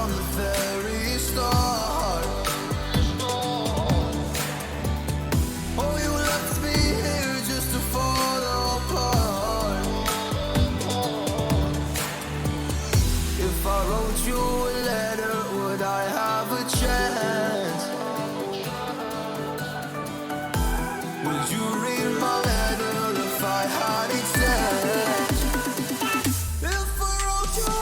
from the very start. Oh, you left me here just to fall apart. If I wrote you a letter, would I have a chance? Would you read my letter if I had it sent? If I wrote you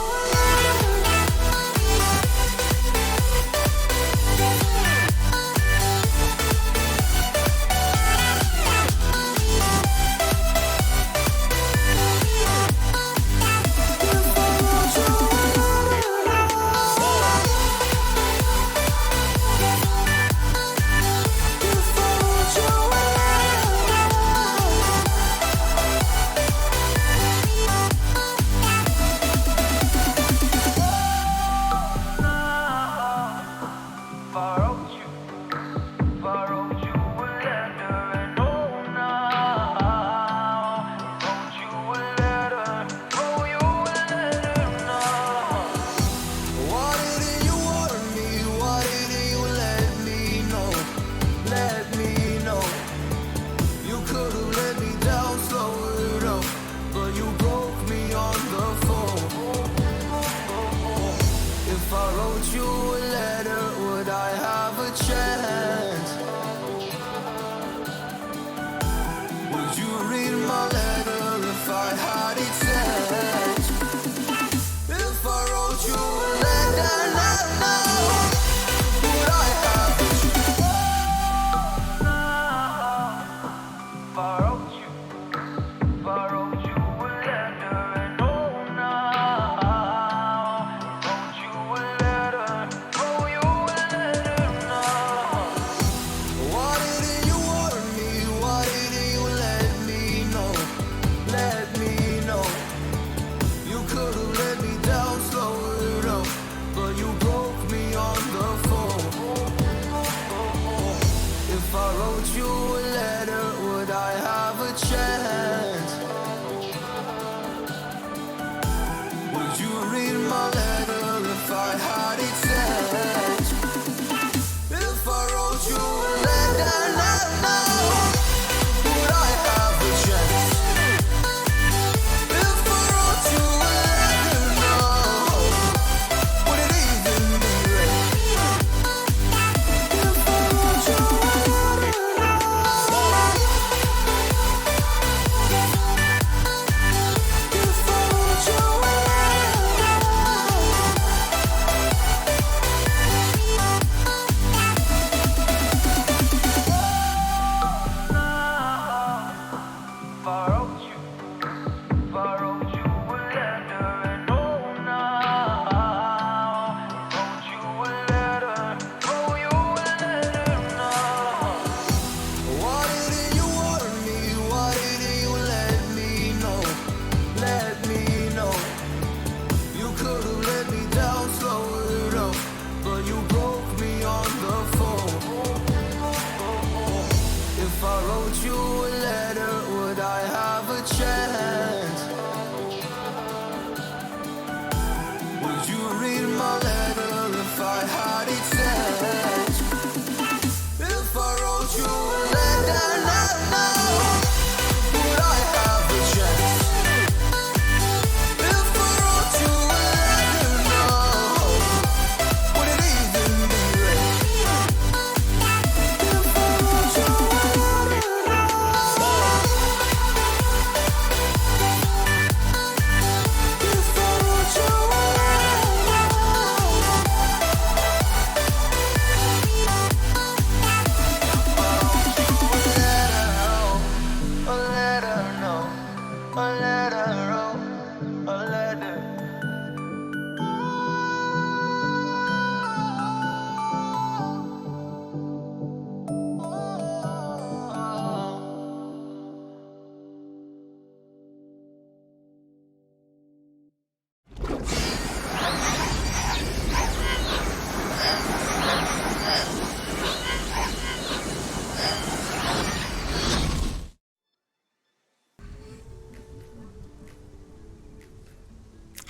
a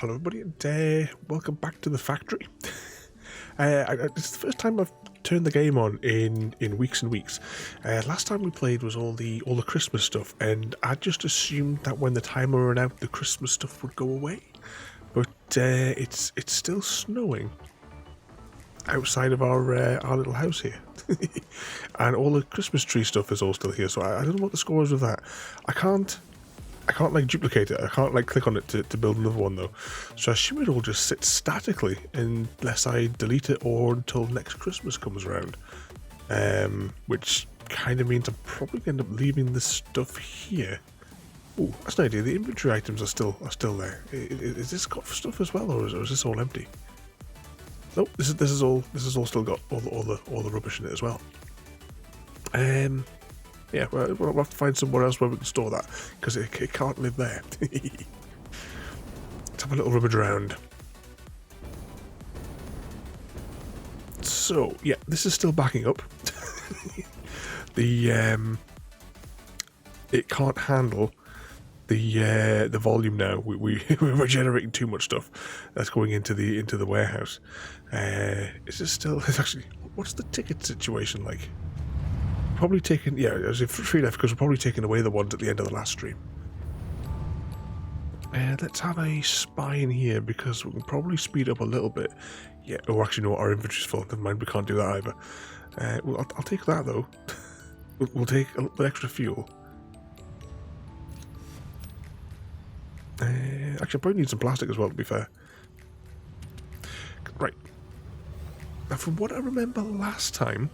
Hello everybody and welcome back to the factory. It's the first time I've turned the game on in weeks and weeks. Last time we played was all the Christmas stuff, and I just assumed that when the timer ran out, the Christmas stuff would go away. But it's still snowing outside of our little house here, and all the Christmas tree stuff is all still here. So I don't know what the score is with that. I can't like duplicate it. I can't like click on it to build another one though. So I assume it all just sits statically unless I delete it or until next Christmas comes around. Which kind of means I'm probably going to end up leaving this stuff here. Oh, that's an idea. The inventory items are still there. Is this got stuff as well, or is this all empty? Nope. This is all still got all the rubbish in it as well. Yeah, we'll have to find somewhere else where we can store that, because it can't live there. Let's have a little rummage around. So, yeah, this is still backing up. It can't handle the volume now. We're generating too much stuff that's going into the warehouse. Is this still? It's actually, what's the ticket situation like? Probably taking, yeah, there's a 3 left because we're probably taking away the ones at the end of the last stream. Let's have a spy in here because we can probably speed up a little bit. Yeah, oh, actually, no, our inventory's full. Never mind, we can't do that either. Well, I'll take that though. we'll take a little bit extra fuel. Actually, I probably need some plastic as well, to be fair. Right. Now, from what I remember last time,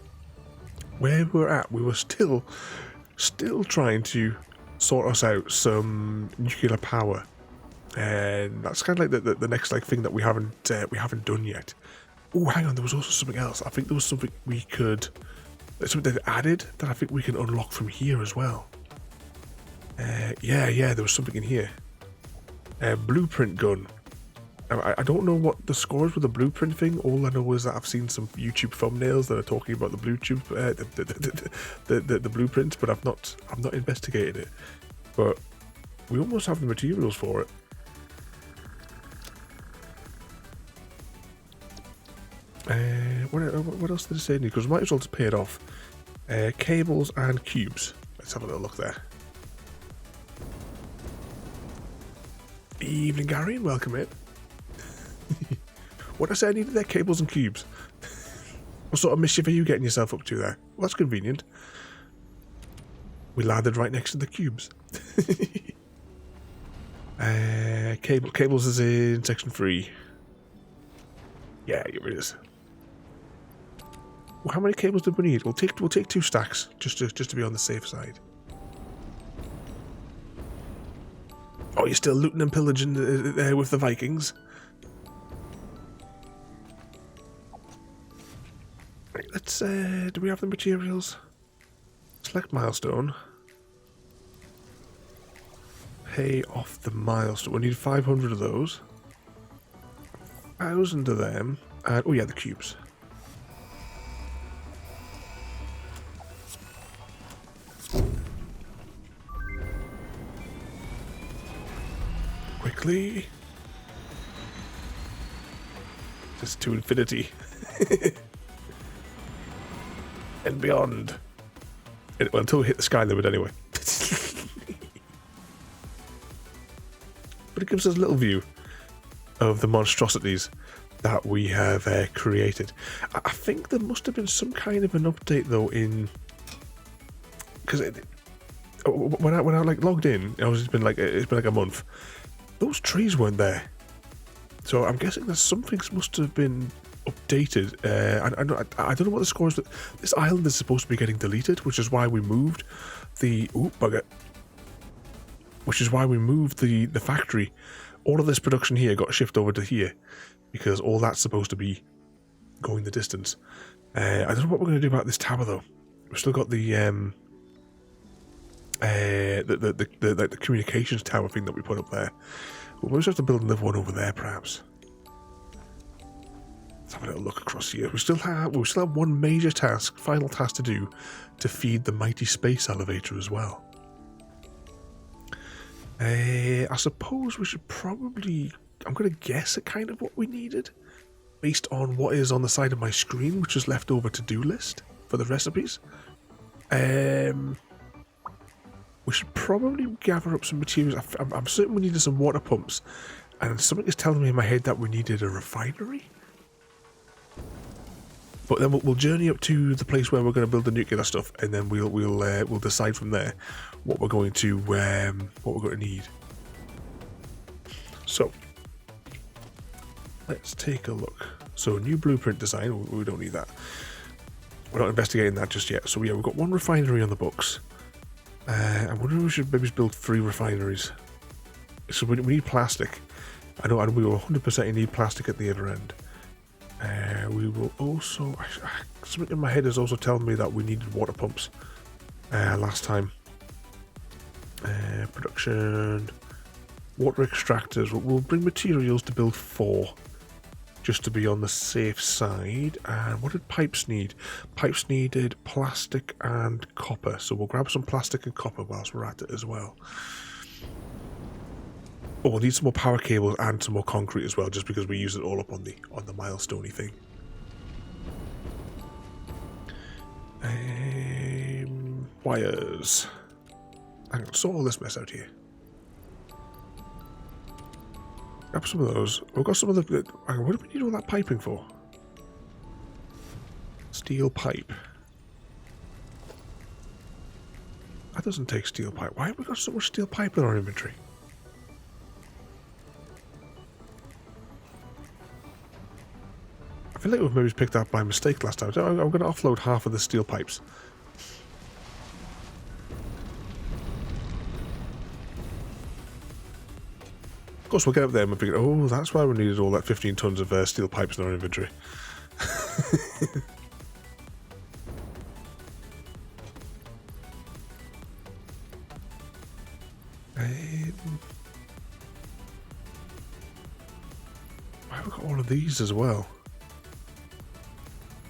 where we were at, we were still trying to sort us out some nuclear power, and that's kind of like the next like thing that we haven't done yet. Oh, hang on, there was also something else. I think there was something we could, something that added that I think we can unlock from here as well. Yeah, there was something in here. Blueprint gun. I don't know what the score is with the blueprint thing. All I know is that I've seen some YouTube thumbnails that are talking about the the blueprint, but I've not investigated it. But we almost have the materials for it. What else did it say? Because we might as well just pay it off. Cables and cubes. Let's have a little look there. Evening, Gary, and welcome in. What did I say I needed there? Cables and cubes. What sort of mischief are you getting yourself up to there? Well, that's convenient. We landed right next to the cubes. Cables is in section 3. Yeah, here it is. Well, how many cables did we need? We'll take 2 stacks just to be on the safe side. Oh, you're still looting and pillaging there with the Vikings? Right, let's, do we have the materials? Select milestone. Pay off the milestone. We need 500 of those. 1,000 of them. And, oh yeah, the cubes. Quickly. Just to infinity. And beyond. Well, until we hit the sky limit anyway. But it gives us a little view of the monstrosities that we have created. I think there must have been some kind of an update though in, because when I like logged in, it's been like a month. Those trees weren't there, so I'm guessing that something must have been updated. I don't know what the score is, but this island is supposed to be getting deleted, which is why we moved the the factory. All of this production here got shipped over to here because all that's supposed to be going the distance. I don't know what we're going to do about this tower though. We've still got the communications tower thing that we put up there. We'll just have to build another one over there, perhaps. Let's have a little look across here. We still have one major task, final task to do, to feed the mighty space elevator as well. I suppose we should probably, I'm going to guess at kind of what we needed. based on what is on the side of my screen, which is leftover to-do list for the recipes. We should probably gather up some materials. I'm certain we needed some water pumps, and something is telling me in my head that we needed a refinery. But then we'll journey up to the place where we're going to build the nuclear stuff, and then we'll decide from there what we're going to need. So let's take a look. So new blueprint design. We don't need that. We're not investigating that just yet. So yeah, we've got one refinery on the books. I wonder if we should maybe build 3 refineries. So we need plastic. I know we will 100% need plastic at the other end. We will also... something in my head is also telling me that we needed water pumps last time. Production... Water extractors. We'll bring materials to build 4. Just to be on the safe side. And what did pipes need? Pipes needed plastic and copper. So we'll grab some plastic and copper whilst we're at it as well. Oh, we'll need some more power cables and some more concrete as well, just because we use it all up on the milestone-y thing. Wires. Hang on, sort all this mess out here. Grab some of those. We've got some of the... Hang on, what do we need all that piping for? Steel pipe. That doesn't take steel pipe. Why have we got so much steel pipe in our inventory? I feel like we've maybe picked that by mistake last time. So I'm going to offload half of the steel pipes. Of course, we'll get up there and we'll figure, oh, that's why we needed all that 15 tons of steel pipes in our inventory. Why have we got all of these as well?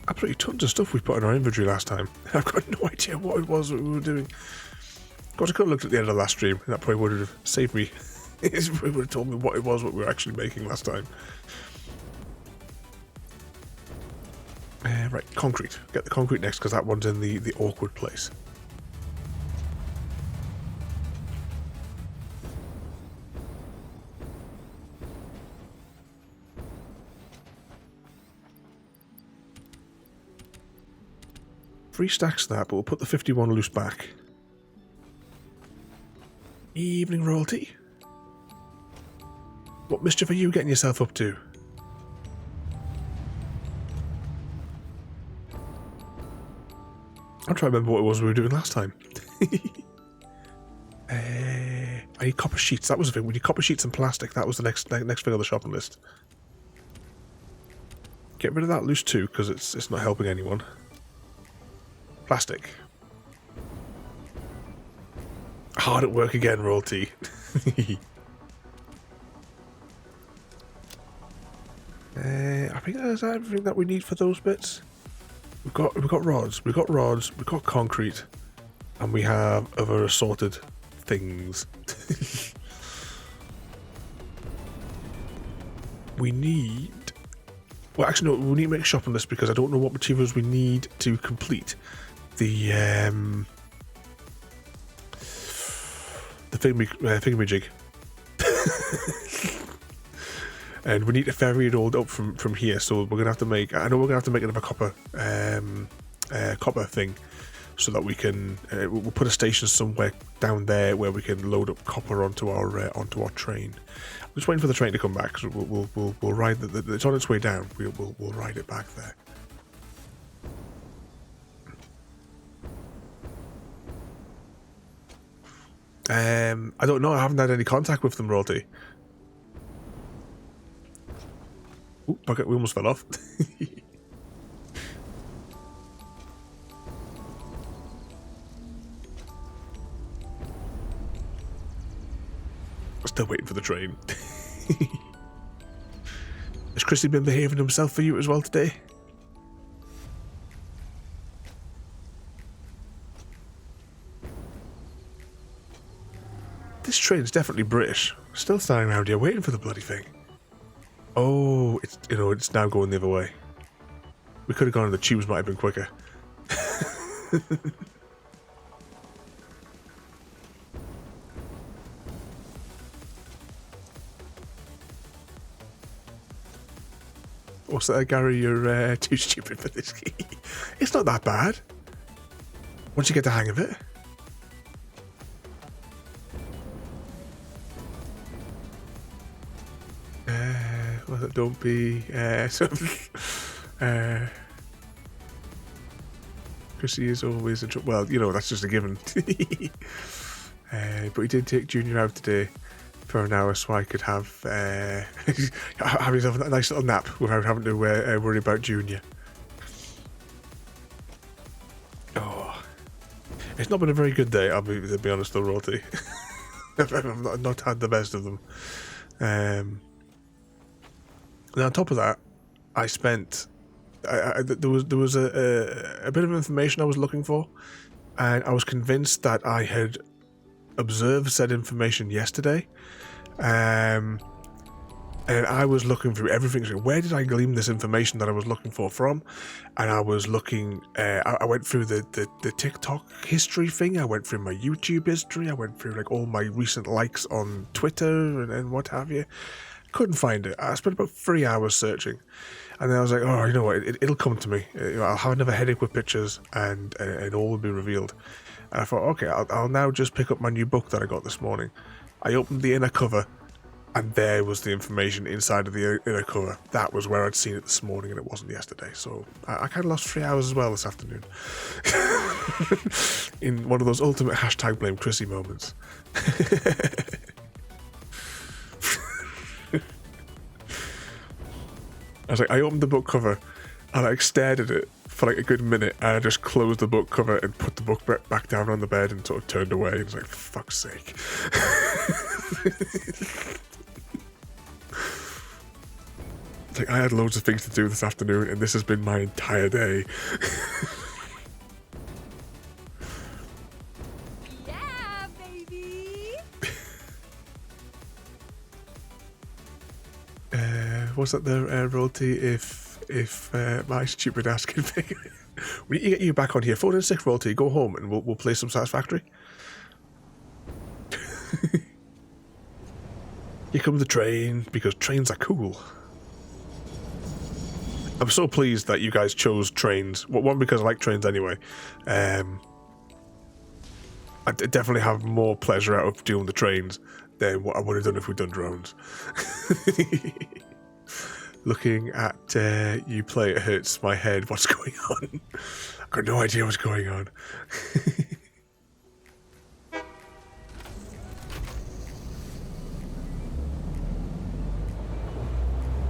Absolutely tons of stuff we put in our inventory last time. I've got no idea what it was that we were doing. Of course, I could have looked at the end of the last stream, and that probably would have saved me. It would have told me what it was, what we were actually making last time. Right, concrete. Get the concrete next, because that one's in the awkward place. Three stacks of that, but we'll put the 51 loose back. Evening royalty. What mischief are you getting yourself up to? I'm trying to remember what it was we were doing last time. I need copper sheets. That was the thing. We need copper sheets and plastic. That was the next thing on the shopping list. Get rid of that loose too, because it's not helping anyone. Plastic. Hard at work again, royalty. I think that's everything that we need for those bits. We've got rods, we've got concrete, and we have other assorted things. We need... Well, actually, no, we need to make a shopping list because I don't know what materials we need to complete the thingamajig. And we need to ferry it all up from here, so we're gonna have to make... I know we're gonna have to make another copper thing, so that we can... we'll put a station somewhere down there where we can load up copper onto our train. I'm just waiting for the train to come back, so we'll ride it's on its way down. We'll ride it back there. I don't know. I haven't had any contact with them, royalty. Ooh, bucket, we almost fell off. Still waiting for the train. Has Chrissy been behaving himself for you as well today? This train's definitely British. Still standing around here waiting for the bloody thing. Oh, it's it's now going the other way. We could have gone and the tubes might have been quicker. What's that, Gary? You're too stupid for this key. It's not that bad. Once you get the hang of it. Well, don't be Chrissy is always in trouble. Well, that's just a given. But he did take Junior out today for an hour so I could have have yourself a nice little nap without having to worry about Junior. Oh, it's not been a very good day, to be honest, though, Rorty. I've not had the best of them. Now, on top of that, I spent... there was a bit of information I was looking for, and I was convinced that I had observed said information yesterday, and I was looking through everything. So where did I glean this information that I was looking for from? And I was looking... I went through the TikTok history thing, I went through my YouTube history, I went through all my recent likes on Twitter and what have you. Couldn't find it. I spent about 3 hours searching, and then I was like, oh, you know what, it'll come to me. I'll have another headache with pictures, and all will be revealed. And I thought, okay, I'll now just pick up my new book that I got this morning. I opened the inner cover, and there was the information inside of the inner cover. That was where I'd seen it this morning, and it wasn't yesterday. So I kind of lost 3 hours as well this afternoon. In one of those ultimate #blame Chrissy moments. I opened the book cover and I stared at it for a good minute, and I just closed the book cover and put the book back down on the bed and sort of turned away. And was like, for fuck's sake. I had loads of things to do this afternoon, and this has been my entire day. Yeah, baby. What's that there, Royalty? If my stupid ass can figure it. We need to get you back on here. 4 and 6, Royalty. Go home and we'll play some Satisfactory. Here comes the train, because trains are cool. I'm so pleased that you guys chose trains. Well, one, because I like trains anyway. I definitely have more pleasure out of doing the trains than what I would have done if we'd done drones. Looking at you play, it hurts my head. What's going on? I've got no idea what's going on.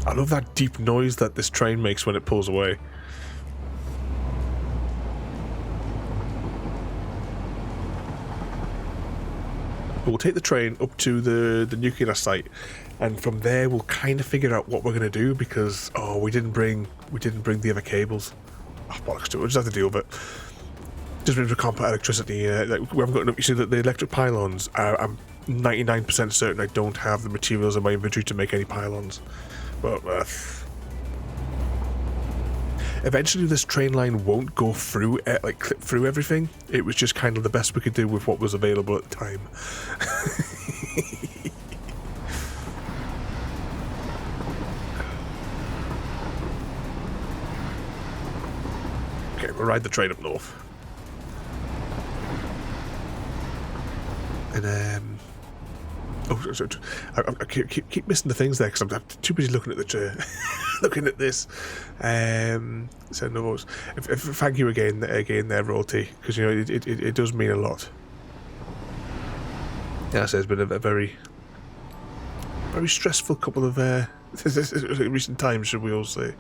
I love that deep noise that this train makes when it pulls away. We'll take the train up to the nuclear site, and from there we'll kind of figure out what we're going to do, because we didn't bring the other cables. Oh, bollocks to it. We'll just have to deal with it. Just means we can't put electricity. We haven't got enough. You see that the electric pylons. I'm 99% certain I don't have the materials in my inventory to make any pylons. But eventually this train line won't go through clip through everything. It was just kind of the best we could do with what was available at the time. Okay, we'll ride the train up north. And I keep missing the things there because I'm too busy looking at the looking at this. So no, thank you again there, Royalty, because it does mean a lot. Yeah, so it's been a very stressful couple of recent times, should we all say?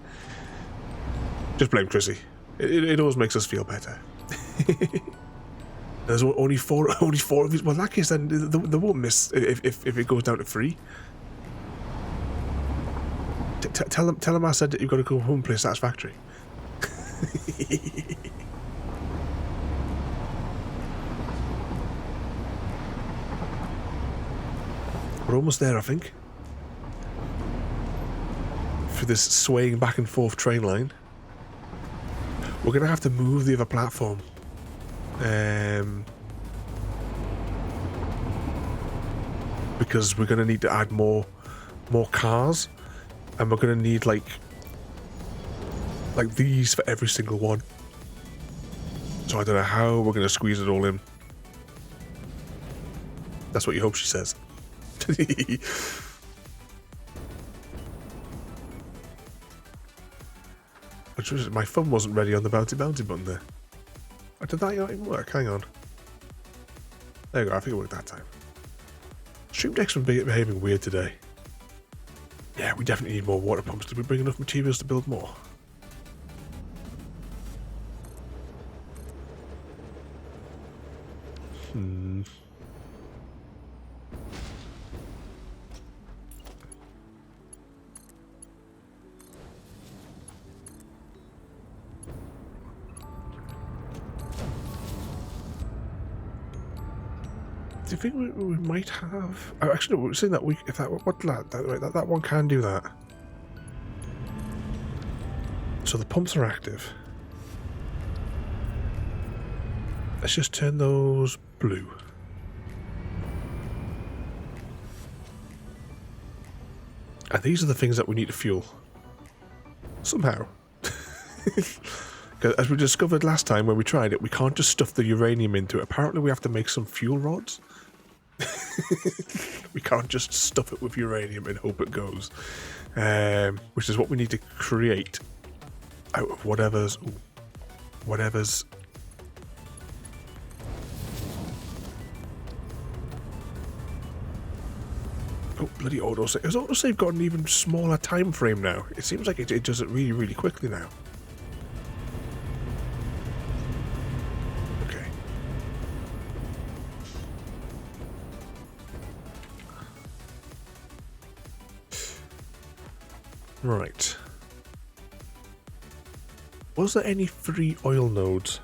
Just blame Chrissy. It always makes us feel better. There's only four of these. Well, in that case, then they won't miss if it goes down to 3. Tell them I said that you've got to go home and play Satisfactory. We're almost there, I think. through this swaying back and forth train line. We're going to have to move the other platform. Because we're going to need to add more cars. And we're going to need like these for every single one. So I don't know how we're going to squeeze it all in. That's what you hope she says. My thumb wasn't ready on the bouncy button there. Oh, did that not even work? Hang on. There you go, I think it worked that time. Stream Deck's been behaving weird today. Yeah, we definitely need more water pumps. Did we bring enough materials to build more? Do you think we might have? Oh, actually, no, we're saying that if that one can do that. So the pumps are active. Let's just turn those blue. And these are the things that we need to fuel. Somehow. As we discovered last time when we tried it, we can't just stuff the uranium into it. Apparently we have to make some fuel rods. We can't just stuff it with uranium and hope it goes. Which is what we need to create out of whatever's... Oh, bloody autosave. Has autosave got an even smaller time frame now? It seems like it does it really, really quickly now. Okay. Right. Was there any free oil nodes?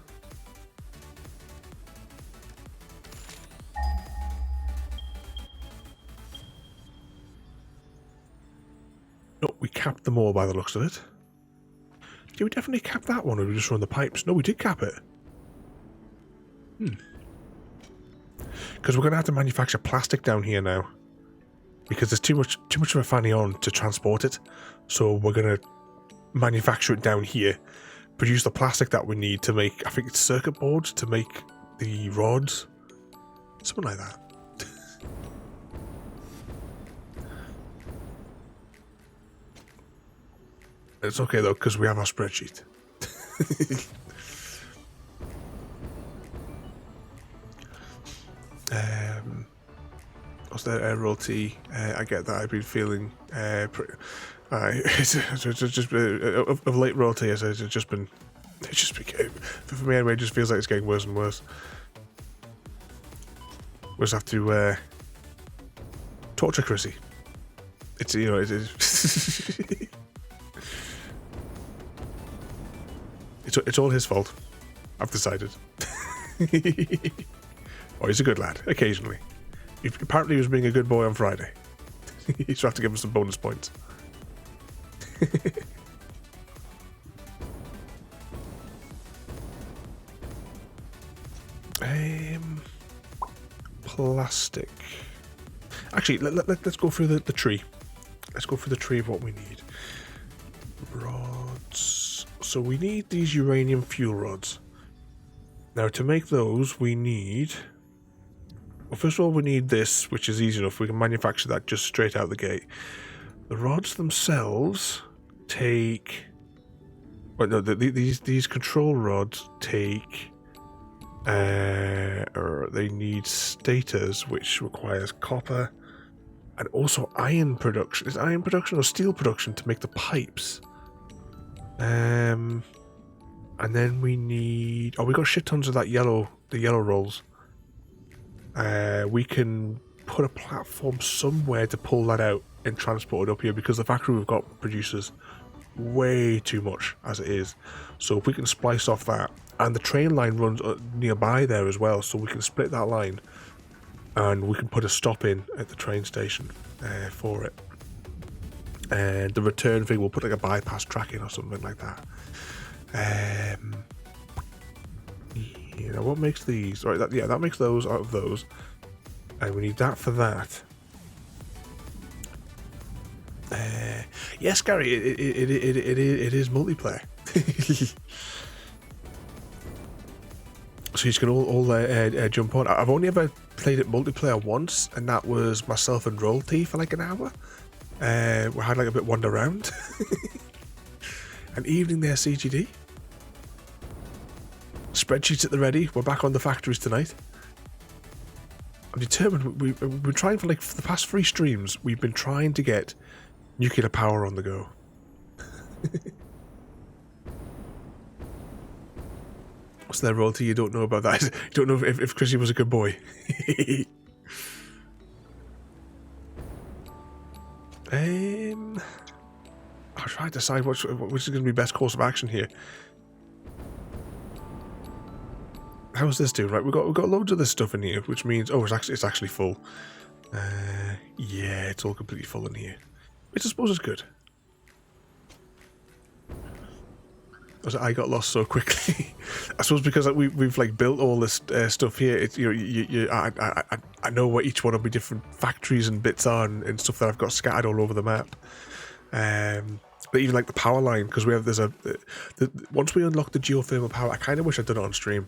No, we capped them all by the looks of it. Did we definitely cap that one, or did we just run the pipes? No, we did cap it. Because we're going to have to manufacture plastic down here now. Because there's too much of a fanny on to transport it. So we're going to manufacture it down here. Produce the plastic that we need to make, I think it's circuit boards to make the rods. Something like that. It's okay though, because we have our spreadsheet. What's that? Royalty. I get that. I've been feeling it's just of late. Royalty it's just been for me anyway. It just feels like it's getting worse and worse. We just have to torture Chrissy. It's it is. It's all his fault. I've decided. Oh, he's a good lad. Occasionally. Apparently he was being a good boy on Friday. You should have to give him some bonus points. Plastic. Actually, let's go through the tree. Let's go through the tree of what we need. Rods. So we need these uranium fuel rods. Now to make those we need... Well, first of all we need this, which is easy enough. We can manufacture that just straight out the gate. The rods themselves take... Well, no, these control rods take... they need stators, which requires copper. And also iron production. Is it iron production or steel production to make the pipes? And then we need... Oh, we got shit tons of that the yellow rolls. We can put a platform somewhere to pull that out and transport it up here, because the factory we've got produces way too much as it is. So if we can splice off that, and the train line runs nearby there as well, so we can split that line and we can put a stop in at the train station for it. And the return thing, we'll put like a bypass tracking or something like that. You know, what makes these? Right, that makes those out of those. And we need that for that. Yes, Gary, it is multiplayer. So you can all jump on. I've only ever played it multiplayer once, and that was myself and Roll T for like an hour. We had like a bit wander around. An evening there, CGD. Spreadsheets at the ready. We're back on the factories tonight. I'm determined. We've been trying for the past 3 streams. We've been trying to get nuclear power on the go. What's their royalty? You don't know about that. You don't know if Chrissy was a good boy. I'll try to decide which is going to be best course of action here. How's this doing? Right, we've got loads of this stuff in here, which means it's actually full. Yeah, it's all completely full in here, which I suppose is good. I got lost so quickly. I suppose because we've like built all this stuff here. It's, you know, I know what each one of my different factories and bits are and stuff that I've got scattered all over the map. But even like the power line, because once we unlock the geothermal power, I kind of wish I'd done it on stream,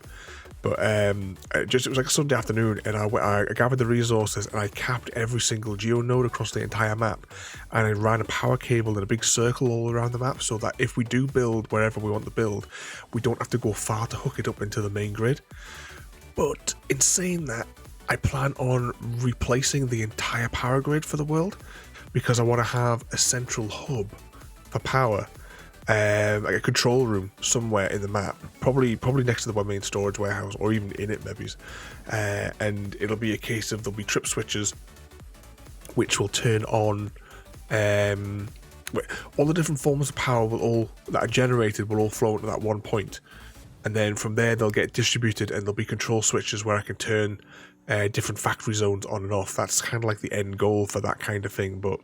but it was like a Sunday afternoon, and I gathered the resources and I capped every single geo node across the entire map, and I ran a power cable in a big circle all around the map, so that if we do build wherever we want to build, we don't have to go far to hook it up into the main grid. But in saying that, I plan on replacing the entire power grid for the world, because I want to have a central hub for power, like a control room somewhere in the map, probably next to the main storage warehouse, or even in it maybe. And it'll be a case of there'll be trip switches, which will turn on all the different forms of power that are generated will all flow into that one point, and then from there they'll get distributed, and there'll be control switches where I can turn different factory zones on and off. That's kind of like the end goal for that kind of thing, but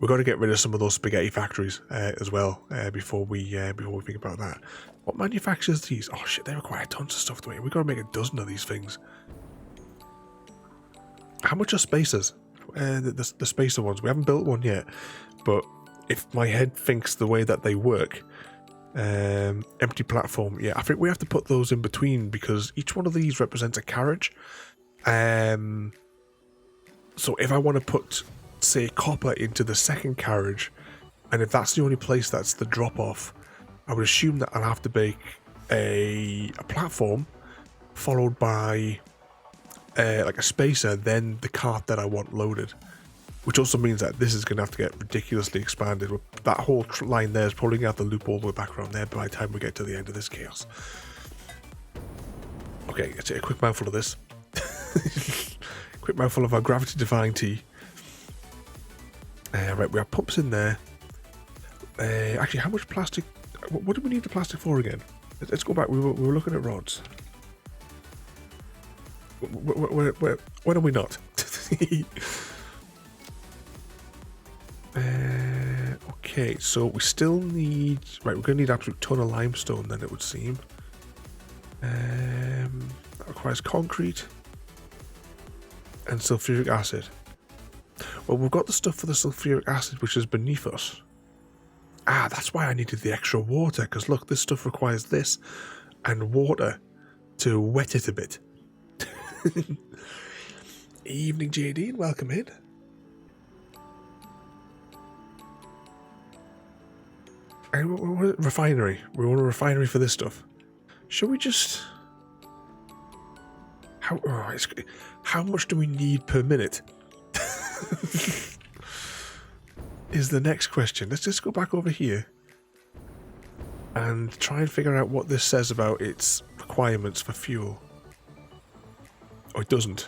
we've got to get rid of some of those spaghetti factories as well before we think about that. What manufactures these? Oh shit, they require tons of stuff to make. We've got to make a dozen of these things. How much are spacers? The spacer ones. We haven't built one yet, but if my head thinks the way that they work, empty platform. Yeah, I think we have to put those in between, because each one of these represents a carriage. So if I want to put, say, copper into the second carriage, and if that's the only place that's the drop off, I would assume that I'll have to make a platform followed by like a spacer, then the cart that I want loaded, which also means that this is going to have to get ridiculously expanded. That whole line there is probably going to have to loop all the way back around there by the time we get to the end of this chaos. Okay, let's take a quick mouthful of this. Quick mouthful of our gravity defying tea. Right, we have pumps in there. Actually, how much plastic? What do we need the plastic for again? Let's go back. We were looking at rods. When are we not? Okay, so we still need. Right, we're going to need absolute ton of limestone. Then it would seem. That requires concrete and sulfuric acid. Well, we've got the stuff for the sulfuric acid, which is beneath us. Ah, that's why I needed the extra water, because look, this stuff requires this and water to wet it a bit. Evening, JD, and welcome in. And refinery. We want a refinery for this stuff. Should we just... How much do we need per minute? Is the next question. Let's just go back over here and try and figure out what this says about its requirements for fuel. Oh, it doesn't.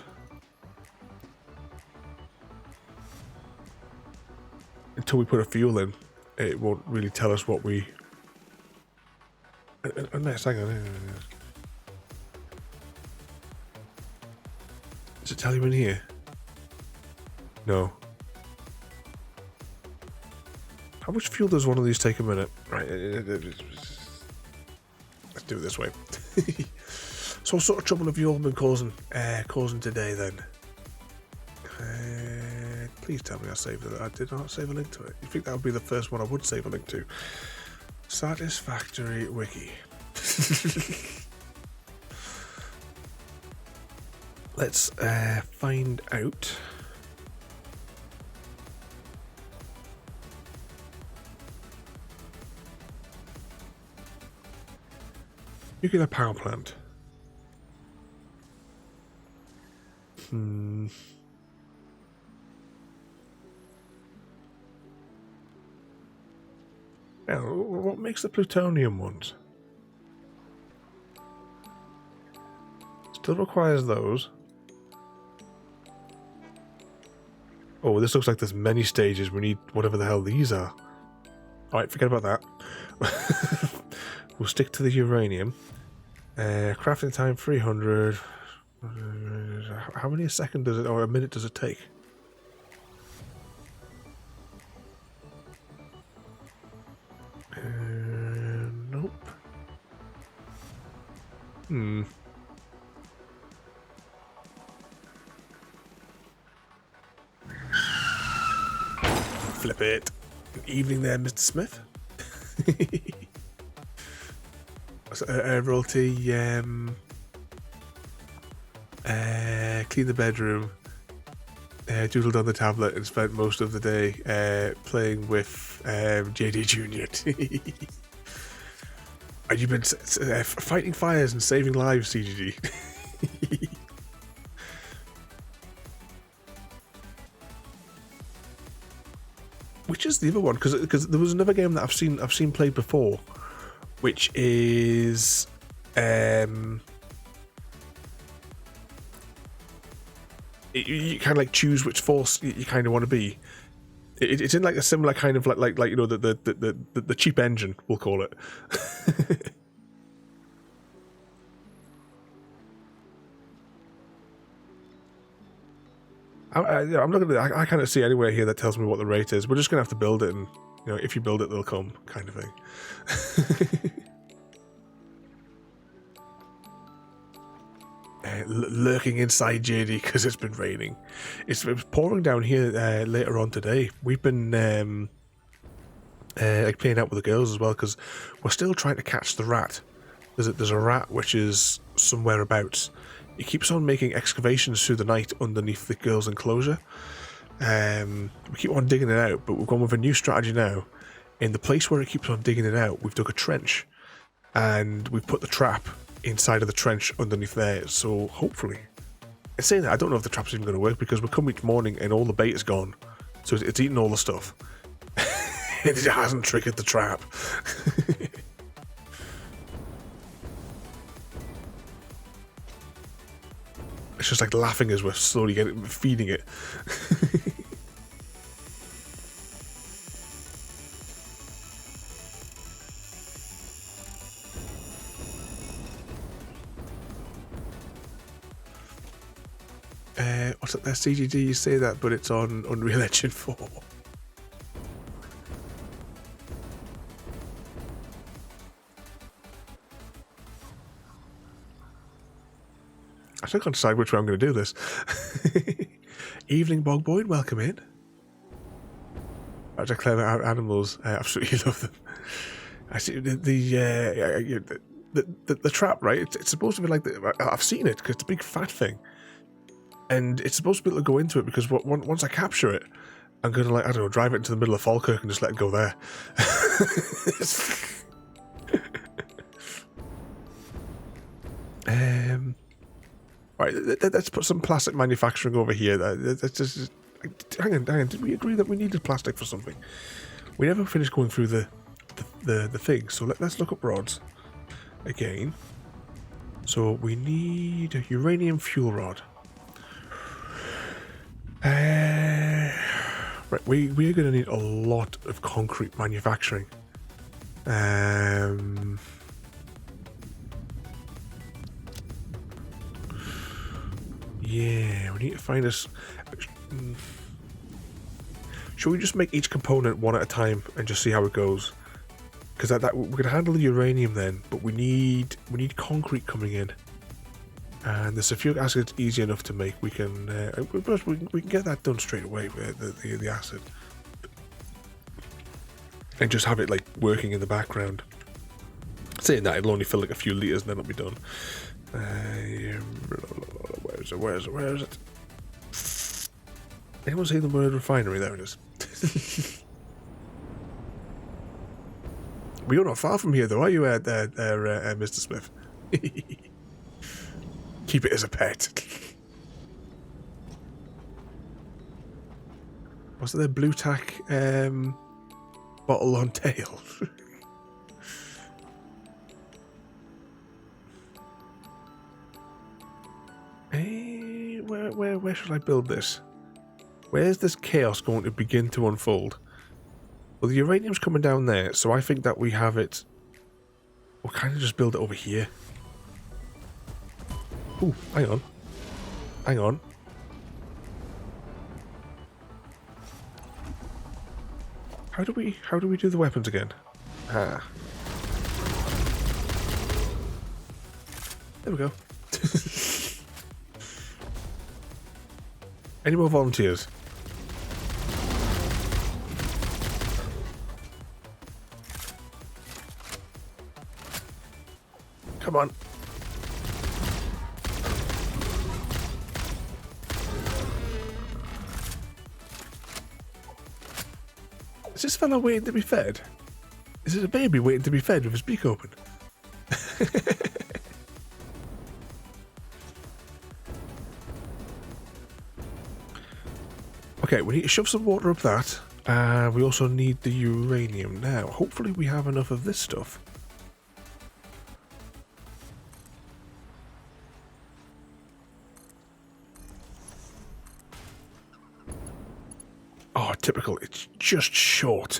Until we put a fuel in, it won't really tell us what we... Unless, hang on. Does it tell you in here? No. How much fuel does one of these take a minute? Right, let's do it this way. So what sort of trouble have you all been causing today then? Please tell me I saved it. I did not save a link to it. You think that would be the first one I would save a link to? Satisfactory wiki. Let's find out. Nuclear power plant. Now, what makes the plutonium ones? Still requires those. Oh, this looks like there's many stages. We need whatever the hell these are. Alright, forget about that. We'll stick to the uranium. Crafting time 300. How many a second does it, or a minute does it take? Nope. Flip it. Good evening there, Mr. Smith. Royalty, clean the bedroom, doodled on the tablet and spent most of the day playing with JD Jr. And you've been fighting fires and saving lives, CGG. Which is the other one? Because there was another game that I've seen played before, which is you kind of like choose which force you kind of want to be. It's in like a similar kind of like you know the cheap engine, we'll call it. I'm not gonna. I kind of see anywhere here that tells me what the rate is. We're just gonna have to build it, and you know, if you build it, they'll come, kind of thing. Lurking inside JD because it's been raining. It was pouring down here later on today. We've been like playing out with the girls as well because we're still trying to catch the rat. There's a rat which is somewhere abouts. It keeps on making excavations through the night underneath the girls' enclosure. We keep on digging it out, but we've gone with a new strategy now. In the place where it keeps on digging it out, we've dug a trench, and we've put the trap inside of the trench underneath there. So hopefully, in saying that, I don't know if the trap's even going to work because we come each morning and all the bait is gone, so it's eaten all the stuff. It hasn't triggered the trap. It's just like laughing as we're slowly feeding it. What's up there, CGD? You say that, but it's on Unreal Engine 4. I still can't decide which way I'm going to do this. Evening, Bog Boy, welcome in. Such clever animals. I absolutely love them. I see the trap, right? It's supposed to be like I've seen it because it's a big fat thing, and it's supposed to be able to go into it because once I capture it, I'm going to, like, I don't know, drive it into the middle of Falkirk and just let it go there. Right, let's put some plastic manufacturing over here. Just, hang on. Did we agree that we needed plastic for something? We never finished going through the thing. So let's look up rods again. So we need a uranium fuel rod. Right, we're going to need a lot of concrete manufacturing. Yeah, we need to find us. Should we just make each component one at a time and just see how it goes? Because that we can handle the uranium then, but we need concrete coming in, and the sulfuric acid is easy enough to make. We can get that done straight away with the acid, and just have it like working in the background. Saying that, it'll only fill like a few liters and then it'll be done. Where is it? Anyone say the word refinery? There it is. But you're not far from here, though, are you, Mr. Smith? Keep it as a pet. What's the blue tack bottle on tail? Hey, where should I build this? Where's this chaos going to begin to unfold? Well, the uranium's coming down there, so I think that we have it. We'll kind of just build it over here. Ooh, hang on. Hang on. How do we do the weapons again? Ah. There we go. Any more volunteers? Come on. Is this fella waiting to be fed? Is it a baby waiting to be fed with his beak open? Okay, we need to shove some water up that. We also need the uranium now. Hopefully we have enough of this stuff. Oh, typical. It's just short.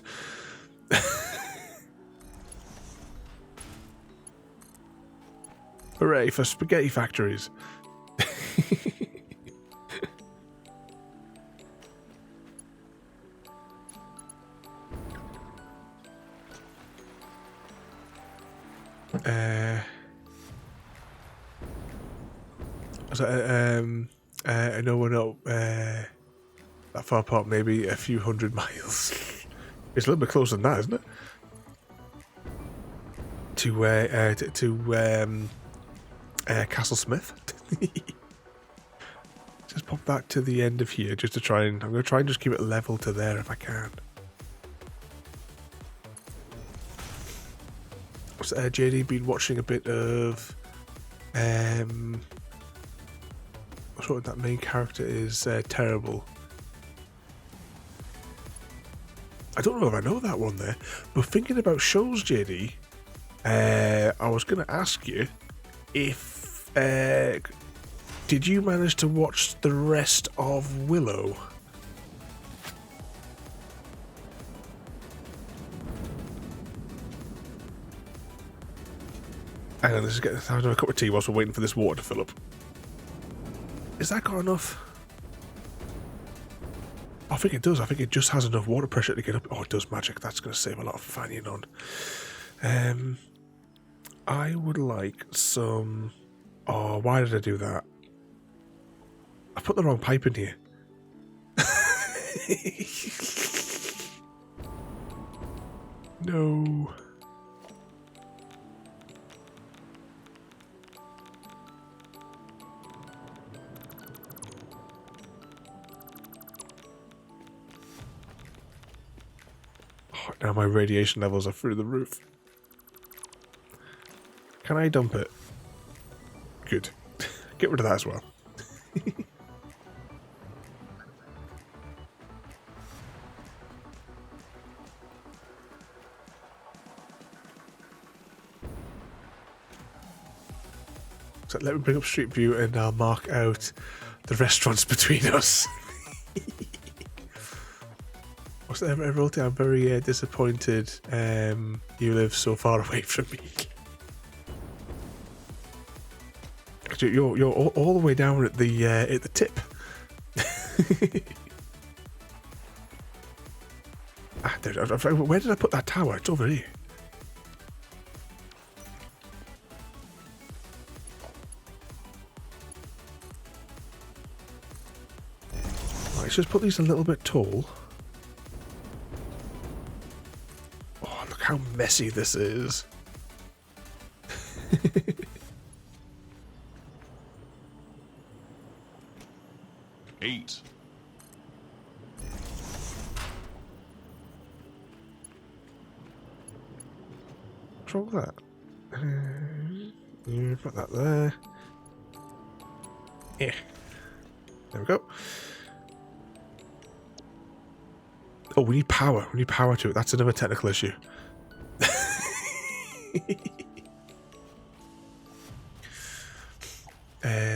Hooray for spaghetti factories. I know we're not that far apart, maybe a few hundred miles. It's a little bit closer than that, isn't it? To Castle Smith. Just pop that to the end of here, just to try and I'm going to try and just keep it level to there if I can. So, JD been watching a bit of sort of that main character is terrible. I don't know if I know that one there, but thinking about shows, JD, I was going to ask you if did you manage to watch the rest of Willow? Hang on, let's have a cup of tea whilst we're waiting for this water to fill up. Is that got enough? I think it does. I think it just has enough water pressure to get up. Oh, it does magic. That's going to save a lot of fanning on. I would like some... Oh, why did I do that? I put the wrong pipe in here. No. Now my radiation levels are through the roof. Can I dump it? Good. Get rid of that as well. So let me bring up Street View and I'll mark out the restaurants between us. What's that, Royalty? I'm very disappointed you live so far away from me. You're all the way down at the tip. Where did I put that tower? It's over here. Right, let's just put these a little bit tall. Oh, look how messy this is. Eight. What's wrong with that? You put that there. Yeah. There we go. Oh, we need power. We need power to it. That's another technical issue.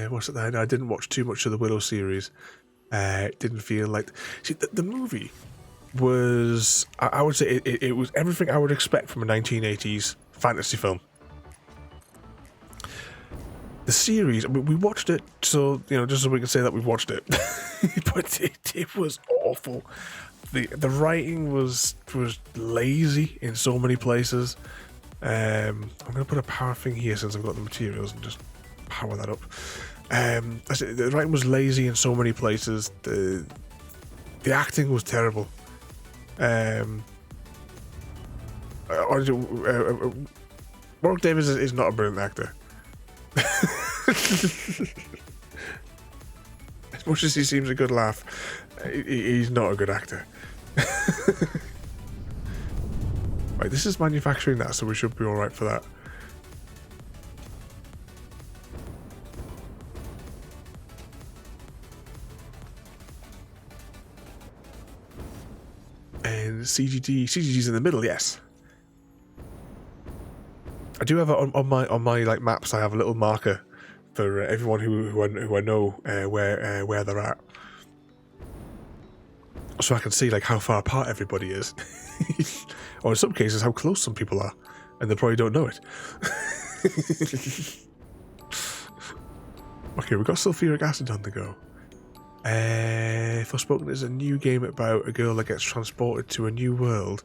What's it then? I didn't watch too much of the Willow series. It didn't feel like... See, the movie was... I would say it was everything I would expect from a 1980s fantasy film. The series, I mean, we watched it, so, you know, just so we can say that we've watched it. But it was awful. The writing was lazy in so many places. I'm going to put a power thing here since I've got the materials and just power that up. The writing was lazy in so many places. The acting was terrible. Warwick Davis is not a brilliant actor. As much as he seems a good laugh, he's not a good actor. Right, this is manufacturing that, so we should be alright for that. And CGG's in the middle, yes. I do have it on my like maps. I have a little marker for everyone who I know where they're at, so I can see like how far apart everybody is, or in some cases how close some people are, and they probably don't know it. Okay, we've got sulfuric acid on the go. Forspoken is a new game about a girl that gets transported to a new world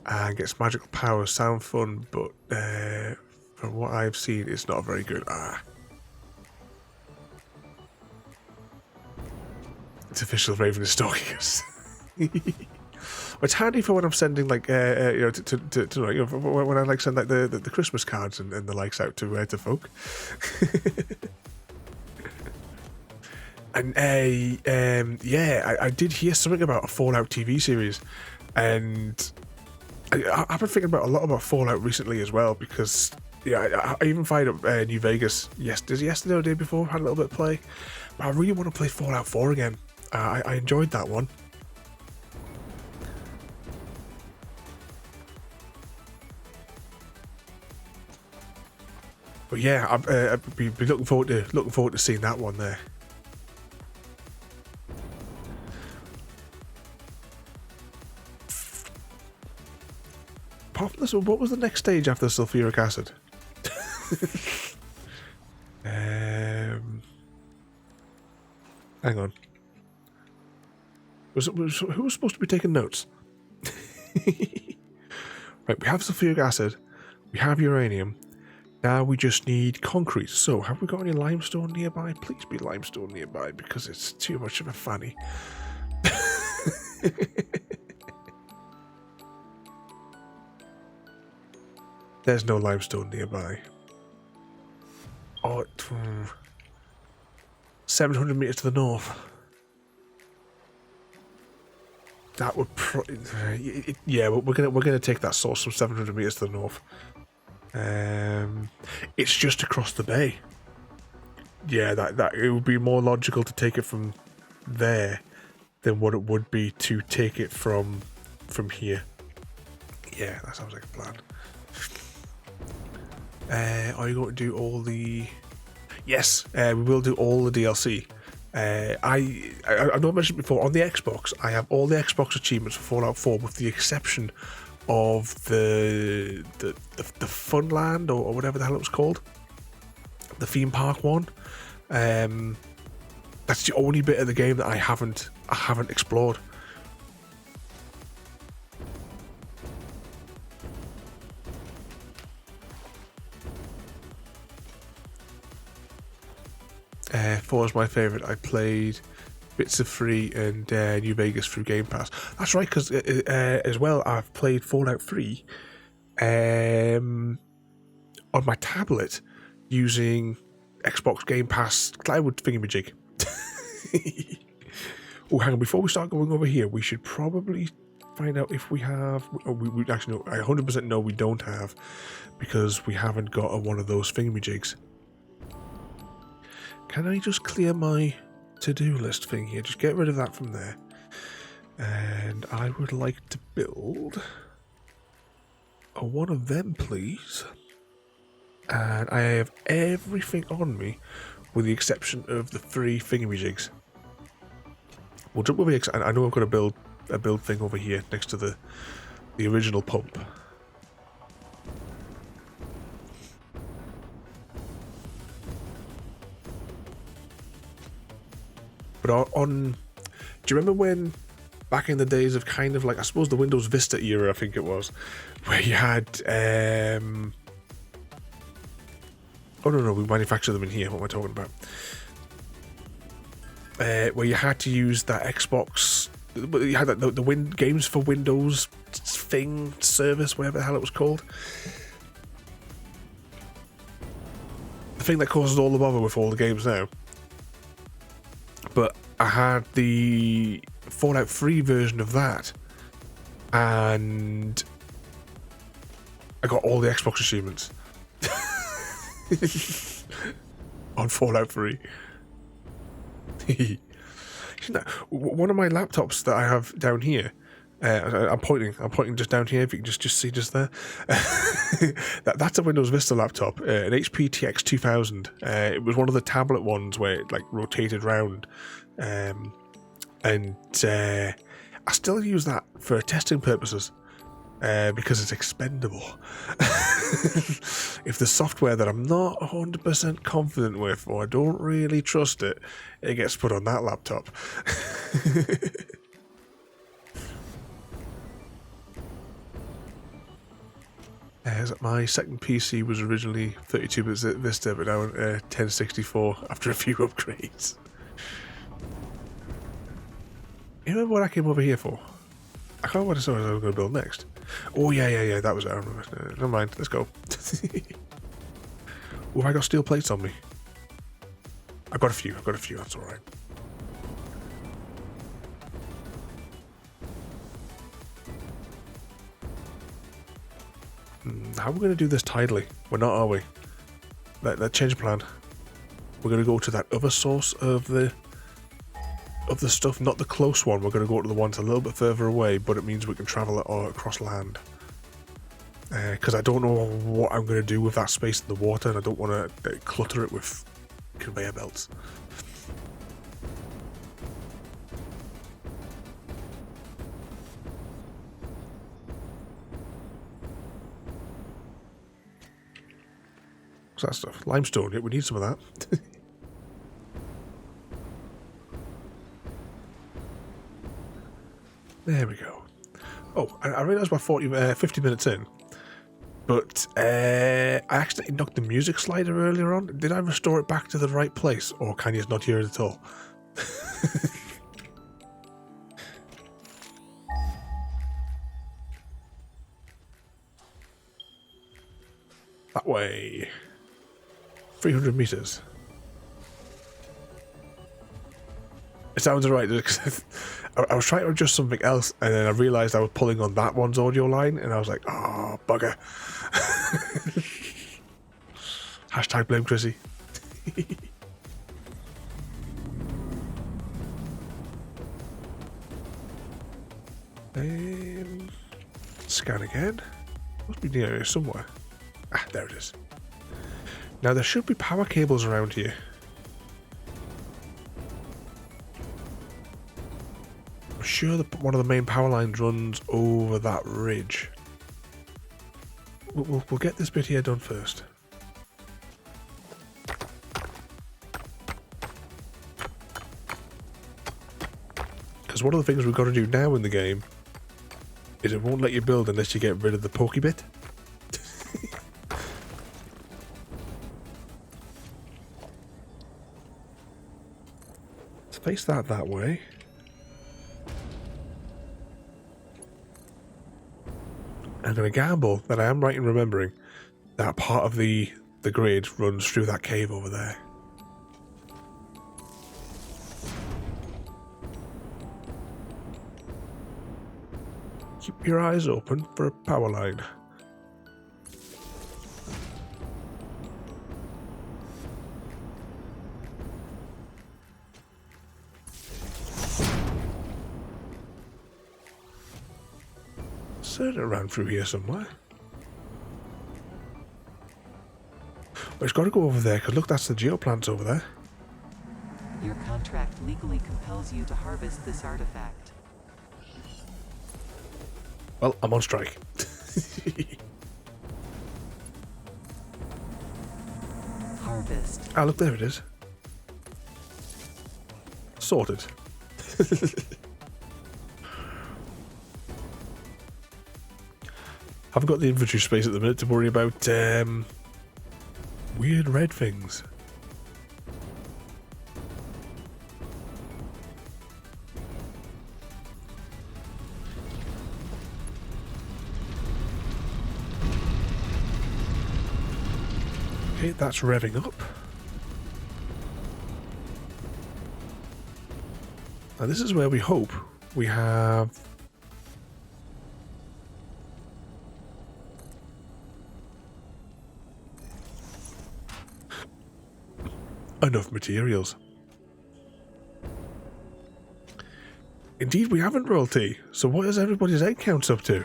and gets magical powers. Sound fun, but from what I've seen, it's not very good. It's official. Raven is stalking us. It's handy for when I'm sending like you know when I like send like the Christmas cards and the likes out to folk. And yeah, I did hear something about a Fallout TV series, and I've been thinking about a lot about Fallout recently as well, because yeah, I even fired up New Vegas yesterday or the day before, had a little bit of play, but I really want to play Fallout 4 again. I enjoyed that one. But yeah, I'd be looking forward to seeing that one there. Apart from this, what was the next stage after sulfuric acid? Hang on. Who was supposed to be taking notes? Right, we have sulfuric acid, we have uranium, now we just need concrete. So, have we got any limestone nearby? Please be limestone nearby, because it's too much of a fanny. There's no limestone nearby. Oh, 700 meters to the north. That would yeah, we're gonna take that source from 700 meters to the north. It's just across the bay. Yeah, that it would be more logical to take it from there than what it would be to take it from here. Yeah, that sounds like a plan. Are you going to do all the... Yes, we will do all the DLC. I know I mentioned before, on the Xbox, I have all the Xbox achievements for Fallout 4 with the exception of the Funland or whatever the hell it was called. The theme park one. That's the only bit of the game that I haven't explored. 4 is my favourite. I played bits of 3 and New Vegas through Game Pass. That's right, because as well, I've played Fallout 3 on my tablet using Xbox Game Pass Cloud thingamajig. Oh, hang on, before we start going over here, we should probably find out if we have... Oh, we actually know, I 100% know we don't have, because we haven't got one of those thingamajigs. Can I just clear my to-do list thing here? Just get rid of that from there. And I would like to build one of them, please. And I have everything on me, with the exception of the 3 thingamajigs. We'll jump over here. I know I've got a build thing over here next to the original pump. But on, do you remember when, back in the days of kind of like, I suppose the Windows Vista era, I think it was, where you had, oh no, we manufacture them in here, what am I talking about? Where you had to use that Xbox, you had the games for Windows thing, service, whatever the hell it was called. The thing that causes all the bother with all the games now. But I had the Fallout 3 version of that, and I got all the Xbox achievements on Fallout 3. You know, one of my laptops that I have down here, I'm pointing just down here. If you can just see just there, that's a Windows Vista laptop, an HP TX 2000. It was one of the tablet ones where it like rotated round, and I still use that for testing purposes. Because it's expendable. If the software that I'm not 100% confident with, or I don't really trust it, it gets put on that laptop. My second PC was originally 32-bit Vista, but now 1064 after a few upgrades. You remember what I came over here for? I can't remember what I was going to build next. Oh, yeah, that was it. I remember. Never mind, let's go. Oh, have I got steel plates on me? I've got a few, that's alright. How are we going to do this tidily? We're not, are we? Let's change the plan. We're going to go to that other source of the stuff, not the close one. We're going to go to the one that's a little bit further away, but it means we can travel it across land. Because I don't know what I'm going to do with that space in the water, and I don't want to clutter it with conveyor belts. What's that stuff? Limestone. Yeah, we need some of that. There we go. Oh, I realised we're 50 minutes in, but I accidentally knocked the music slider earlier on. Did I restore it back to the right place, or can you just not hear it at all? That way. 300 meters. It sounds right. I was trying to adjust something else, and then I realised I was pulling on that one's audio line, and I was like, oh, bugger. Hashtag blame Chrissy. Scan again. Must be near here somewhere. Ah, there it is. Now, there should be power cables around here. I'm sure one of the main power lines runs over that ridge. We'll get this bit here done first. Because one of the things we've got to do now in the game is it won't let you build unless you get rid of the pokey bit. place that way. I'm going to gamble that I am right in remembering that part of the grid runs through that cave over there. Keep your eyes open for a power line. Certain around through here somewhere. Well, it's got to go over there, because look, that's the geoplants over there. Your contract legally compels you to harvest this artifact. Well, I'm on strike. Harvest. Ah, look, there it is. Sorted. Haven't got the inventory space at the minute to worry about weird red things. Okay, that's revving up. And this is where we hope we have enough materials. Indeed, we haven't, royalty. So what is everybody's egg counts up to?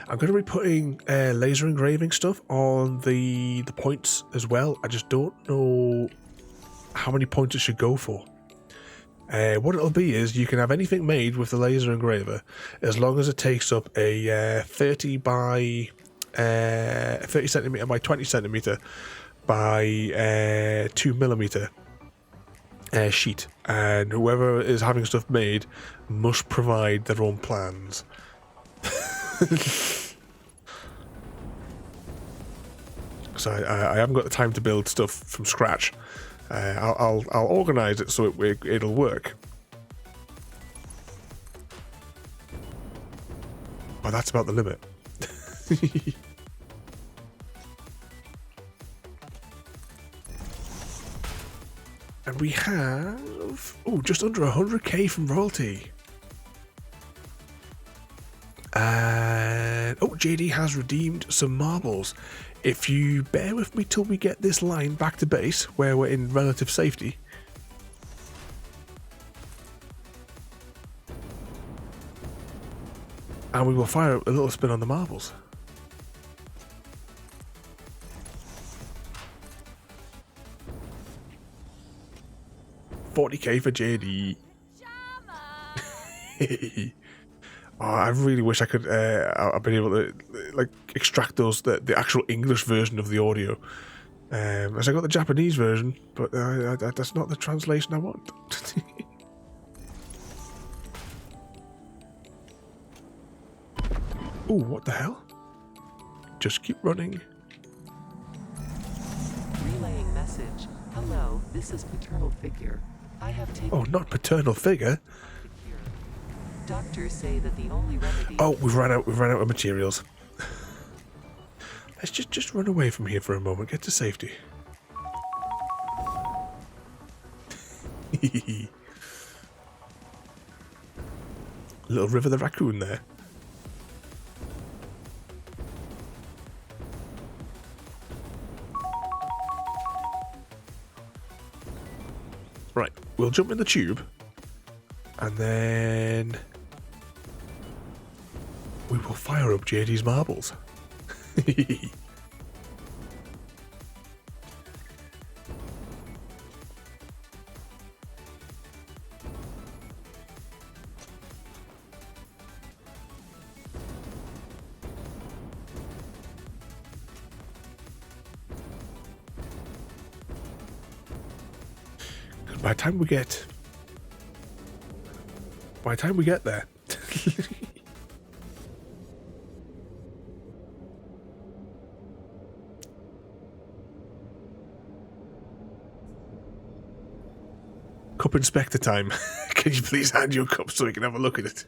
I'm going to be putting laser engraving stuff on the points as well. I just don't know how many points it should go for. What it'll be is you can have anything made with the laser engraver as long as it takes up a 30 by 30 centimeter by 20 centimeter by 2 millimeter sheet, and whoever is having stuff made must provide their own plans. So I haven't got the time to build stuff from scratch. I'll organise it so it'll work. But that's about the limit. And we have just under 100k from royalty. And JD has redeemed some marbles. If you bear with me till we get this line back to base, where we're in relative safety. And we will fire a little spin on the marbles. $40k for JD. Oh, I really wish I could. I've been able to extract the actual English version of the audio. As I got the Japanese version, but that's not the translation I want. Oh, what the hell? Just keep running. Relaying message. Hello, this is paternal figure. I have taken. Oh, not paternal figure. Doctors say that the only remedy. Oh, we've run out of materials. Let's just run away from here for a moment. Get to safety. Little River the Raccoon there. Right, we'll jump in the tube, and then we will fire up JD's marbles. By the time we get there. Cup inspector time. Can you please hand your cup so we can have a look at it?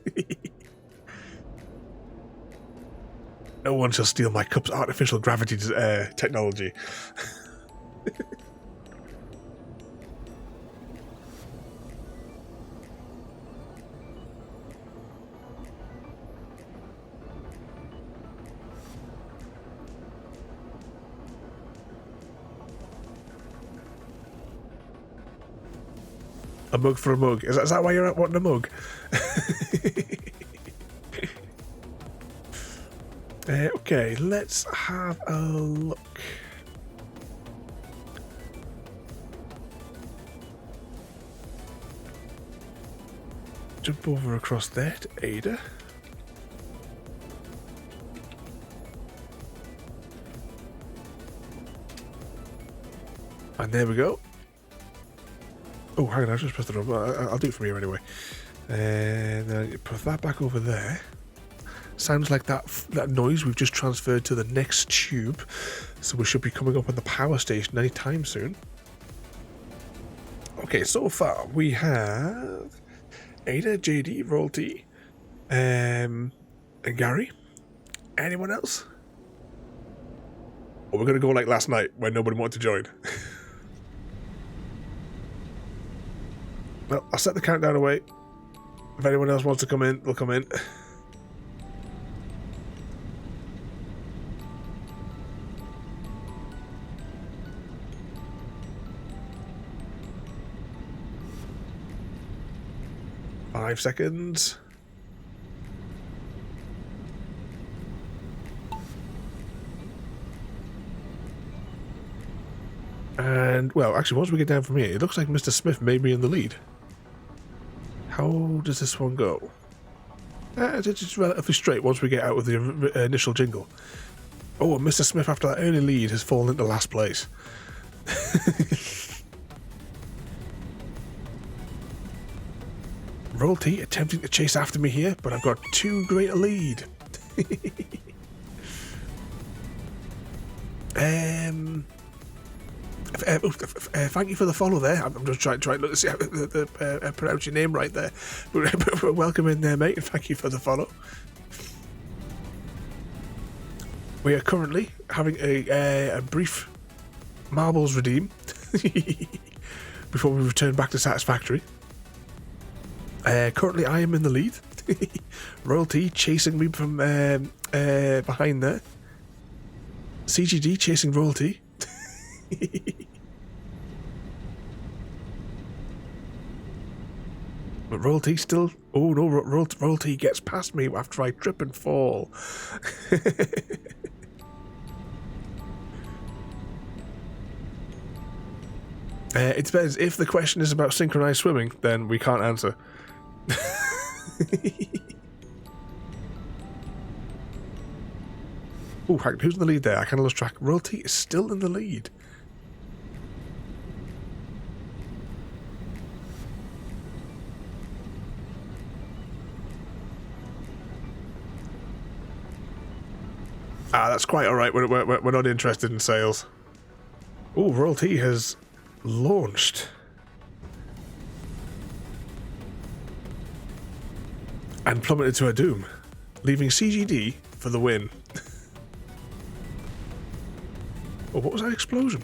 No one shall steal my cup's artificial gravity technology. A mug for a mug. Is that why you're out wanting a mug? Okay, let's have a look. Jump over across there to Ada. And there we go. Oh, hang on, I just pressed the number. I'll do it from here anyway. And then put that back over there. Sounds like that noise we've just transferred to the next tube. So we should be coming up on the power station anytime soon. Okay, so far we have Ada, JD, Royalty, and Gary. Anyone else? Or we're going to go like last night when nobody wanted to join. Well, I'll set the countdown away. If anyone else wants to come in, they'll come in. Five seconds. And, well, actually, once we get down from here, it looks like Mr. Smith may be in the lead. How does this one go? It's relatively straight once we get out of the initial jingle. Oh, and Mr. Smith, after that early lead, has fallen into last place. Royalty attempting to chase after me here, but I've got too great a lead. Thank you for the follow there. I'm just trying to see how to pronounce your name right there. Welcome in there, mate, and thank you for the follow. We are currently having a brief marbles redeem before we return back to Satisfactory. Currently, I am in the lead. Royalty chasing me from behind there. CGD chasing Royalty. But Royalty still... Oh no, Royalty gets past me after I trip and fall. It depends. If the question is about synchronized swimming, then we can't answer. Oh, who's in the lead there? I kind of lost track. Royalty is still in the lead. Ah, that's quite alright. We're not interested in sales. Oh, Royalty has launched. And plummeted to her doom, leaving CGD for the win. Oh, what was that explosion?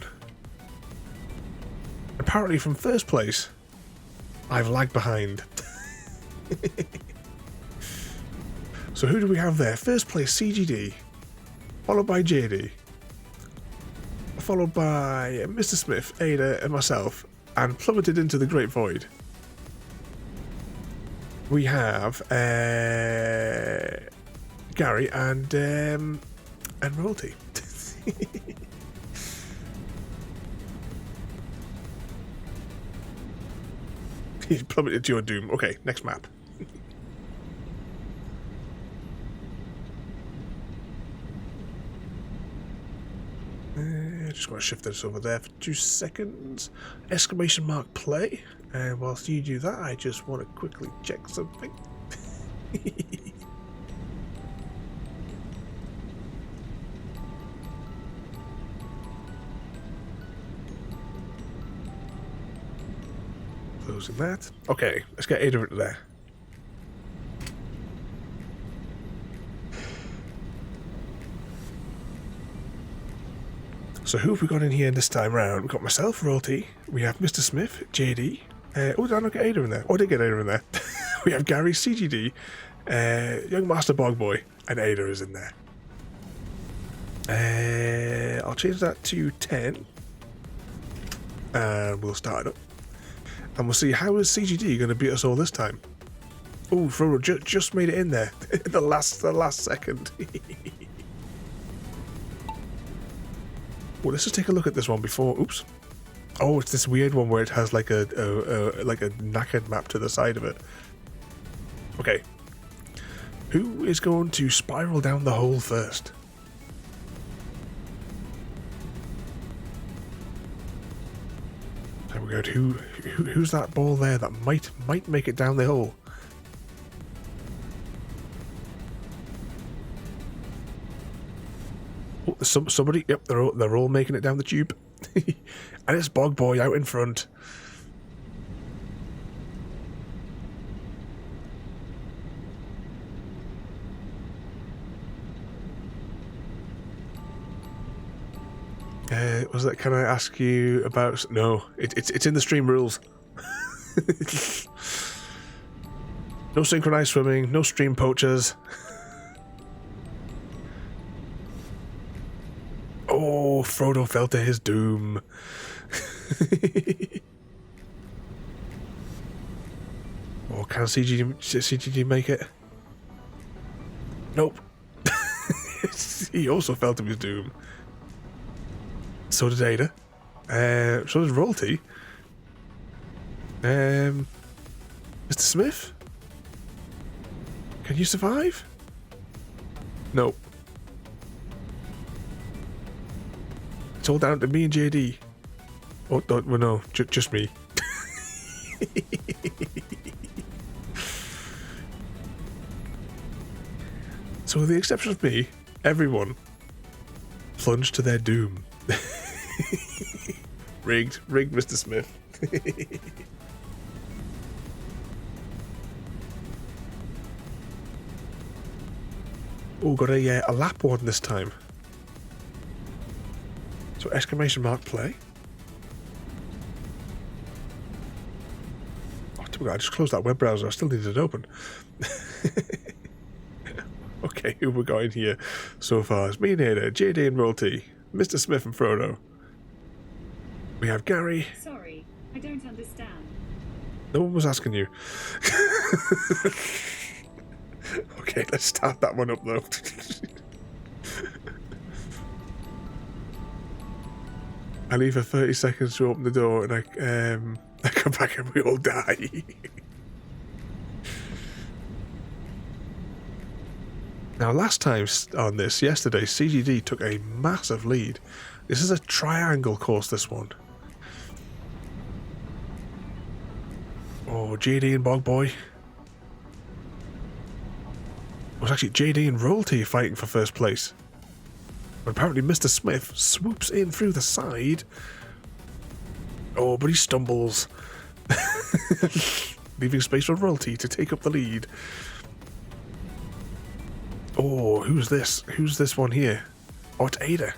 Apparently from first place, I've lagged behind. So who do we have there? First place, CGD, followed by JD, followed by Mr. Smith, Ada, and myself, and plummeted into the Great Void. We have Gary and Royalty. He's plummeted to your doom. Okay, next map. Just going to shift this over there for 2 seconds. Exclamation mark play. And whilst you do that, I just want to quickly check something. Closing that. Okay, let's get Ada into there. So who have we got in here this time round? We've got myself, Royalty. We have Mr. Smith, JD. Did I not get Ada in there? Oh, I did get Ada in there. We have Gary, CGD, Young Master Bogboy, and Ada is in there. I'll change that to 10. And we'll start it up. And we'll see how is CGD going to beat us all this time. Oh, Frodo just made it in there. the last second. Well, let's just take a look at this one before. Oops. Oh, it's this weird one where it has like a knackered map to the side of it. Okay. Who is going to spiral down the hole first? There we go. Who's that ball there that might make it down the hole? Oh, there's somebody. Yep, they're all making it down the tube, and it's Bog Boy out in front. Was that? Can I ask you about? No, it's in the stream rules. No synchronized swimming, no stream poachers. Oh, Frodo fell to his doom. Oh, can CGD make it? Nope. He also fell to his doom. So did Ada. So did Royalty. Mr. Smith? Can you survive? Nope. It's all down to me and JD. Oh, no, just me. So with the exception of me, everyone plunged to their doom. Rigged, Mr. Smith. Oh, got a lap one this time. So exclamation mark play. Oh, I just closed that web browser. I still need it open. Okay, who we got in here so far? It's me and Ada, JD and Royalty, Mr. Smith and Frodo. We have Gary. Sorry, I don't understand. No one was asking you. Okay, let's start that one up though. I leave for 30 seconds to open the door and I come back and we all die. Now last time on this, yesterday, CGD took a massive lead. This is a triangle course, this one. Oh, JD and Bog Boy. It was actually JD and Royalty fighting for first place. But apparently Mr. Smith swoops in through the side. Oh, but he stumbles. Leaving space for Royalty to take up the lead. Oh, who's this? Who's this one here? Oh, it's Ada.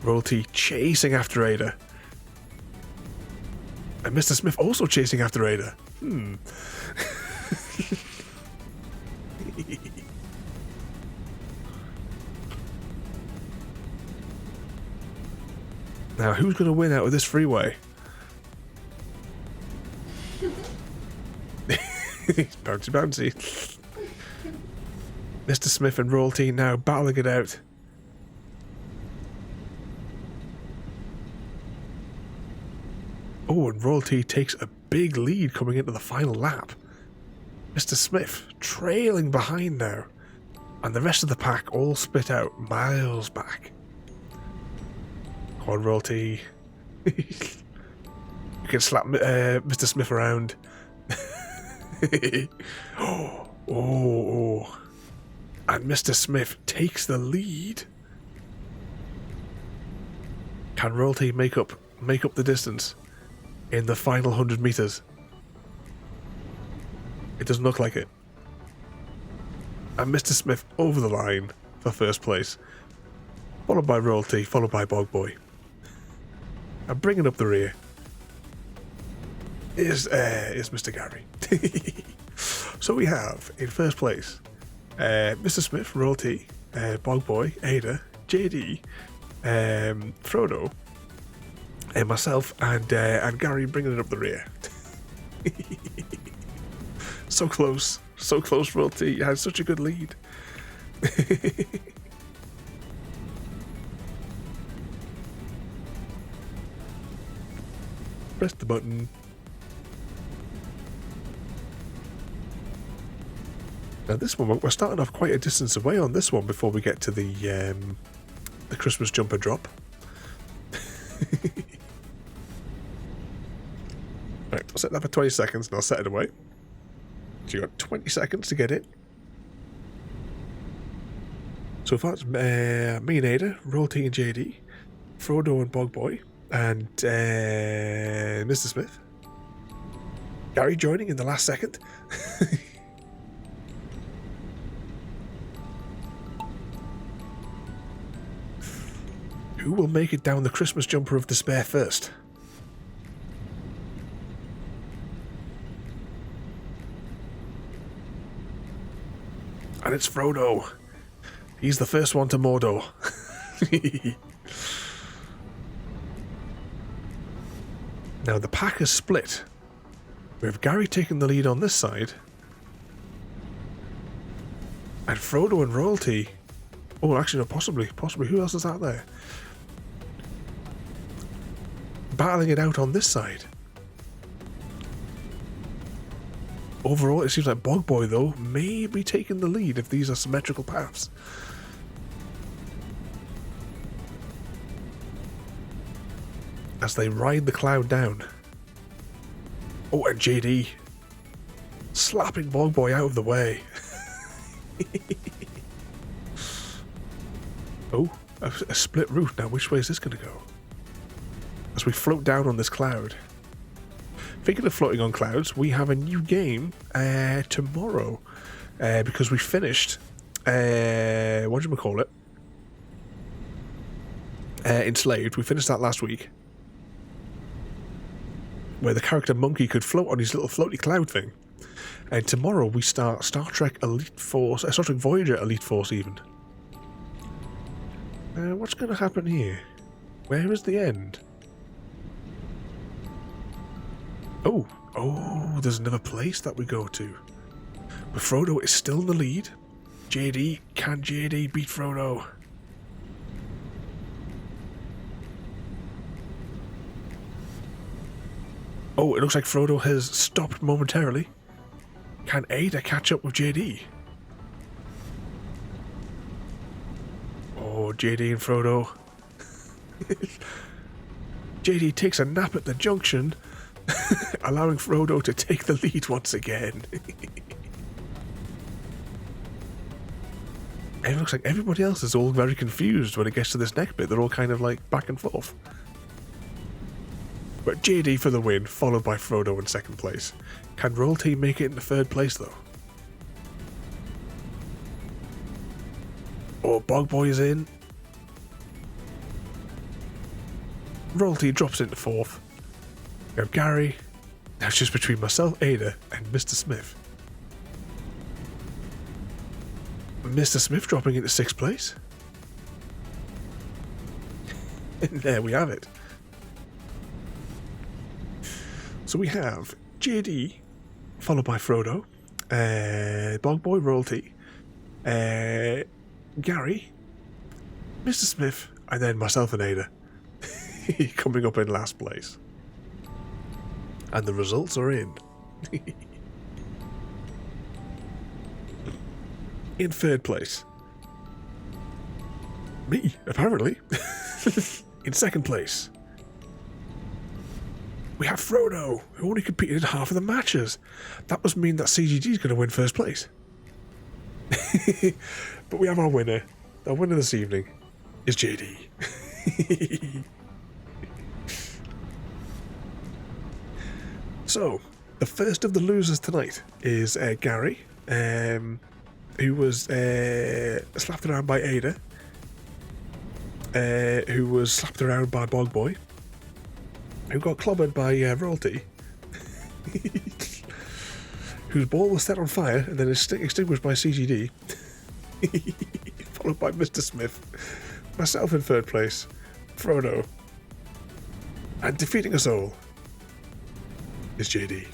Royalty chasing after Ada. And Mr. Smith also chasing after Ada. Now, who's going to win out of this freeway? Bouncy, bouncy. Mr. Smith and Royalty now battling it out. Oh, and Royalty takes a big lead coming into the final lap. Mr. Smith trailing behind now. And the rest of the pack all split out miles back. Come on, Royalty. You can slap Mr. Smith around. Oh. And Mr. Smith takes the lead. Can Royalty make up make up the distance in the final 100 meters? It doesn't look like it. And Mr. Smith over the line for first place, followed by Royalty, followed by Bog Boy. And bringing up the rear is Mr. Gary. So we have in first place Mr. Smith, Royalty, Bog Boy, Ada, JD, Frodo, and myself, and Gary bringing it up the rear. So close, Royalty. You had such a good lead. Press the button. Now this one, we're starting off quite a distance away on this one before we get to the Christmas jumper drop. Right, I'll set that for 20 seconds and I'll set it away. So you got 20 seconds to get it. So far it's me and Ada, Royalty and JD, Frodo and Bog Boy, and Mr. Smith. Gary joining in the last second. Who will make it down the Christmas jumper of despair first? And it's Frodo. He's the first one to Mordor. Now the pack is split. We have Gary taking the lead on this side. And Frodo and Royalty. Oh, actually, no, possibly. Who else is out there? Battling it out on this side. Overall, it seems like Bog Boy, though, may be taking the lead if these are symmetrical paths. As they ride the cloud down. Oh, and JD slapping Bog Boy out of the way. Oh, a split route. Now, which way is this going to go? As we float down on this cloud. Thinking of floating on clouds, we have a new game tomorrow because we finished Enslaved. We finished that last week, where the character Monkey could float on his little floaty cloud thing. And tomorrow we start Star Trek Elite Force, Star Trek Voyager Elite Force even. What's going to happen here? Where is the end? Oh, there's another place that we go to. But Frodo is still in the lead. JD, can JD beat Frodo? Oh, it looks like Frodo has stopped momentarily. Can Ada catch up with JD? Oh, JD and Frodo. JD takes a nap at the junction, allowing Frodo to take the lead once again. It looks like everybody else is all very confused when it gets to this next bit. They're all kind of like back and forth. But JD for the win, followed by Frodo in second place. Can Royalty make it into third place though? Oh, Bog Boy is in. Royalty drops into fourth. We have Gary. Now it's just between myself, Ada, and Mr. Smith. Mr. Smith dropping into sixth place. And there we have it. So we have JD, followed by Frodo, Bog Boy, Royalty, Gary, Mr. Smith, and then myself and Ada coming up in last place. And the results are in. In third place. Me, apparently. In second place. We have Frodo, who only competed in half of the matches. That must mean that CGG is going to win first place. But we have our winner. Our winner this evening is JD. So, the first of the losers tonight is Gary, who was slapped around by Ada, who was slapped around by Bog Boy, who got clobbered by Royalty, whose ball was set on fire and then extinguished by CGD, followed by Mr. Smith, myself in third place, Frodo, and defeating us all is JD.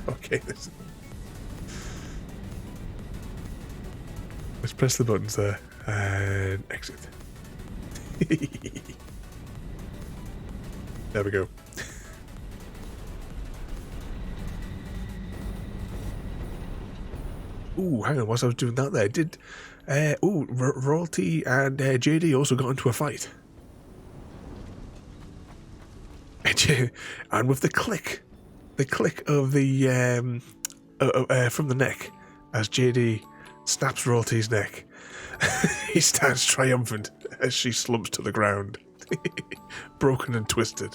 Okay, let's press the buttons there and exit. There we go. Ooh, hang on, whilst I was doing that there, Royalty and JD also got into a fight. And with the click of the from the neck as JD snaps Royalty's neck, he stands triumphant as she slumps to the ground, broken and twisted.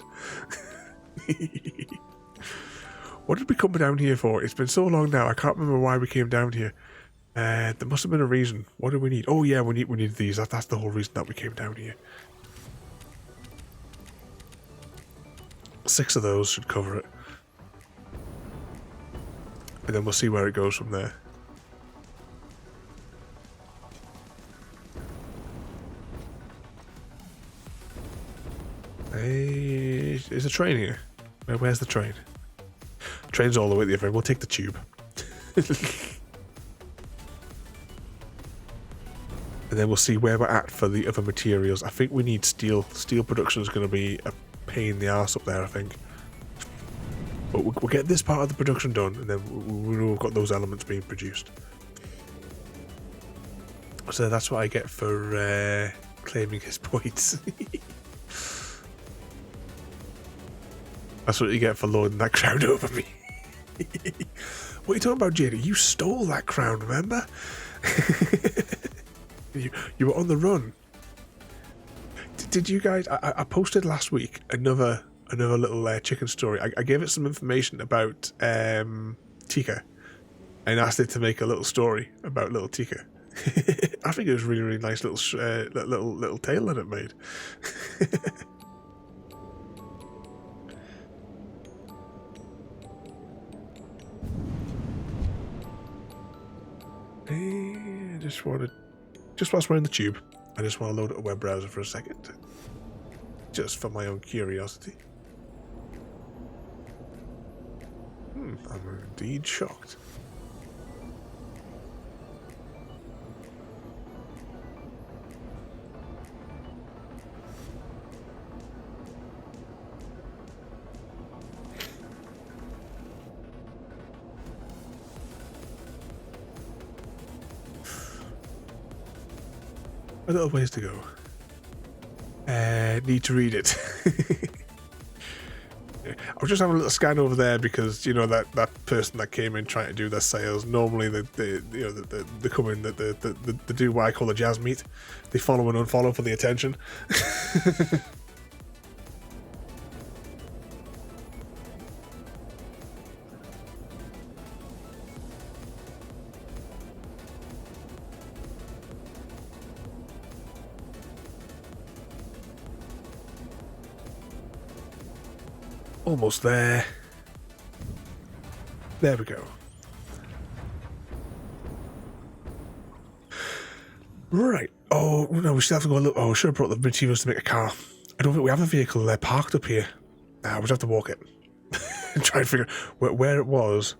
What did we come down here for? It's been so long now, I can't remember why we came down here. There must have been a reason. What do we need? Oh yeah, we need these. That's the whole reason that we came down here. 6 of those should cover it. And then we'll see where it goes from there. Is the train here? Where's the train? Train's all the way at the other end. We'll take the tube. And then we'll see where we're at for the other materials. I think we need steel. Steel production is going to be a pain in the arse up there, I think. But we'll get this part of the production done, and then we've got those elements being produced. So that's what I get for claiming his points. That's what you get for lording that crown over me. What are you talking about, JD? You stole that crown, remember? You were on the run. Did you guys... I posted last week another little chicken story. I gave it some information about Tika and asked it to make a little story about little Tika. I think it was really, really nice little tale that it made. Just whilst we're in the tube, I just want to load up a web browser for a second. Just for my own curiosity. I'm indeed shocked. A little ways to go. Need to read it. I was just having a little scan over there because, you know, that person that came in trying to do their sales, normally they come in, they do what I call a jazz meet. They follow and unfollow for the attention. Almost there. There we go. Right. Oh, no, we still have to go look. Oh, we should have brought the materials to make a car. I don't think we have a vehicle there parked up here. Nah, we just have to walk it. And try and figure out where it was.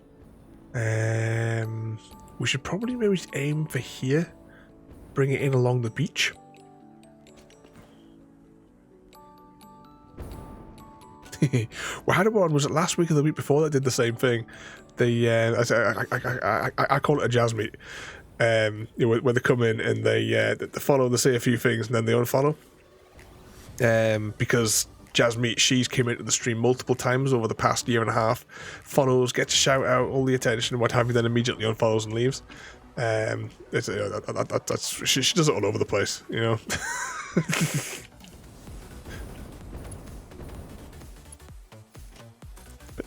We should probably maybe aim for here. Bring it in along the beach. Well, had one, was it last week or the week before that did the same thing? I call it a jazz meet. You know, where they come in and they follow, they say a few things and then they unfollow. Because Jazz Meet, she's came into the stream multiple times over the past year and a half, follows, gets a shout out, all the attention and what have you, then immediately unfollows and leaves. She does it all over the place, you know.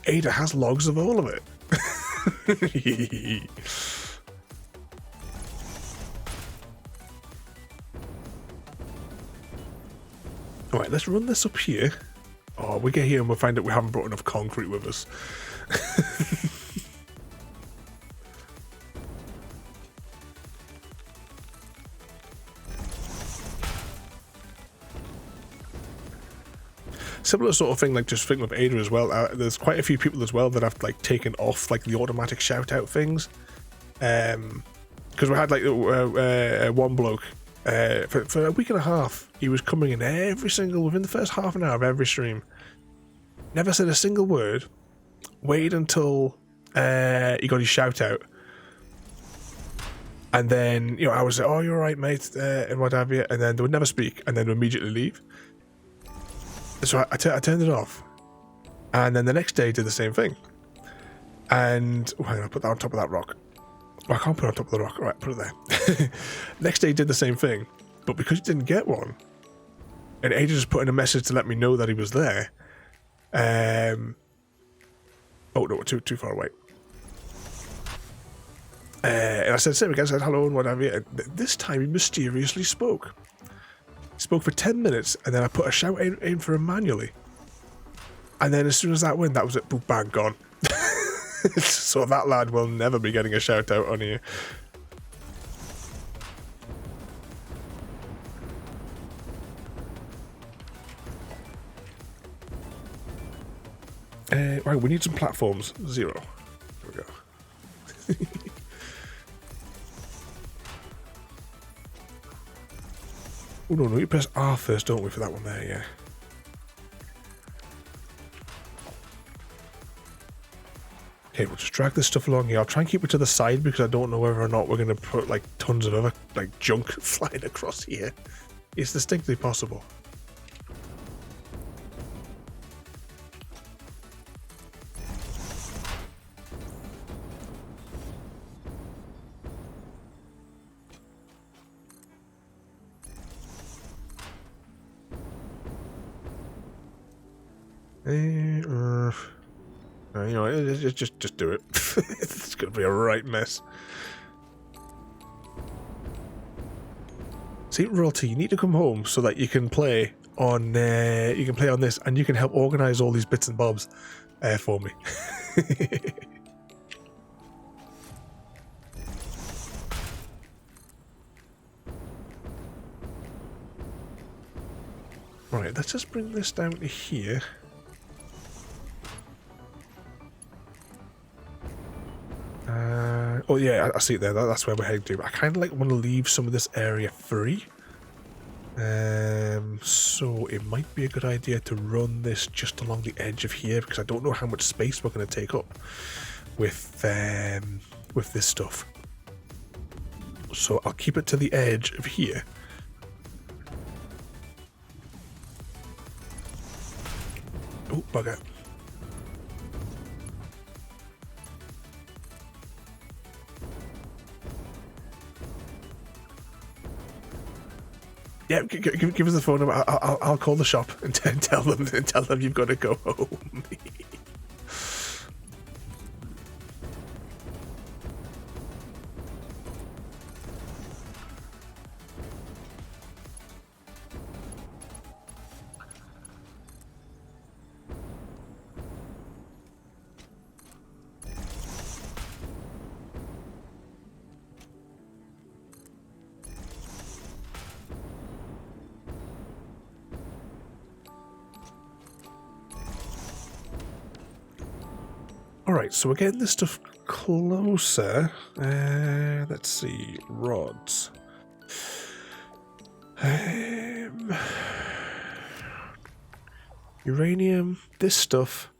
Ada has logs of all of it. Alright, let's run this up here. Oh, we get here and we'll find out we haven't brought enough concrete with us. Similar sort of thing, like just thinking with Ada as well. There's quite a few people as well that have like taken off like the automatic shout out things. Because we had like one bloke for a week and a half. He was coming in within the first half an hour of every stream. Never said a single word. Waited until he got his shout out. And then, you know, I was like, oh, you're right, mate, and what have you. And then they would never speak and then would immediately leave. So I turned it off, and then the next day did the same thing. And I'm gonna put that on top of that rock. Well, I can't put it on top of the rock. All right, put it there. Next day did the same thing, but because he didn't get one, and Ada just put in a message to let me know that he was there. Oh no, too far away. And I said, same again. I said hello and what have you. And this time he mysteriously spoke. Spoke for 10 minutes, and then I put a shout in for him manually. And then as soon as that went, that was it. Boom, bang, gone. So that lad will never be getting a shout out on here. Right, we need some platforms. 0. There we go. Oh no, we press R first, don't we, for that one there, yeah. Okay, we'll just drag this stuff along here. I'll try and keep it to the side because I don't know whether or not we're going to put like tons of other like junk flying across here. It's distinctly possible. You know, just do it. It's gonna be a right mess. See, Royalty, you need to come home so that you can play on this, and you can help organize all these bits and bobs for me. Right, let's just bring this down to here. Oh yeah, I see it there. That's where we're heading to. But I kind of like want to leave some of this area free. So it might be a good idea to run this just along the edge of here because I don't know how much space we're going to take up with this stuff. So I'll keep it to the edge of here. Oh, bugger. Yeah, give us the phone number. I'll call the shop and tell them you've got to go home. Alright, so we're getting this stuff closer. Let's see. Rods. Uranium, this stuff,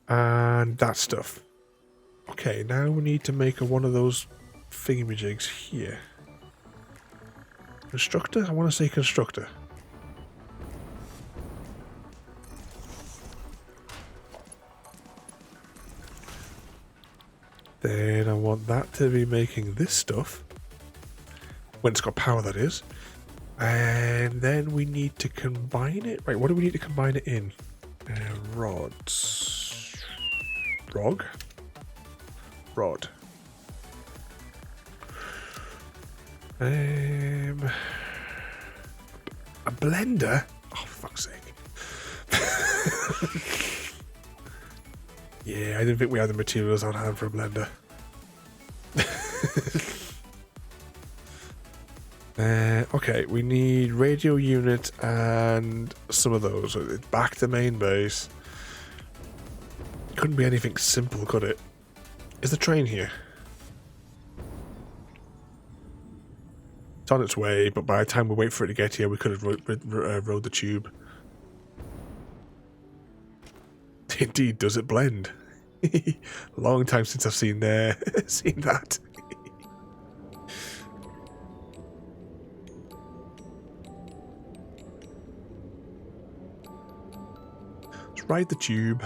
and that stuff. Okay, now we need to make one of those thingamajigs here. Constructor? I want to say constructor. Then I want that to be making this stuff. When it's got power, that is. And then we need to combine it. Right, what do we need to combine it in? Rods. Rod. A blender? Oh, fuck's sake. Yeah, I didn't think we had the materials on hand for a blender. Okay, we need radio unit and some of those. Back to main base. Couldn't be anything simple, could it? Is the train here? It's on its way, but by the time we wait for it to get here, we could have rode the tube. Indeed, does it blend? Long time since I've seen seen that. Let's ride the tube.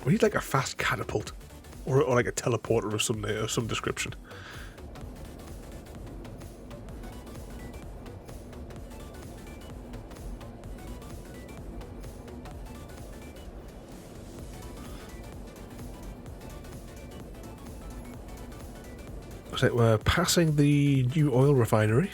We need like a fast catapult, or like a teleporter of some description. So we're passing the new oil refinery.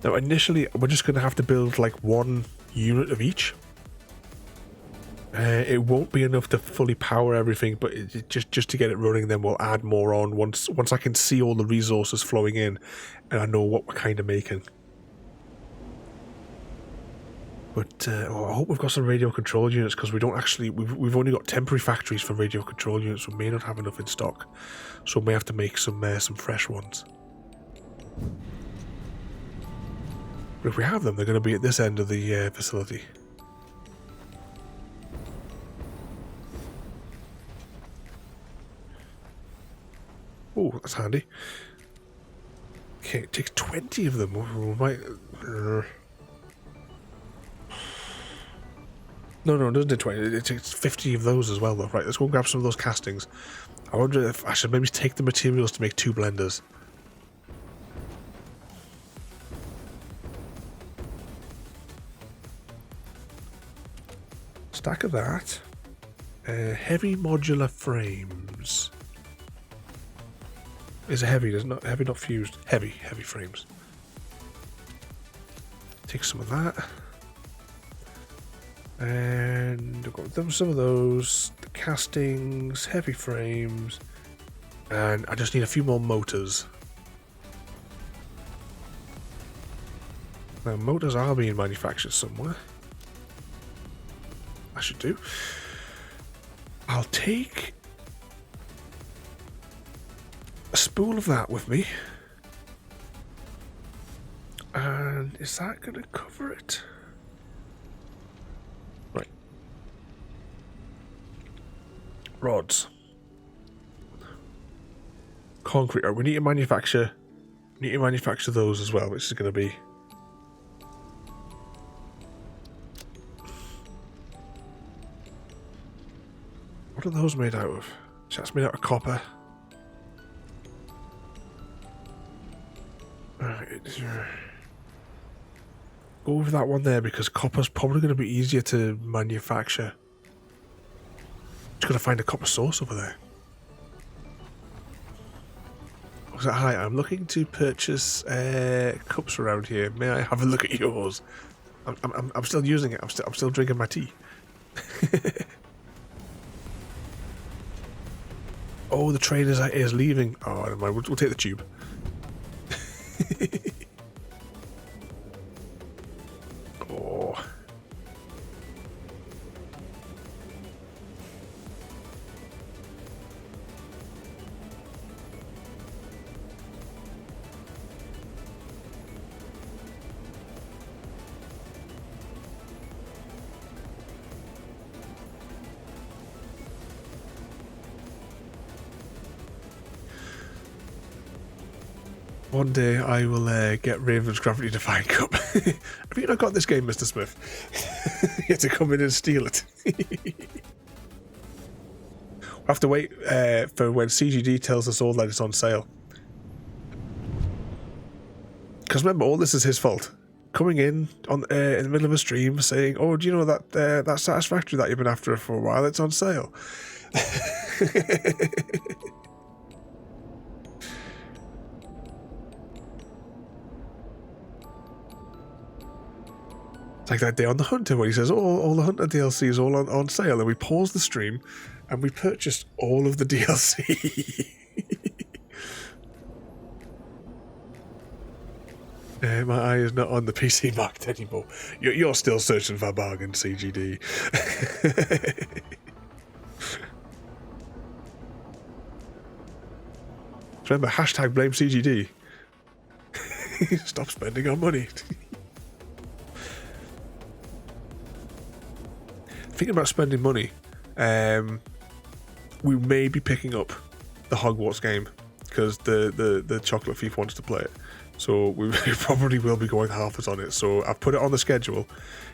Now, initially, we're just going to have to build like one unit of each. It won't be enough to fully power everything, but just to get it running, then we'll add more on once I can see all the resources flowing in, and I know what we're kind of making. But I hope we've got some radio control units, because we don't actually we've only got temporary factories for radio control units. We may not have enough in stock, so we may have to make some fresh ones. But if we have them, they're going to be at this end of the facility. Oh, that's handy. Okay, it takes 20 of them. We might... No, it doesn't take 20. It takes 50 of those as well, though. Right, let's go and grab some of those castings. I wonder if I should maybe take the materials to make 2 blenders. Stack of that. Heavy modular frames. Is it heavy? It's not heavy, not fused. Heavy frames. Take some of that. And I've got some of those. The castings, heavy frames. And I just need a few more motors. Now, motors are being manufactured somewhere. I should do. I'll take a spool of that with me. And is that going to cover it? Right. Rods. Concrete. Right, we need to manufacture those as well, which is going to be... What are those made out of? So that's made out of copper. Right. Go with that one there, because copper's probably going to be easier to manufacture. Just got to find a copper source over there. So, hi, I'm looking to purchase cups around here. May I have a look at yours? I'm still using it. I'm still drinking my tea. Oh, the train is leaving. Oh, never mind. We'll take the tube. Oh. One day I will get Raven's Gravity Defying Cup. Have you not got this game, Mr. Smith? You have to come in and steal it. We'll have to wait for when CGD tells us all that it's on sale. Because remember, all this is his fault. Coming in on in the middle of a stream saying, "Oh, do you know that that Satisfactory that you've been after for a while? It's on sale." It's like that day on the Hunter when he says, "Oh, all the Hunter DLC is all on sale," and we pause the stream and we purchased all of the DLC. My eye is not on the PC market anymore. You're still searching for a bargain, CGD. Remember, hashtag blame CGD. Stop spending our money. Thinking about spending money, we may be picking up the Hogwarts game because the Chocolate Thief wants to play it. So we probably will be going halfers on it. So I've put it on the schedule.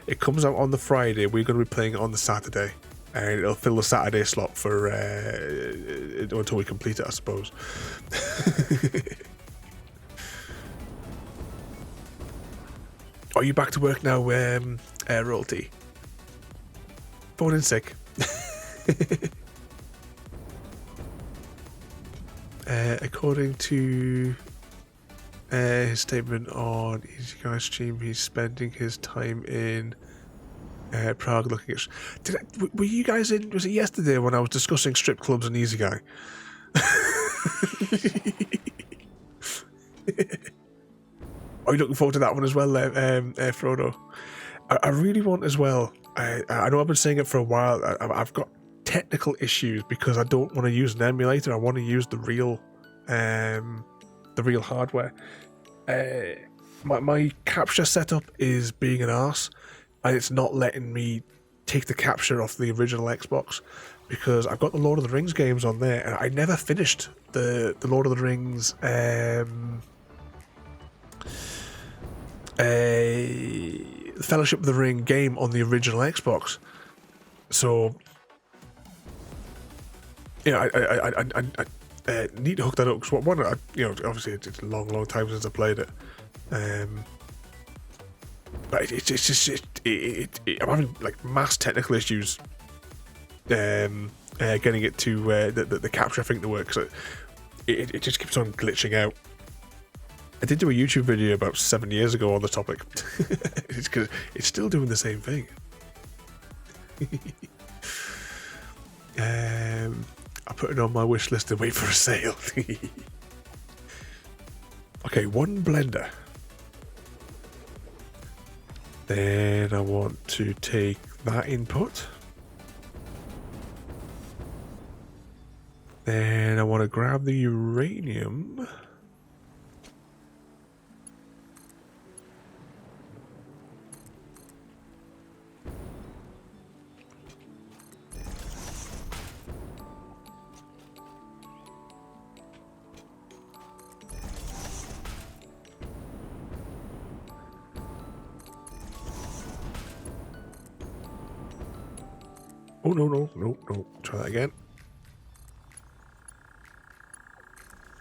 It comes out on the Friday. We're going to be playing it on the Saturday, and it'll fill the Saturday slot for until we complete it, I suppose. Are you back to work now, Royalty? Phone in sick. According to his statement on Easy Guy's stream, he's spending his time in Prague looking at... were you guys in... Was it yesterday when I was discussing strip clubs and Easy Guy? Are you looking forward to that one as well, Frodo? I really want as well... I know I've been saying it for a while. I've got technical issues because I don't want to use an emulator. I want to use the real hardware. My capture setup is being an arse, and it's not letting me take the capture off the original Xbox because I've got the Lord of the Rings games on there, and I never finished the Lord of the Rings Fellowship of the Ring game on the original Xbox. So I need to hook that up because one, obviously it's a long time since I played it, but it's just I'm having like mass technical issues getting it to the capture thing to work. So it just keeps on glitching out. I did do a YouTube video about 7 years ago on the topic. It's because it's still doing the same thing. I put it on my wish list and wait for a sale. Okay, one blender. Then I want to take that input. Then I want to grab the uranium. Oh, no. Try that again.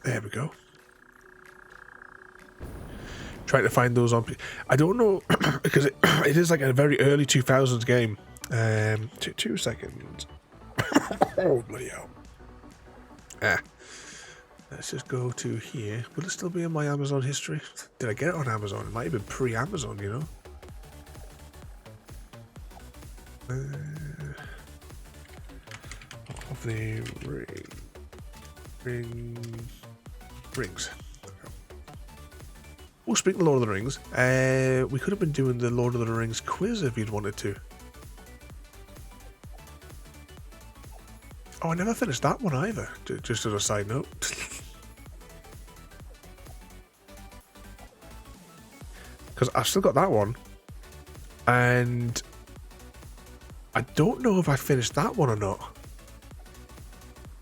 There we go. Trying to find those on... I don't know, because it is like a very early 2000s game. 2 seconds. Oh, bloody hell. Let's just go to here. Will it still be in my Amazon history? Did I get it on Amazon? It might have been pre-Amazon, you know? Of the rings. Oh, speaking of Lord of the Rings, we could have been doing the Lord of the Rings quiz if you'd wanted to. Oh, I never finished that one either, just as a side note. Because I've still got that one, and I don't know if I finished that one or not.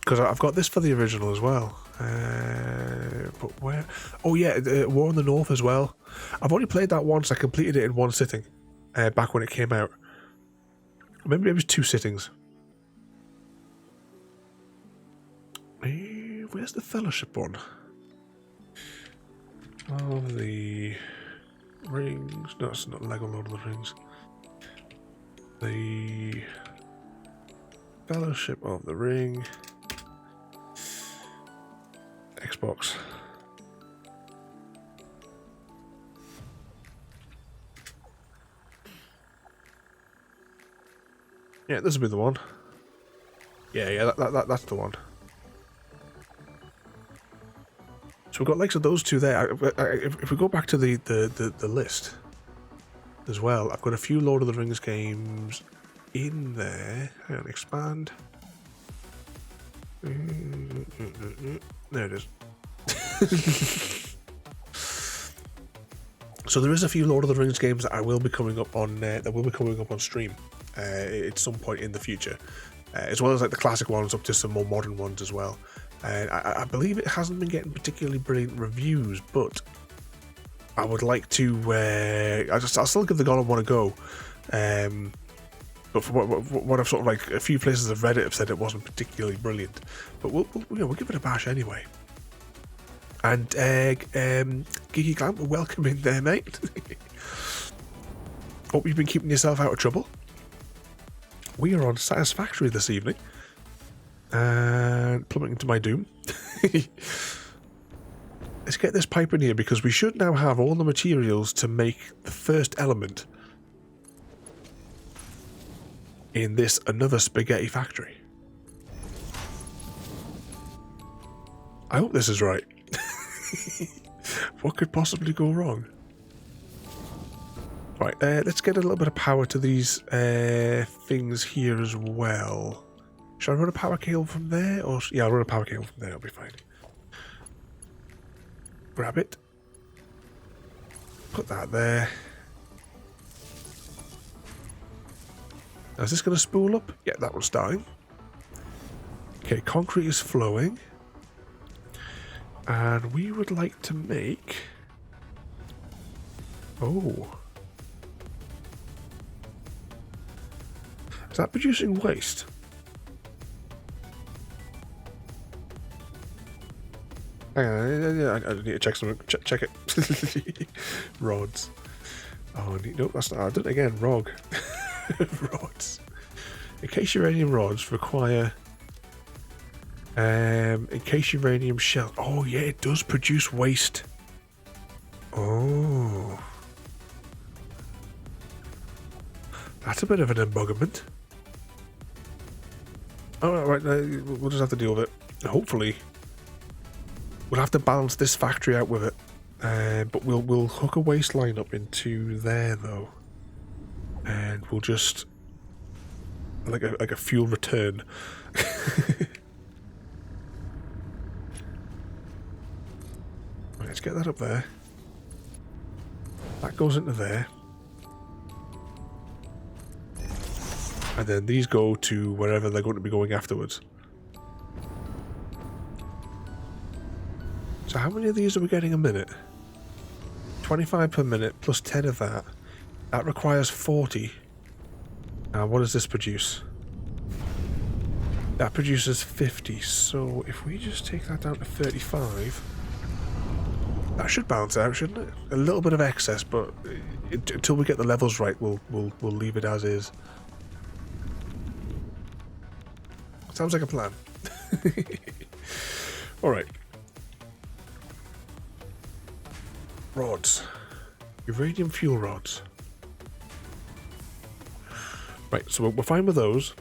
Because I've got this for the original as well. But where? Oh yeah, War in the North as well. I've only played that once. I completed it in one sitting, back when it came out. Maybe it was 2 sittings. Where's the Fellowship one? Of the Rings. No, it's not Lego Lord of the Rings. The Fellowship of the Ring. Xbox. Yeah, this will be the one. Yeah, that's the one. So we've got likes of those 2 there. If we go back to the list as well, I've got a few Lord of the Rings games in there. Hang on, expand. There it is. So there is a few Lord of the Rings games that will be coming up on stream at some point in the future, as well as like the classic ones up to some more modern ones as well. And I believe it hasn't been getting particularly brilliant reviews, but I would like to. I'll still give the God of War a go. But for what I've sort of like, a few places of Reddit have said it wasn't particularly brilliant. But we'll give it a bash anyway. And Geeky Clamp, welcome in there, mate. Hope you've been keeping yourself out of trouble. We are on Satisfactory this evening. And plummeting to my doom. Let's get this pipe in here, because we should now have all the materials to make the first element in this another spaghetti factory. I hope this is right. What could possibly go wrong? Right, let's get a little bit of power to these things here as well. Should I run a power cable from there? Or yeah, I'll run a power cable from there, it'll be fine. Grab it. Put that there. Now, is this going to spool up? Yeah, that one's starting. Okay, concrete is flowing. And we would like to make... Oh. Is that producing waste? Hang on, I need to check something. Check it. Rods. Oh, nope, that's not. I did it again. Rog. Rods. Encased uranium rods require. Encased uranium shell. Oh yeah, it does produce waste. Oh. That's a bit of an embuggerment. Oh, right, we'll just have to deal with it. Hopefully. We'll have to balance this factory out with it. But we'll hook a waste line up into there though. And we'll just like a fuel return. Let's get that up there. That goes into there. And then these go to wherever they're going to be going afterwards. So how many of these are we getting a minute? 25 per minute plus 10 of that. That requires 40. Now what does this produce? That produces 50. So if we just take that down to 35, that should balance out, shouldn't it? A little bit of excess, but until we get the levels right, we'll leave it as is. Sounds like a plan. All right. Rods. Uranium fuel rods. Right, so we're fine with those.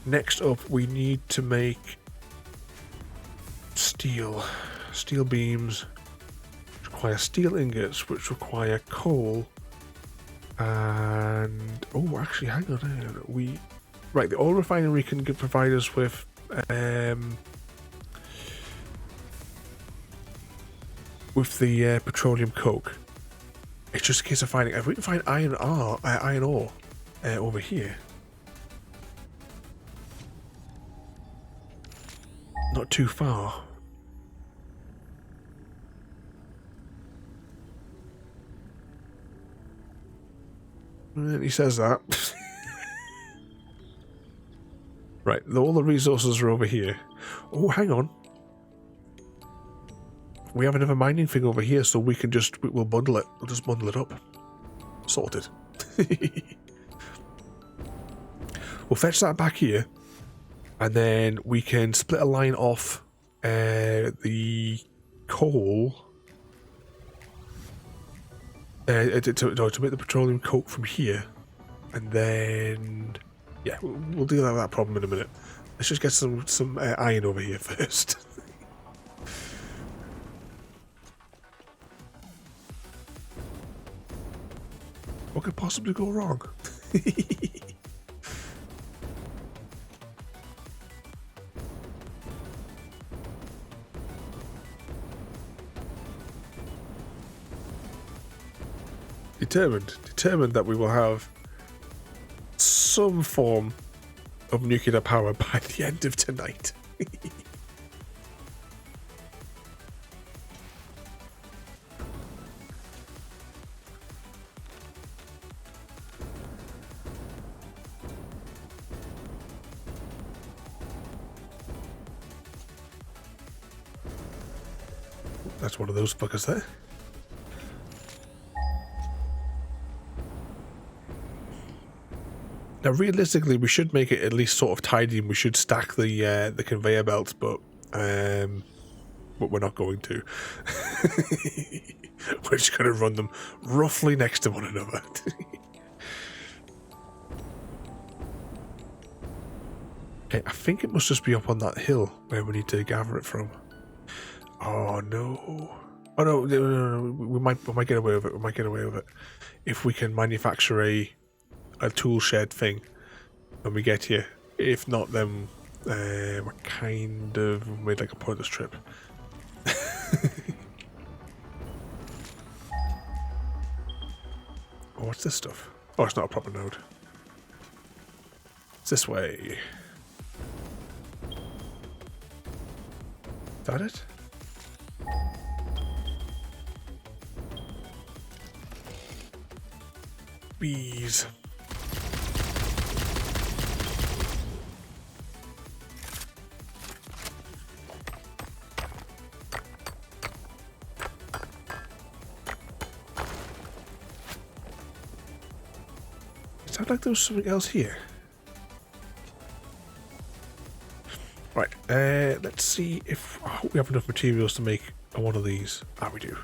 Next up, we need to make steel. Steel beams, which require steel ingots, which require coal. And... oh, actually, hang on. Right, the oil refinery can provide us with... with the petroleum coke. It's just a case of finding... if we can find iron ore over here. not too far. And he says that. Right, all the resources are over here. Oh, hang on. We have another mining thing over here, so we can just, we'll bundle it. We'll just bundle it up. Sorted. We'll fetch that back here, and then we can split a line off the coal to make the petroleum coke from here, and then yeah, we'll deal with that problem in a minute. Let's just get some iron over here first. What could possibly go wrong? Determined that we will have some form of nuclear power by the end of tonight. That's one of those fuckers there. Now, realistically, we should make it at least sort of tidy, and we should stack the conveyor belts, but we're not going to. We're just going to run them roughly next to one another. Okay, I think it must just be up on that hill where we need to gather it from. Oh no! Oh no! We might get away with it. We might get away with it if we can manufacture a tool shed thing when we get here. If not, then we're kind of made like a pointless trip. Oh, what's this stuff? Oh, it's not a proper node. It's this way. Is that it? Bees. It sounds like there was something else here. Right, let's see if we have enough materials to make one of these. Ah, we do.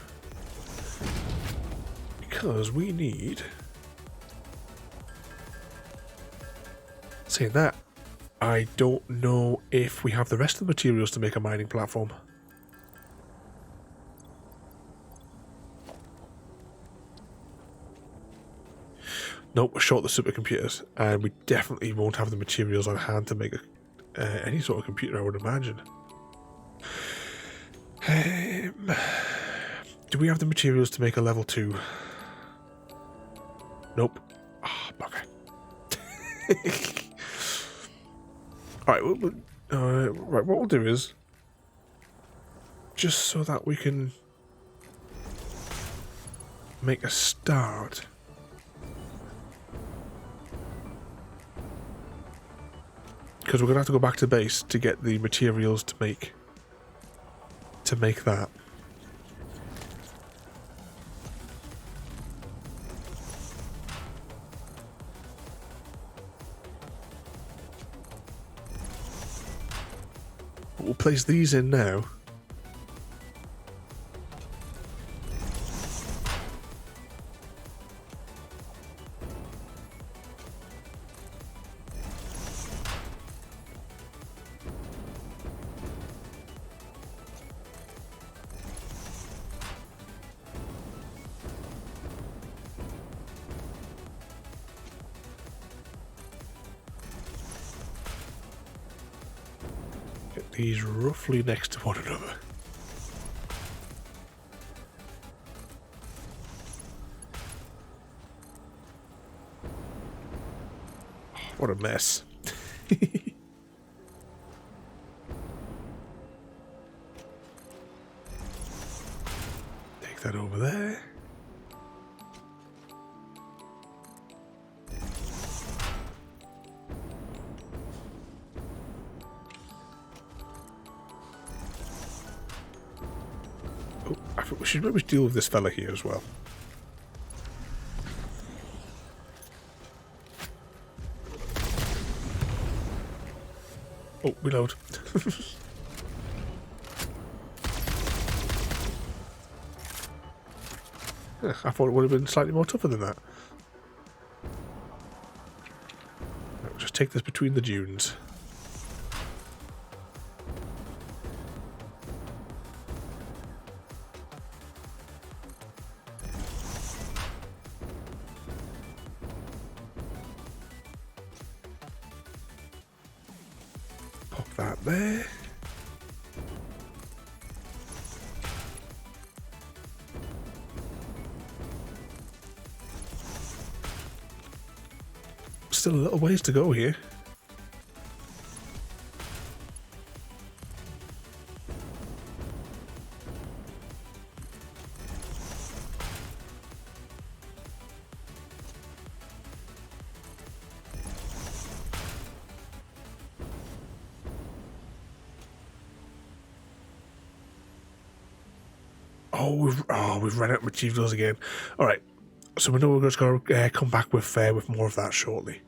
Because we need... Saying that, I don't know if we have the rest of the materials to make a mining platform. Nope, we're short the supercomputers, and we definitely won't have the materials on hand to make any sort of computer, I would imagine. Do we have the materials to make a level 2? Nope. Ah, oh, bugger. Alright, right, what we'll do is, just so that we can make a start, because we're going to have to go back to base to get the materials to make that. We'll place these in now. Get these roughly next to one another. What a mess. that over there. Oh, I think we should maybe deal with this fella here as well. Oh, reload. I thought it would have been slightly more tougher than that. Right, just take this between the dunes. Pop that there. Still a little ways to go here. We've run out of materials again. All right, so we know we're just going to come back with more of that shortly.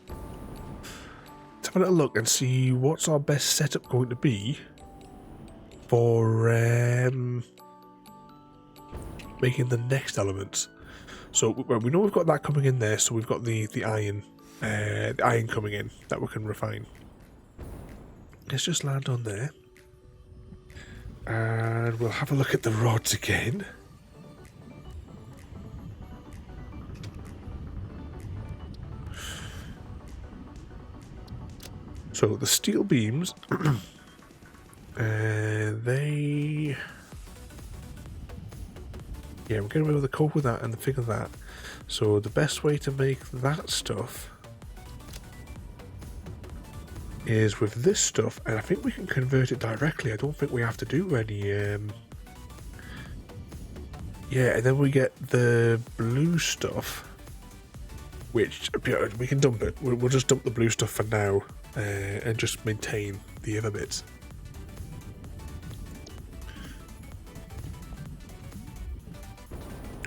Let's have a little look and see what's our best setup going to be for making the next elements. So we know we've got that coming in there. So we've got the iron coming in that we can refine. Let's just land on there. And we'll have a look at the rods again. So the steel beams, they... Yeah, we're going to be able to cope with that and figure that. So the best way to make that stuff is with this stuff, and I think we can convert it directly. I don't think we have to do any yeah, and then we get the blue stuff, which we can dump it. We'll just dump the blue stuff for now and just maintain the other bits.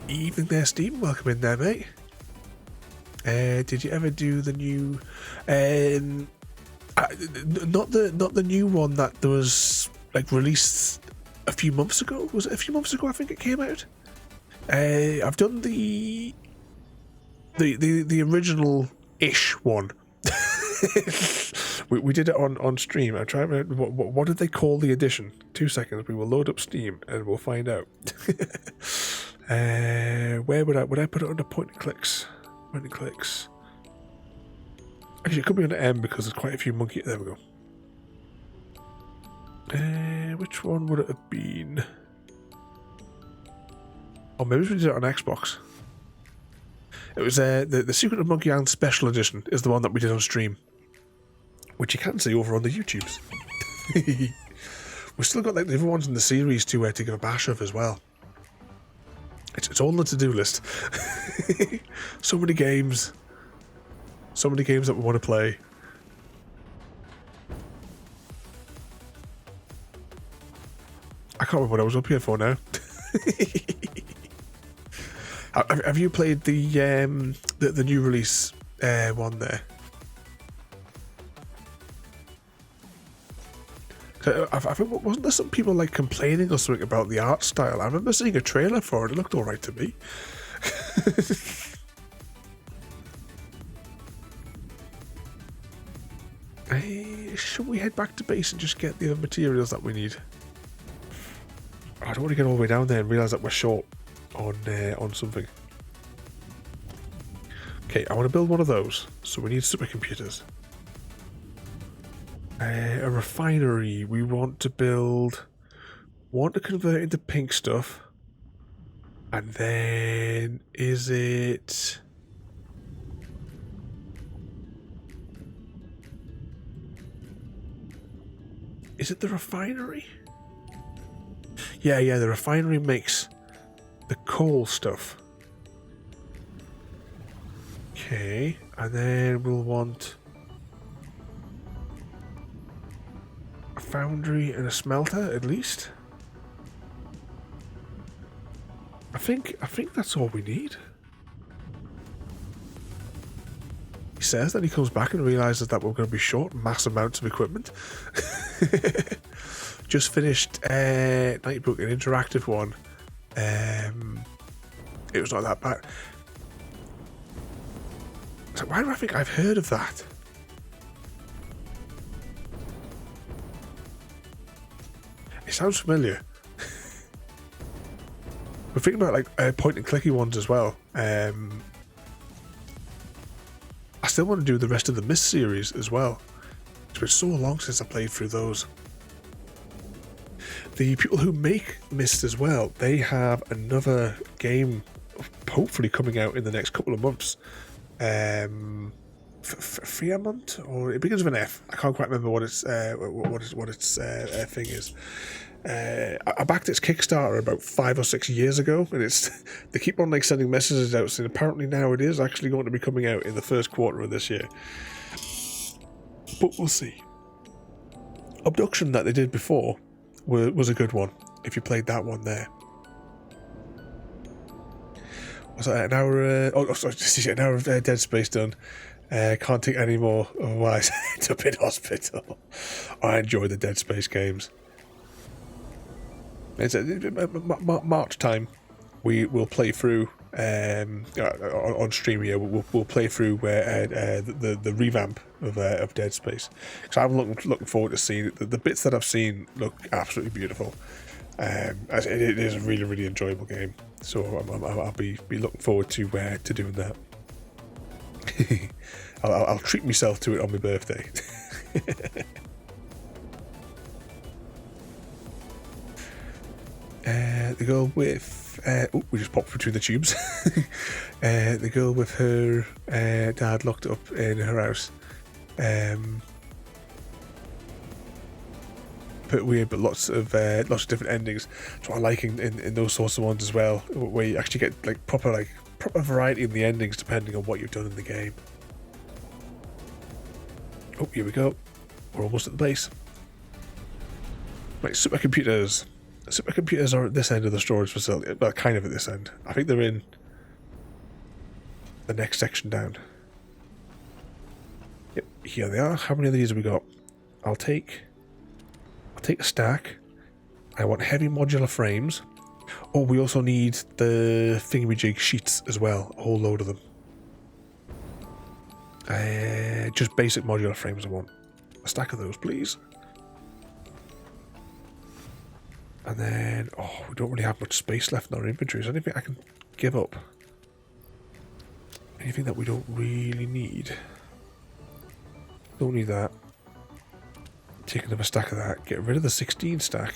Evening there, Steve. Welcome in there, mate. Did you ever do the new not the new one that there was like released a few months ago? Was it a few months ago? I think it came out. I've done the original-ish one. we did it on stream. I try to remember what did they call the edition? 2 seconds. We will load up Steam and we'll find out. Where would I put it under point and clicks? Point and clicks. Actually, it could be under M because there's quite a few monkey. There we go. Which one would it have been? Oh, maybe we did it on Xbox. It was the Secret of Monkey Island Special Edition is the one that we did on stream, which you can see over on the YouTubes. We've still got like the other ones in the series to give a bash of as well. It's all on the to-do list. So many games. So many games that we want to play. I can't remember what I was up here for now. Have you played the new release one there? I think, wasn't there some people like complaining or something about the art style? I remember seeing a trailer for it. It looked all right to me. Should we head back to base and just get the other materials that we need? I don't want to get all the way down there and realise that we're short on something. Okay, I want to build one of those, so we need supercomputers. A refinery. We want to convert into pink stuff, and then is it? Is it the refinery? Yeah, the refinery makes the coal stuff. Okay, and then we'll want a foundry and a smelter at least. I think that's all we need. He says that he comes back and realizes that we're going to be short mass amounts of equipment. Just finished Nightbook, an interactive one. It was not that bad. So why do I think I've heard of that? It sounds familiar. We're thinking about like point and clicky ones as well. I still want to do the rest of the Myst series as well. It's been so long since I played through those. The people who make Myst as well, they have another game hopefully coming out in the next couple of months. Fairmont, or it begins with an F. I can't quite remember what its thing is. I backed its Kickstarter about 5 or 6 years ago, and they keep on like sending messages out saying apparently now it is actually going to be coming out in the first quarter of this year. But we'll see. Abduction that they did before was a good one. If you played that one there. Was that an hour? An hour of Dead Space done. Can't take any more, otherwise I end up in hospital. I enjoy the Dead Space games. It's March time. We will play through on stream here. We'll play through the revamp of Dead Space. So I'm looking forward to seeing it. The bits that I've seen look absolutely beautiful. It is a really, really enjoyable game. So I'll be looking forward to doing that. I'll treat myself to it on my birthday. The girl with we just popped between the tubes. The girl with her dad locked up in her house. Bit weird, but lots of different endings. That's what I like in those sorts of ones as well, where you actually get like proper variety in the endings depending on what you've done in the game. Oh, here we go. We're almost at the base. Right, supercomputers. Supercomputers are at this end of the storage facility. Well, kind of at this end. I think they're in the next section down. Yep, here they are. How many of these have we got? I'll take a stack. I want heavy modular frames. Oh, we also need the thingamajig sheets as well. A whole load of them. Just basic modular frames I want. A stack of those, please. And then, we don't really have much space left in our inventory. Is there anything I can give up? Anything that we don't really need? Don't need that. Take another stack of that. Get rid of the 16 stack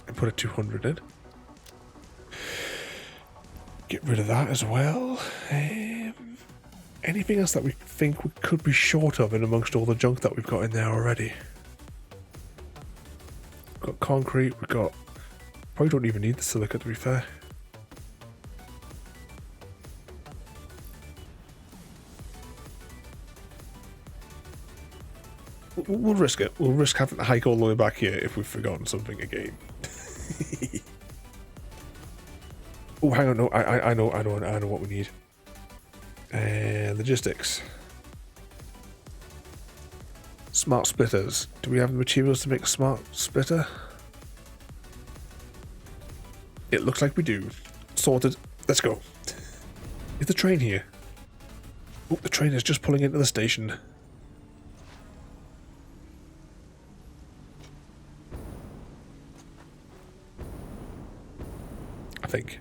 and put a 200 in. Get rid of that as well. Anything else that we think we could be short of in amongst all the junk that we've got in there already? We've got concrete, we've got... Probably don't even need the silica, to be fair. We'll risk it. We'll risk having to hike all the way back here if we've forgotten something again. Oh, hang on, no, I know what we need. Logistics. Smart splitters. Do we have the materials to make a smart splitter? It looks like we do. Sorted. Let's go. Is the train here? Oh, the train is just pulling into the station. I think.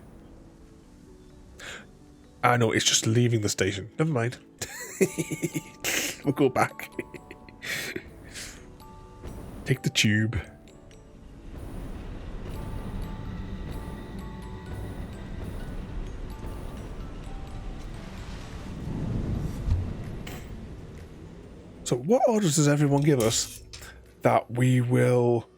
Ah, no, it's just leaving the station. Never mind. We'll go back. Take the tube. So what orders does everyone give us that we will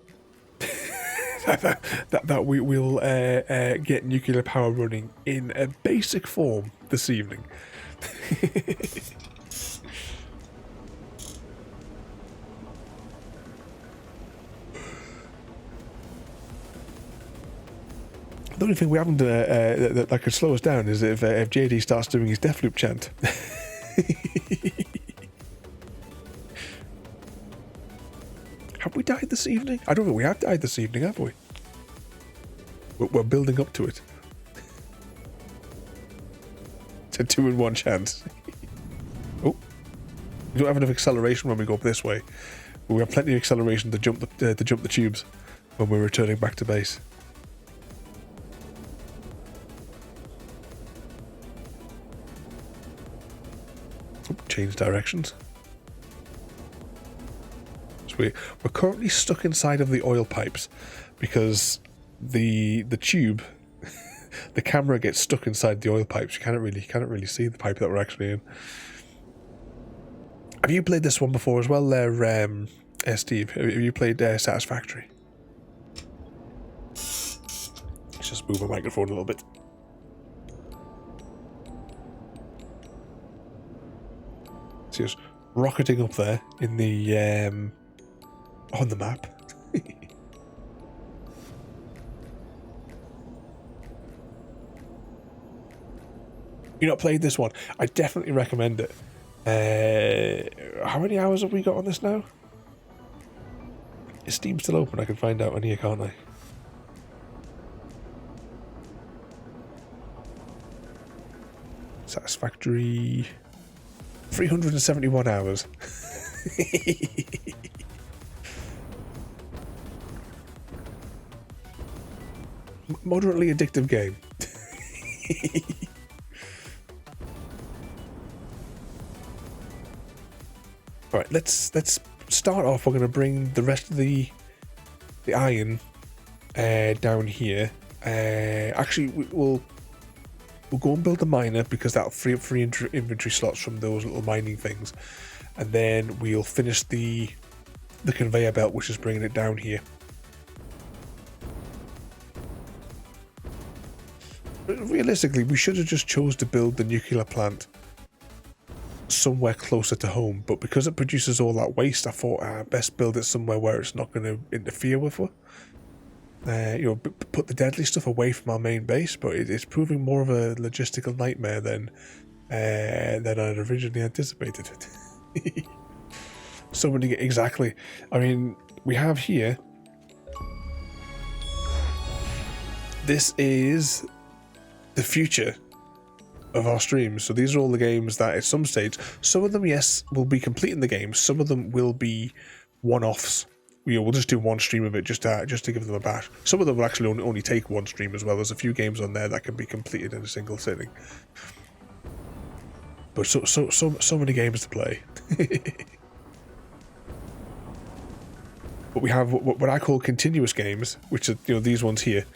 that we will get nuclear power running in a basic form this evening. The only thing we haven't that could slow us down is if JD starts doing his Deathloop chant. Have we died this evening? I don't think we have died this evening, have we? We're building up to it. It's a 2-in-1 chance. Oh, we don't have enough acceleration when we go up this way. But we have plenty of acceleration to jump the tubes when we're returning back to base. Change directions. So we're currently stuck inside of the oil pipes because the tube, the camera gets stuck inside the oil pipes. You can't really see the pipe that we're actually in. Have you played this one before as well, Steve? Have you played Satisfactory? Let's just move my microphone a little bit. See us rocketing up there in the on the map. You not played this one? I definitely recommend it. How many hours have we got on this now? Is Steam still open? I can find out on here, can't I? Satisfactory. 371 hours. Moderately addictive game. Alright, let's start off. We're going to bring the rest of the iron down here. Actually, we'll go and build the miner because that'll free up free inventory slots from those little mining things, and then we'll finish the conveyor belt, which is bringing it down here. But realistically, we should have just chose to build the nuclear plant somewhere closer to home, but because it produces all that waste, I thought best build it somewhere where it's not going to interfere with her. Put the deadly stuff away from our main base, but it's proving more of a logistical nightmare than I'd originally anticipated. So many, exactly. I mean, we have here. This is the future of our streams. So these are all the games that at some stage, some of them, yes, will be completing the game. Some of them will be one-offs. We'll just do one stream of it just to give them a bash. Some of them will actually only take one stream as well. There's a few games on there that can be completed in a single sitting. But so many games to play. But we have what I call continuous games, which are these ones here,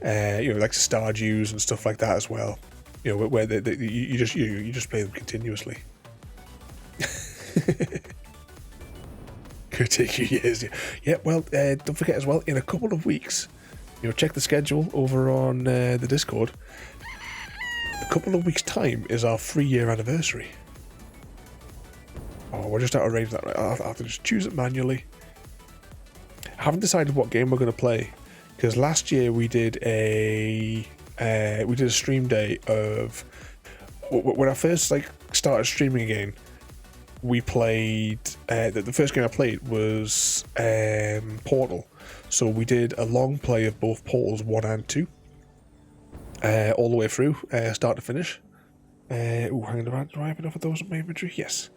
like Stardew's and stuff like that as well. Where you just play them continuously. Could take you years. Yeah, well, don't forget as well, in a couple of weeks, check the schedule over on the Discord. A couple of weeks' time is our 3-year anniversary. Oh, we're just out of range. That right? I'll have to just choose it manually. I haven't decided what game we're going to play, because last year we did a stream day of when I first started streaming again. We played the first game I played was Portal, so we did a long play of both Portals 1 and 2, all the way through, start to finish. Hang on, do I have enough of those in my inventory? Yes.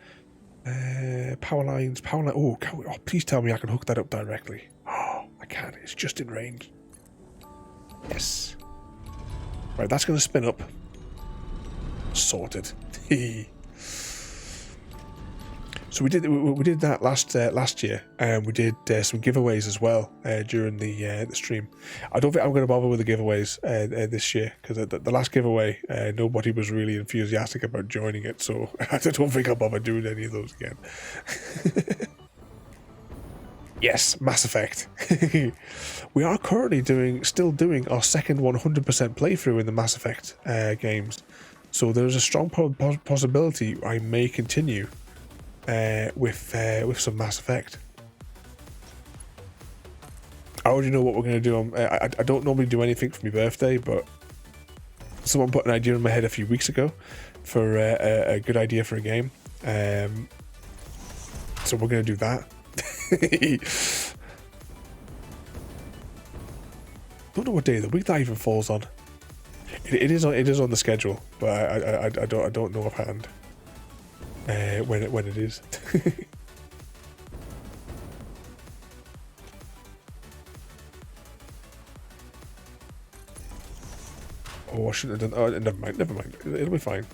Power line. Oh, please tell me I can hook that up directly. Oh, I can. It's just in range. Yes. Right, that's going to spin up. Sorted. So we did that last year, and we did some giveaways as well during the stream. I don't think I'm going to bother with the giveaways this year, because the last giveaway nobody was really enthusiastic about joining it, so I don't think I'll bother doing any of those again. Yes, Mass Effect. We are currently still doing our second 100% playthrough in the Mass Effect games. So there's a strong possibility I may continue with some Mass Effect. I already know what we're going to do. I don't normally do anything for my birthday, but someone put an idea in my head a few weeks ago for a good idea for a game. So we're going to do that. Don't know what day of the week that even falls on. It is on the schedule, but I don't know offhand when it is. Oh, I shouldn't have done. Oh, never mind. It'll be fine.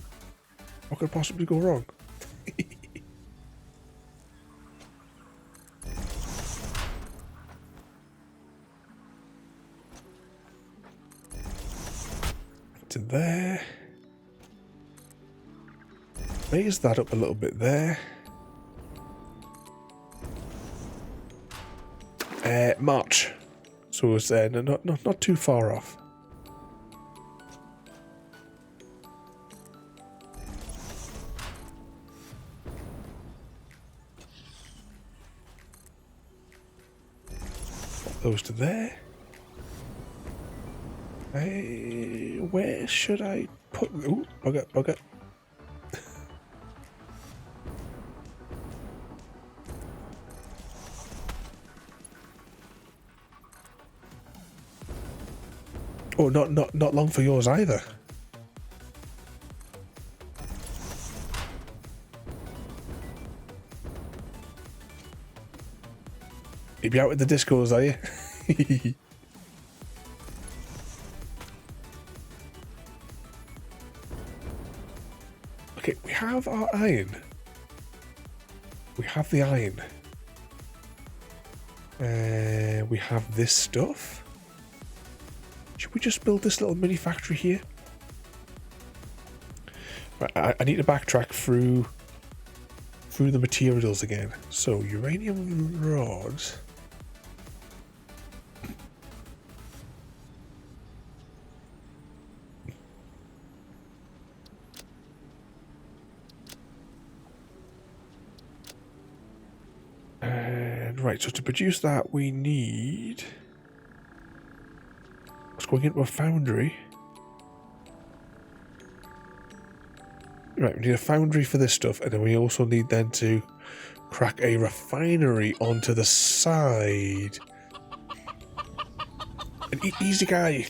What could possibly go wrong? To there. Raise that up a little bit there. March. So it's not too far off. Put those to there. Where should I put? Ooh, bugger. Oh, not long for yours either. You be out with the discos, are you? Okay, we have our iron. We have the iron. We have this stuff. Should we just build this little mini factory here? Right, I need to backtrack through the materials again. So uranium rods. And right, so to produce that we need. It's going into a foundry. Right, we need a foundry for this stuff, and then we also need then to crack a refinery onto the side. And easy guy,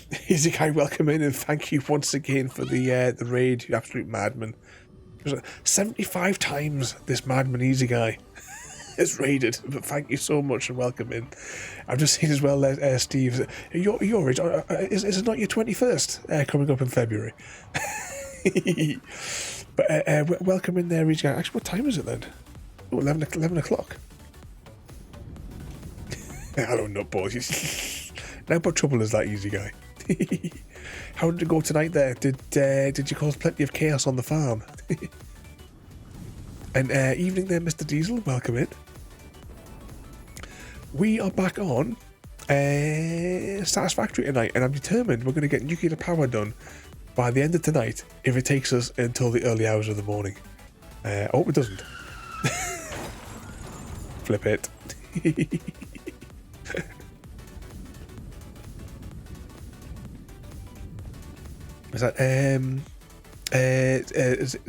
welcome in and thank you once again for the raid, you absolute madman. 75 times this madman easy guy is raided, but thank you so much and welcome in. I've just seen as well, Steve, your age, is it not your 21st coming up in February? But welcome in there, each guy. Actually, what time is it then? Oh, 11 o'clock. I don't know, boys. Now what trouble is that easy guy? How did it go tonight there? Did you cause plenty of chaos on the farm? And evening there, Mr. Diesel, welcome in. We are back on Satisfactory tonight, and I'm determined we're going to get nuclear power done by the end of tonight, if it takes us until the early hours of the morning. I hope it doesn't. Flip it. Is that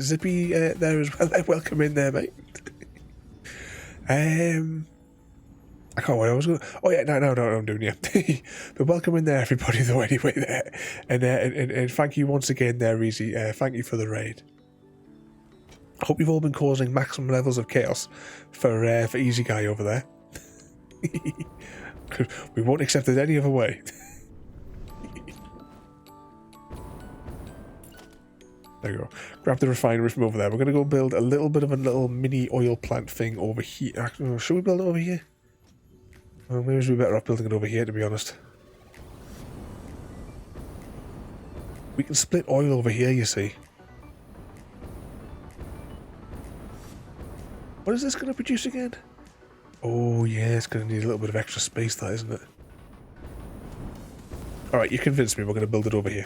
Zippy there as well? Welcome in there, mate. I can't wait. I was going. Oh yeah, no, I'm doing you. But welcome in there, everybody. Though anyway, there, and thank you once again, there, Easy. Thank you for the raid. I hope you've all been causing maximum levels of chaos for Easy Guy over there. We won't accept it any other way. There you go. Grab the refinery from over there. We're going to go build a little bit of a little mini oil plant thing over here. Actually, should we build it over here? Well, maybe we'd be better off building it over here, to be honest. We can split oil over here, you see. What is this going to produce again? Oh yeah, it's going to need a little bit of extra space, that, isn't it? Alright, you convinced me, we're going to build it over here.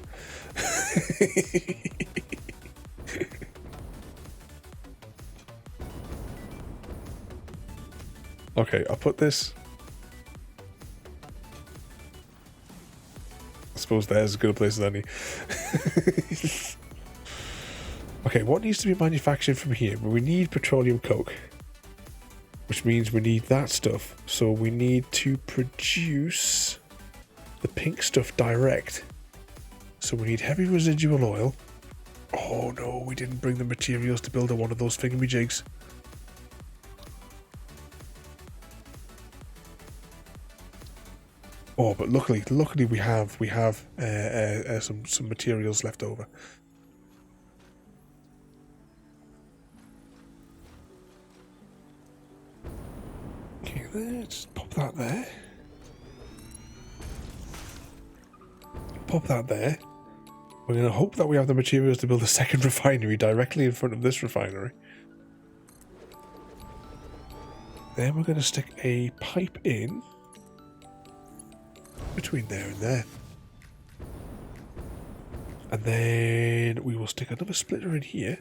Okay, I'll put this... I suppose there's as good a place as any. Okay, what needs to be manufactured from here? Well, we need petroleum coke, which means we need that stuff. So we need to produce the pink stuff direct. So we need heavy residual oil. Oh no, we didn't bring the materials to build one of those thingamajigs. Oh, but luckily we have some materials left over. Okay, let's pop that there. Pop that there. We're going to hope that we have the materials to build a second refinery directly in front of this refinery. Then we're going to stick a pipe in between there and there. And then we will stick another splitter in here.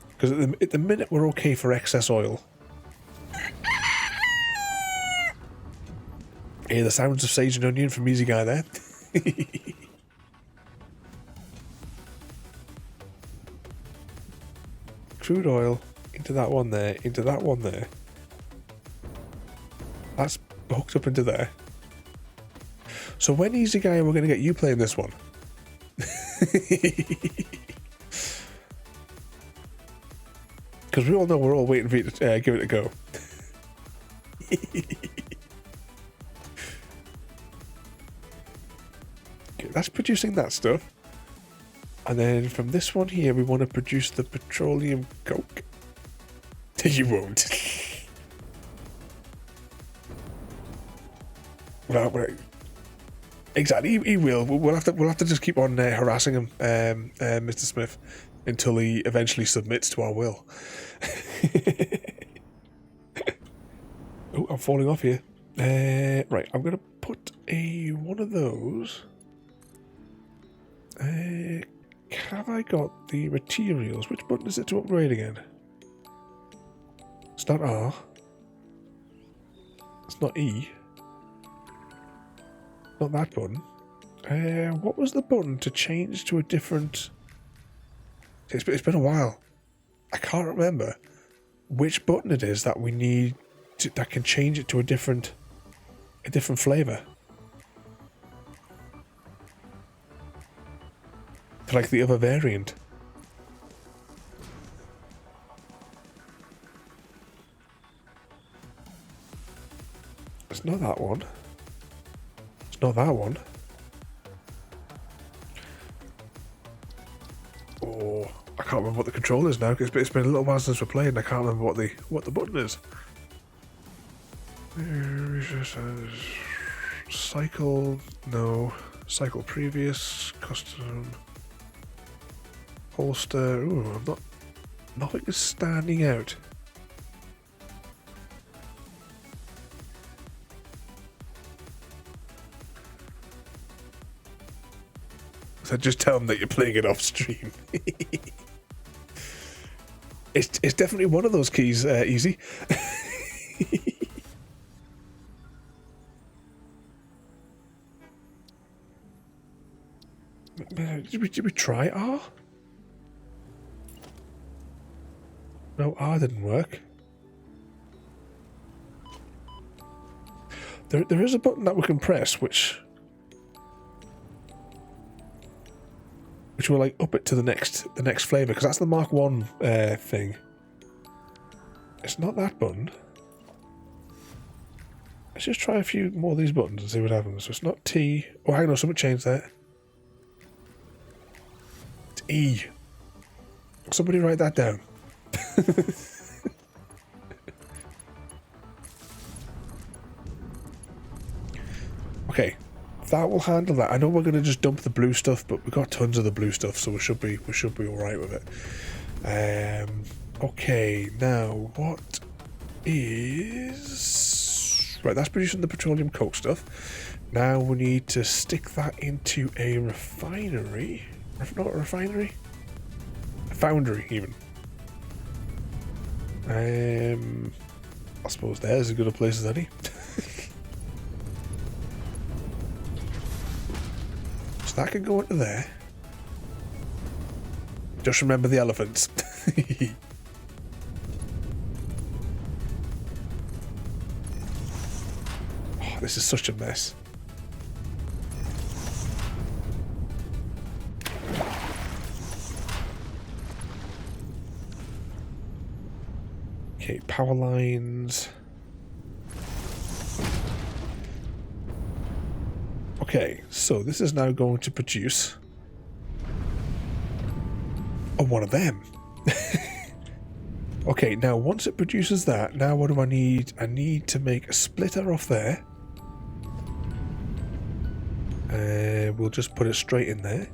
Because at the minute we're okay for excess oil. Hear the sounds of sage and onion from Easy Guy there. Crude oil into that one there, into that one there. That's hooked up into there. So when Easy Guy, we're going to get you playing this one. Because we all know we're all waiting for you to give it a go. Okay, that's producing that stuff. And then from this one here, we want to produce the petroleum coke. You won't. Well, exactly, he will. We'll have to just keep on harassing him, Mr. Smith, until he eventually submits to our will. Oh, I'm falling off here. Right, I'm gonna put one of those. Have I got the materials? Which button is it to upgrade again? It's not R. It's not E. Not that button. What was the button to change to a different... It's been a while. I can't remember which button it is that we need that can change it to a different flavour. Like the other variant. It's not that one. It's not that one. Oh, I can't remember what the control is now. It's been a little while since we're playing. I can't remember what the button is. Cycle, no. Cycle previous, custom, holster. Ooh, nothing is standing out. So just tell them that you're playing it off stream. It's definitely one of those keys, Easy. Did we try R? No, R didn't work. There is a button that we can press, which will like up it to the next flavor, because that's the Mark 1 thing. It's not that button. Let's just try a few more of these buttons and see what happens. So it's not T. Oh, hang on, something changed there. It's E. Somebody write that down. Okay, that will handle that. I know we're going to just dump the blue stuff, but we've got tons of the blue stuff, so we should be all right with it. Okay, now what is... Right, that's producing the petroleum coke stuff. Now we need to stick that into a refinery. Not a refinery? A foundry, even. I suppose there's as good a place as any. So that can go into there. Just remember the elephants. Oh, this is such a mess. Okay, power lines. Okay, so this is now going to produce one of them. Okay, now once it produces that, now what do I need? I need to make a splitter off there. We'll just put it straight in there.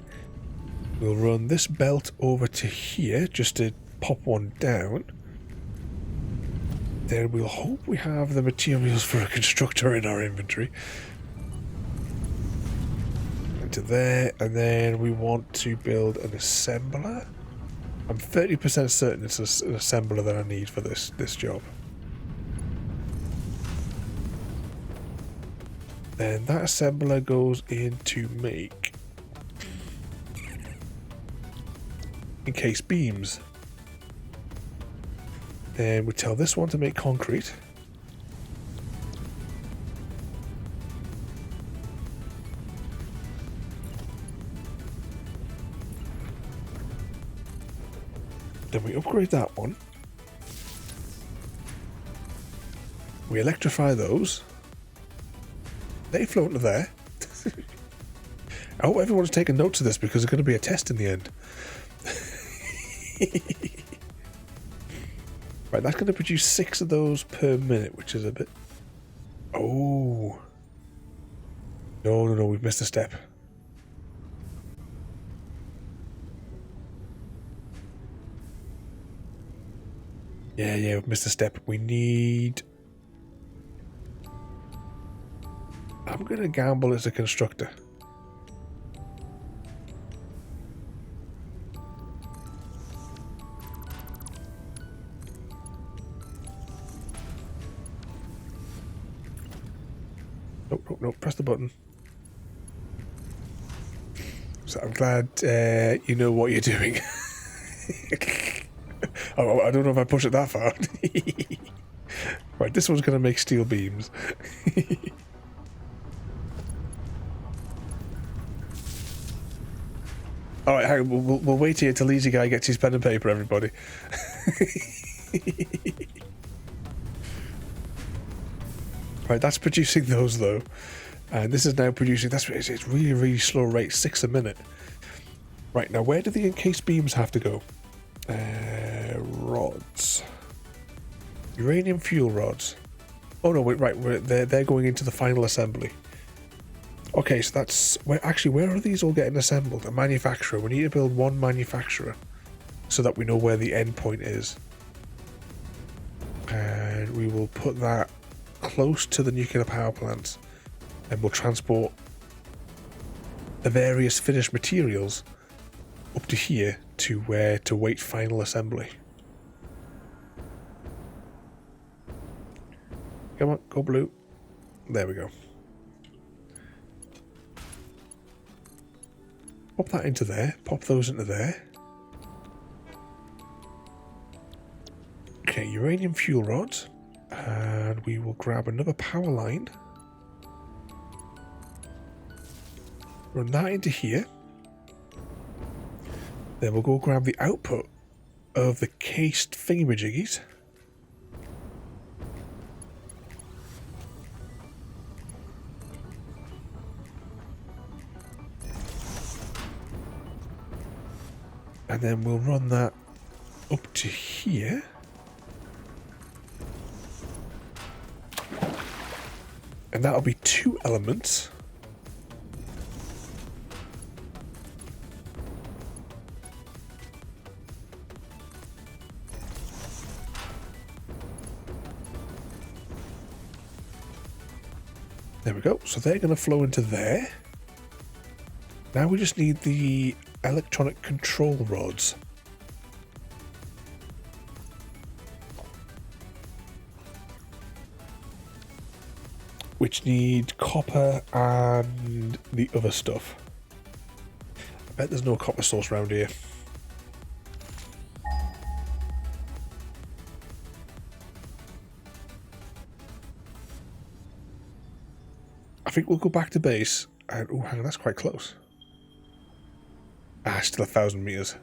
We'll run this belt over to here just to pop one down. Then we'll hope we have the materials for a constructor in our inventory. Into there, and then we want to build an assembler. I'm 30% certain it's an assembler that I need for this job. Then that assembler goes in to make encased beams. Then we tell this one to make concrete. Then we upgrade that one. We electrify those. They float into there. I hope everyone's taking notes of this because there's going to be a test in the end. Right, that's going to produce 6 of those per minute, which is a bit... Oh. No, we've missed a step. Yeah, we've missed a step. We need... I'm going to gamble as a constructor. Nope, press the button. So I'm glad you know what you're doing. Oh, I don't know if I push it that far. Right, this one's going to make steel beams. Alright, we'll wait here till Easy Guy gets his pen and paper, everybody. Right, that's producing those though. And this is now producing, it's really, really slow rate, 6 a minute. Right, now where do the encased beams have to go? Rods. Uranium fuel rods. Oh no, wait, right, they're going into the final assembly. Okay, so that's... where are these all getting assembled? A manufacturer. We need to build one manufacturer so that we know where the end point is. And we will put that close to the nuclear power plants, and we'll transport the various finished materials up to here to where to wait final assembly. Come on, go blue. There we go. Pop that into there, pop those into there. Okay, uranium fuel rods. And we will grab another power line. Run that into here. Then we'll go grab the output of the cased thingamajiggies. And then we'll run that up to here. And that'll be 2 elements. There we go. So they're going to flow into there. Now we just need the electronic control rods. Which need copper and the other stuff. I bet there's no copper source around here. I think we'll go back to base and oh, hang on, that's quite close. Ah, still 1,000 meters.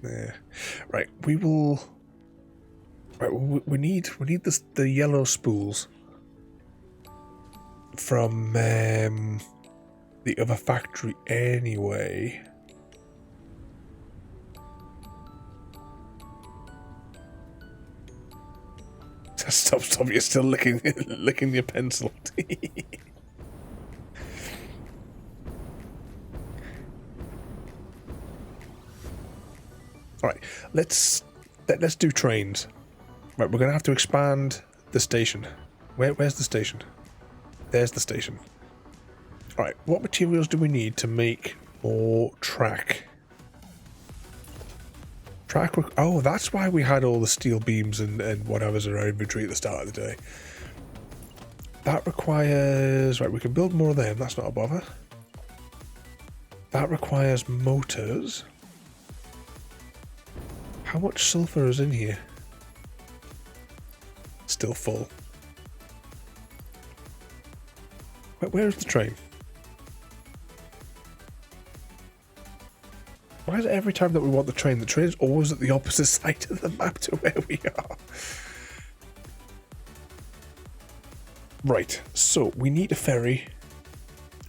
Yeah. Right, we will. Right, we need this, the yellow spools from the other factory anyway. Stop! You're still licking your pencil. All right, let's do trains. Right, we're gonna have to expand the station. Where's the station? There's the station. All right, what materials do we need to make more track? Oh, that's why we had all the steel beams and whatever's in our inventory at the start of the day. That requires... Right, we can build more of them. That's not a bother. That requires motors. How much sulfur is in here? Still full. Where's the train? Why is it every time that we want the train's always at the opposite side of the map to where we are? Right, so we need a ferry.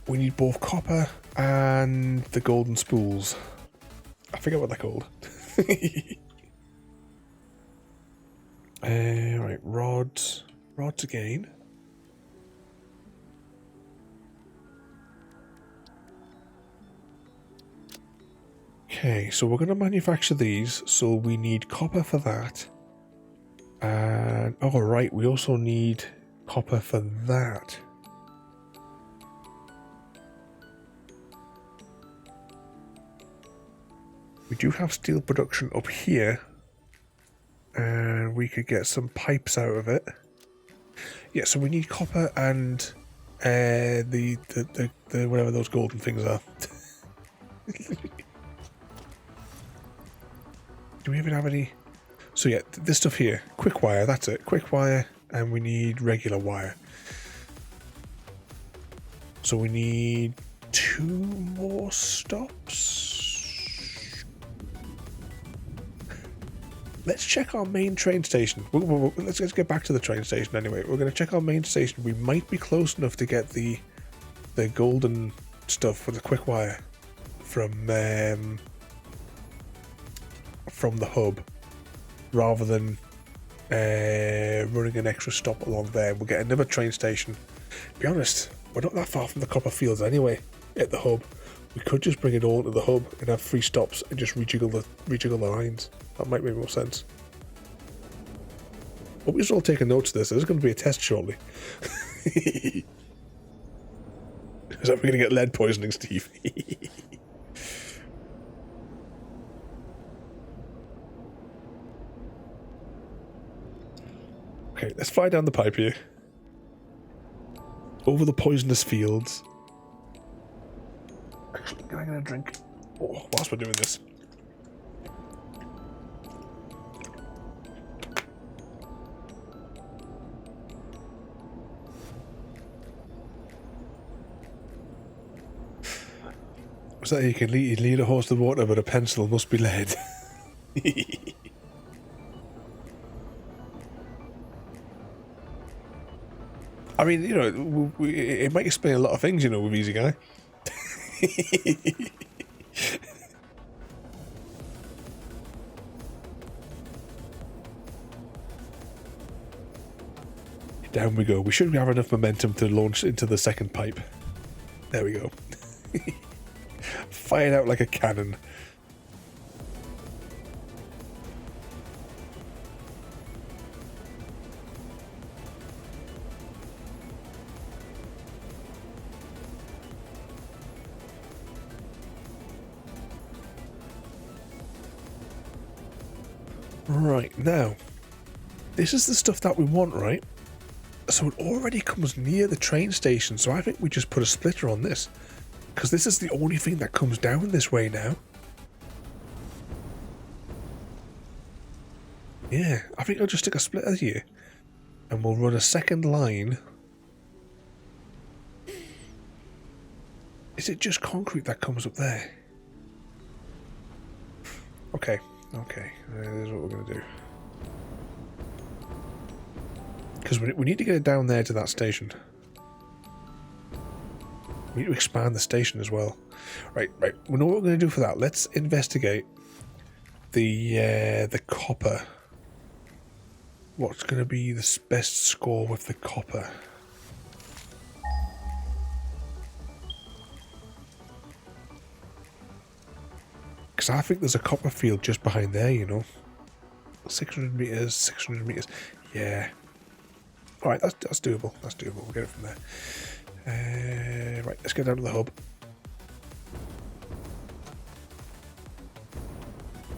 We need both copper and the golden spools. I forget what they're called. Right, rods again. Okay, so we're going to manufacture these, so we need copper for that. And, oh right, we also need copper for that. We do have steel production up here, and we could get some pipes out of it. Yeah, so we need copper and the whatever those golden things are. Do we even have any? So yeah, this stuff here, quick wire, that's it, quick wire, and we need regular wire. So we need 2 more stops. Let's check our main train station. Let's get back to the train station anyway. We're going to check our main station. We might be close enough to get the golden stuff for the quick wire from the hub, rather than running an extra stop along there. We'll get another train station. To be honest, we're not that far from the copper fields anyway at the hub. We could just bring it all to the hub and have 3 stops and just rejiggle the lines. That might make more sense. But we should all take a note of this. There's going to be a test shortly. Is that we're going to get lead poisoning, Steve? Okay, let's fly down the pipe here. Over the poisonous fields. Actually, I'm going to drink whilst we're doing this. Was that you can lead a horse to water, but a pencil must be lead? I mean, you know, it might explain a lot of things, you know, with Easy Guy. Down we go. We should have enough momentum to launch into the second pipe. There we go. Fired out like a cannon. Right, now, this is the stuff that we want, right? So it already comes near the train station, so I think we just put a splitter on this. Because this is the only thing that comes down this way now. Yeah, I think I'll just stick a splitter here. And we'll run a second line. Is it just concrete that comes up there? Okay, okay, here's what we're going to do. Because we need to get it down there to that station. We need to expand the station as well. Right, we know what we're going to do for that. Let's investigate the copper. What's going to be the best score with the copper? Because I think there's a copper field just behind there, you know. 600 meters, 600 meters. Yeah. Alright, that's doable. That's doable. We'll get it from there. Right, let's get down to the hub.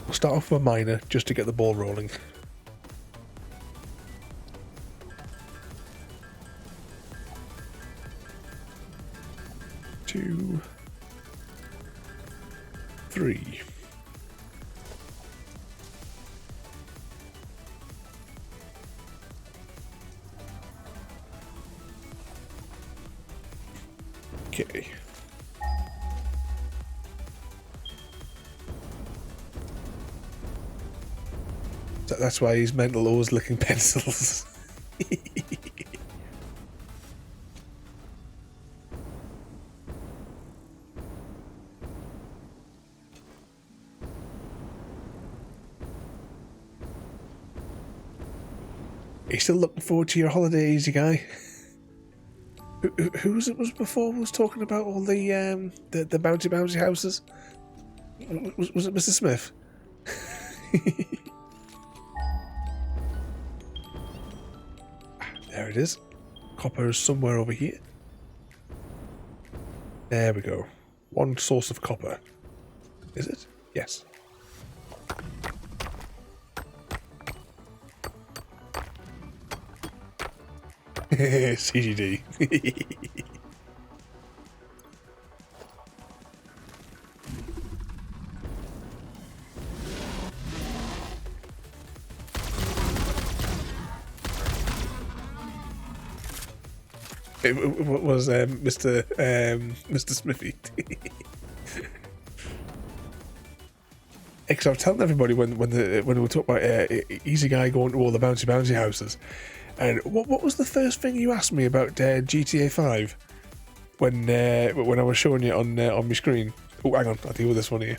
We'll start off with a miner just to get the ball rolling. Two, three. Okay. So that's why he's mental always licking pencils. Are you still looking forward to your holiday, easy guy? Who was it was before was talking about all the bouncy houses? Was it Mr. Smith? There it is. Copper is somewhere over here. There we go. One source of copper. Is it? Yes. CGD. What was Mr. Smithy? Because I was telling everybody when we talk about Easy Guy going to all the bouncy houses, and what was the first thing you asked me about GTA 5 when I was showing you on my screen? Oh, hang on, I'll deal with this one here.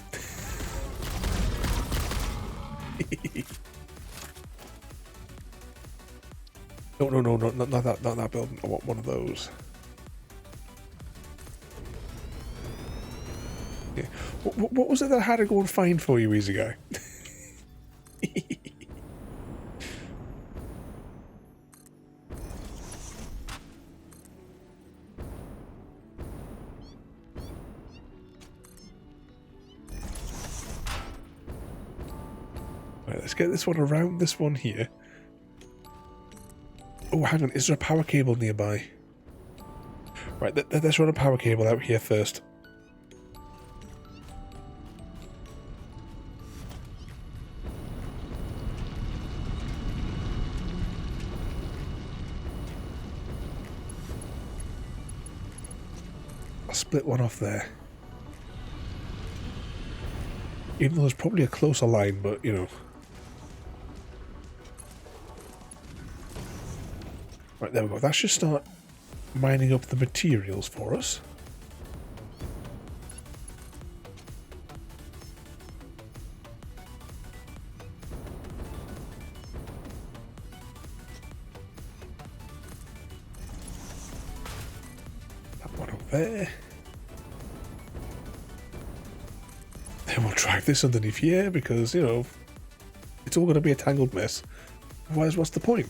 No, not that building. I want one of those. Yeah. What was it that I had to go and find for you, Easy Guy? Right, let's get this one around this one here. Oh, hang on, is there a power cable nearby? Right, let's run a power cable out here first. I'll split one off there. Even though there's probably a closer line, but, you know. Right, there we go. That should start mining up the materials for us. That one up there. Then we'll drag this underneath here because, you know, it's all going to be a tangled mess. Otherwise, what's the point?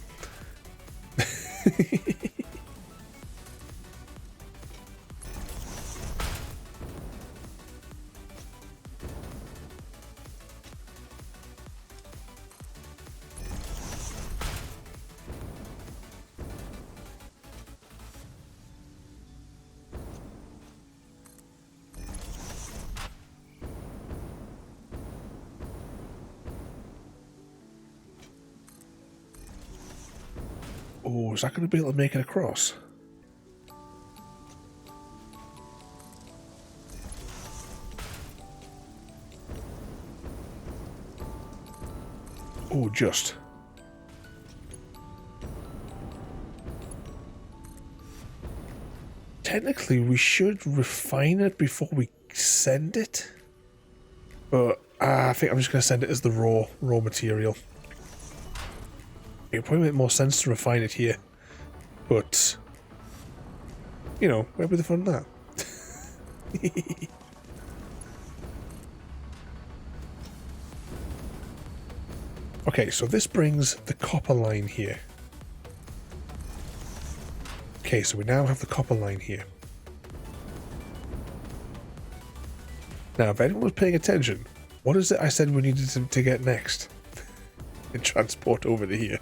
Oh, is that going to be able to make it across? Oh, just. Technically, we should refine it before we send it. But I think I'm just going to send it as the raw material. It would probably make more sense to refine it here. But, you know, where would the fun that? Okay, so this brings the copper line here. Okay, so we now have the copper line here. Now, if anyone was paying attention, what is it I said we needed to get next? And transport over to here.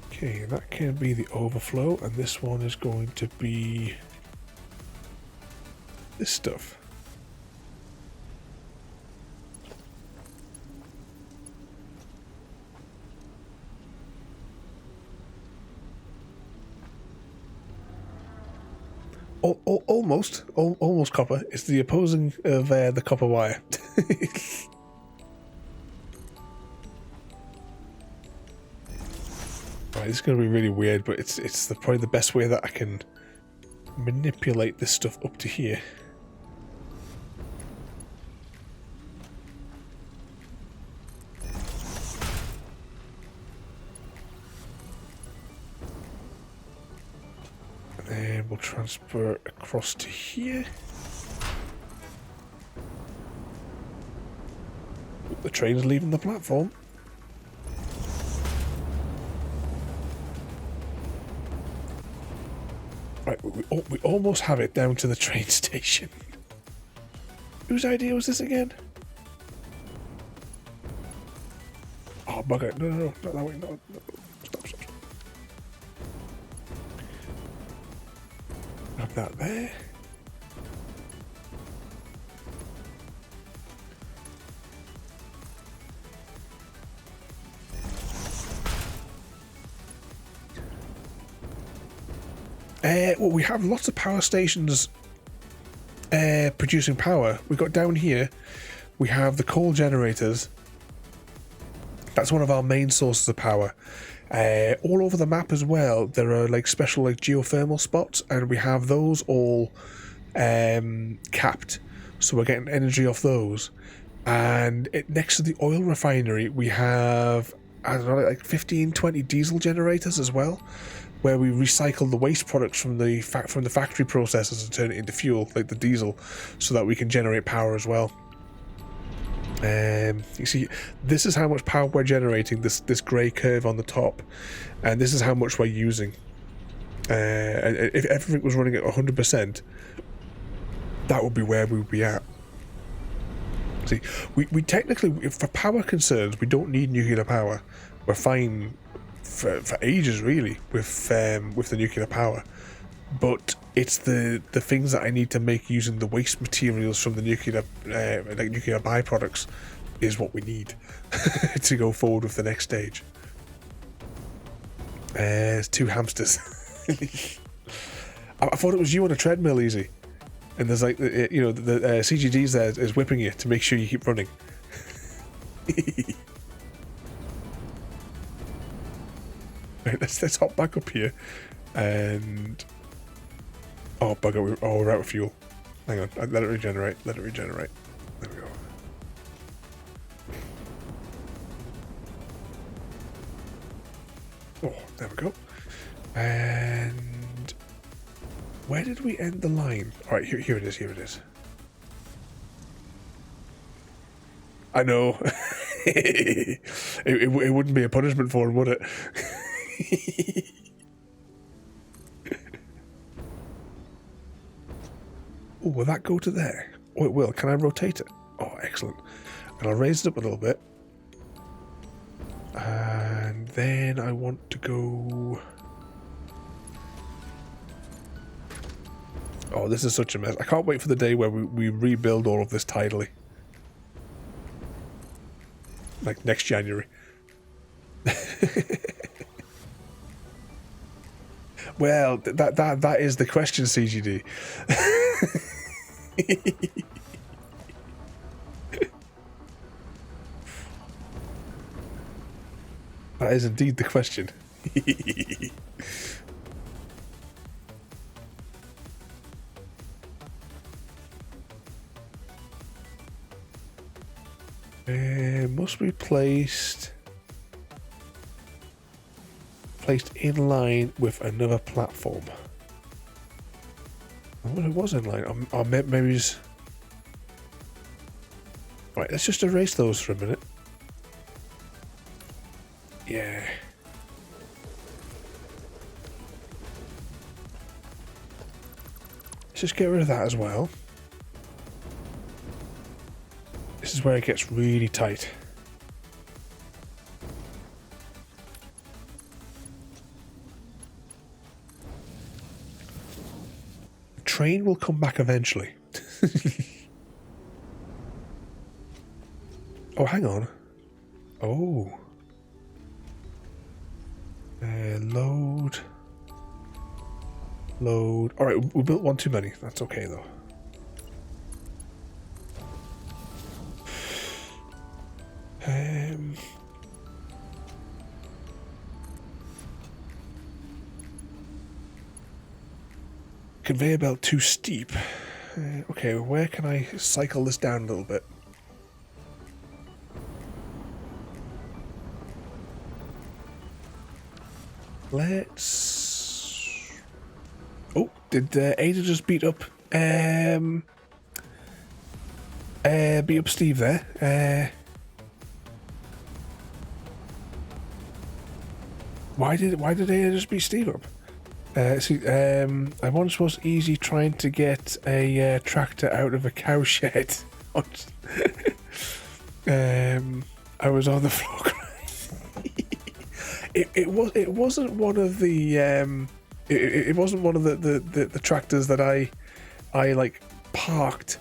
Okay, that can be the overflow, and this one is going to be this stuff. Almost copper. It's the opposing of the copper wire. Right, this is going to be really weird, but it's probably the best way that I can manipulate this stuff up to here. And then we'll transfer across to here. The train's leaving the platform. Right, we almost have it down to the train station. Whose idea was this again? Oh, bugger. No, not that way. No. Stop. Have that there. Well, we have lots of power stations producing power. We've got down here, we have the coal generators. That's one of our main sources of power. All over the map as well, there are like special like geothermal spots, and we have those all capped. So we're getting energy off those. And next to the oil refinery, we have, I don't know, like 15, 20 diesel generators as well, where we recycle the waste products from the factory processes and turn it into fuel, like the diesel, so that we can generate power as well. You see, this is how much power we're generating, this grey curve on the top, and this is how much we're using. And if everything was running at 100%, that would be where we would be at. See, we technically, for power concerns, we don't need nuclear power. We're fine for ages, really, with the nuclear power. But it's the things that I need to make using the waste materials from the nuclear nuclear byproducts is what we need to go forward with the next stage. There's two hamsters. I thought it was you on a treadmill, Easy. And there's like the CGD's there is whipping you to make sure you keep running. Right, let's hop back up here, and oh bugger, we're out of fuel. Hang on, let it regenerate. There we go. Oh, there we go. And where did we end the line? All right, here it is. I know. it wouldn't be a punishment for him, would it? Oh, will that go to there? Oh, it will. Can I rotate it? Oh, excellent. And I'll raise it up a little bit. And then I want to go... Oh, this is such a mess. I can't wait for the day where we rebuild all of this tidily. Like next January. Well, that is the question, CGD. That is indeed the question. Must be placed in line with another platform. I wonder if it was in line. Or maybe it's... Right, let's just erase those for a minute. Yeah. Let's just get rid of that as well. This is where it gets really tight. The train will come back eventually. Oh, hang on. Oh. Load. Load. Alright, we built one too many. That's okay, though. Conveyor belt too steep. Okay, where can I cycle this down a little bit? Let's... Oh, did Ada just beat up Steve there? Why did Ada just beat Steve up? See, I once was easy trying to get a tractor out of a cow shed. I was on the floor crying. It wasn't one of the it wasn't one of the tractors that I like parked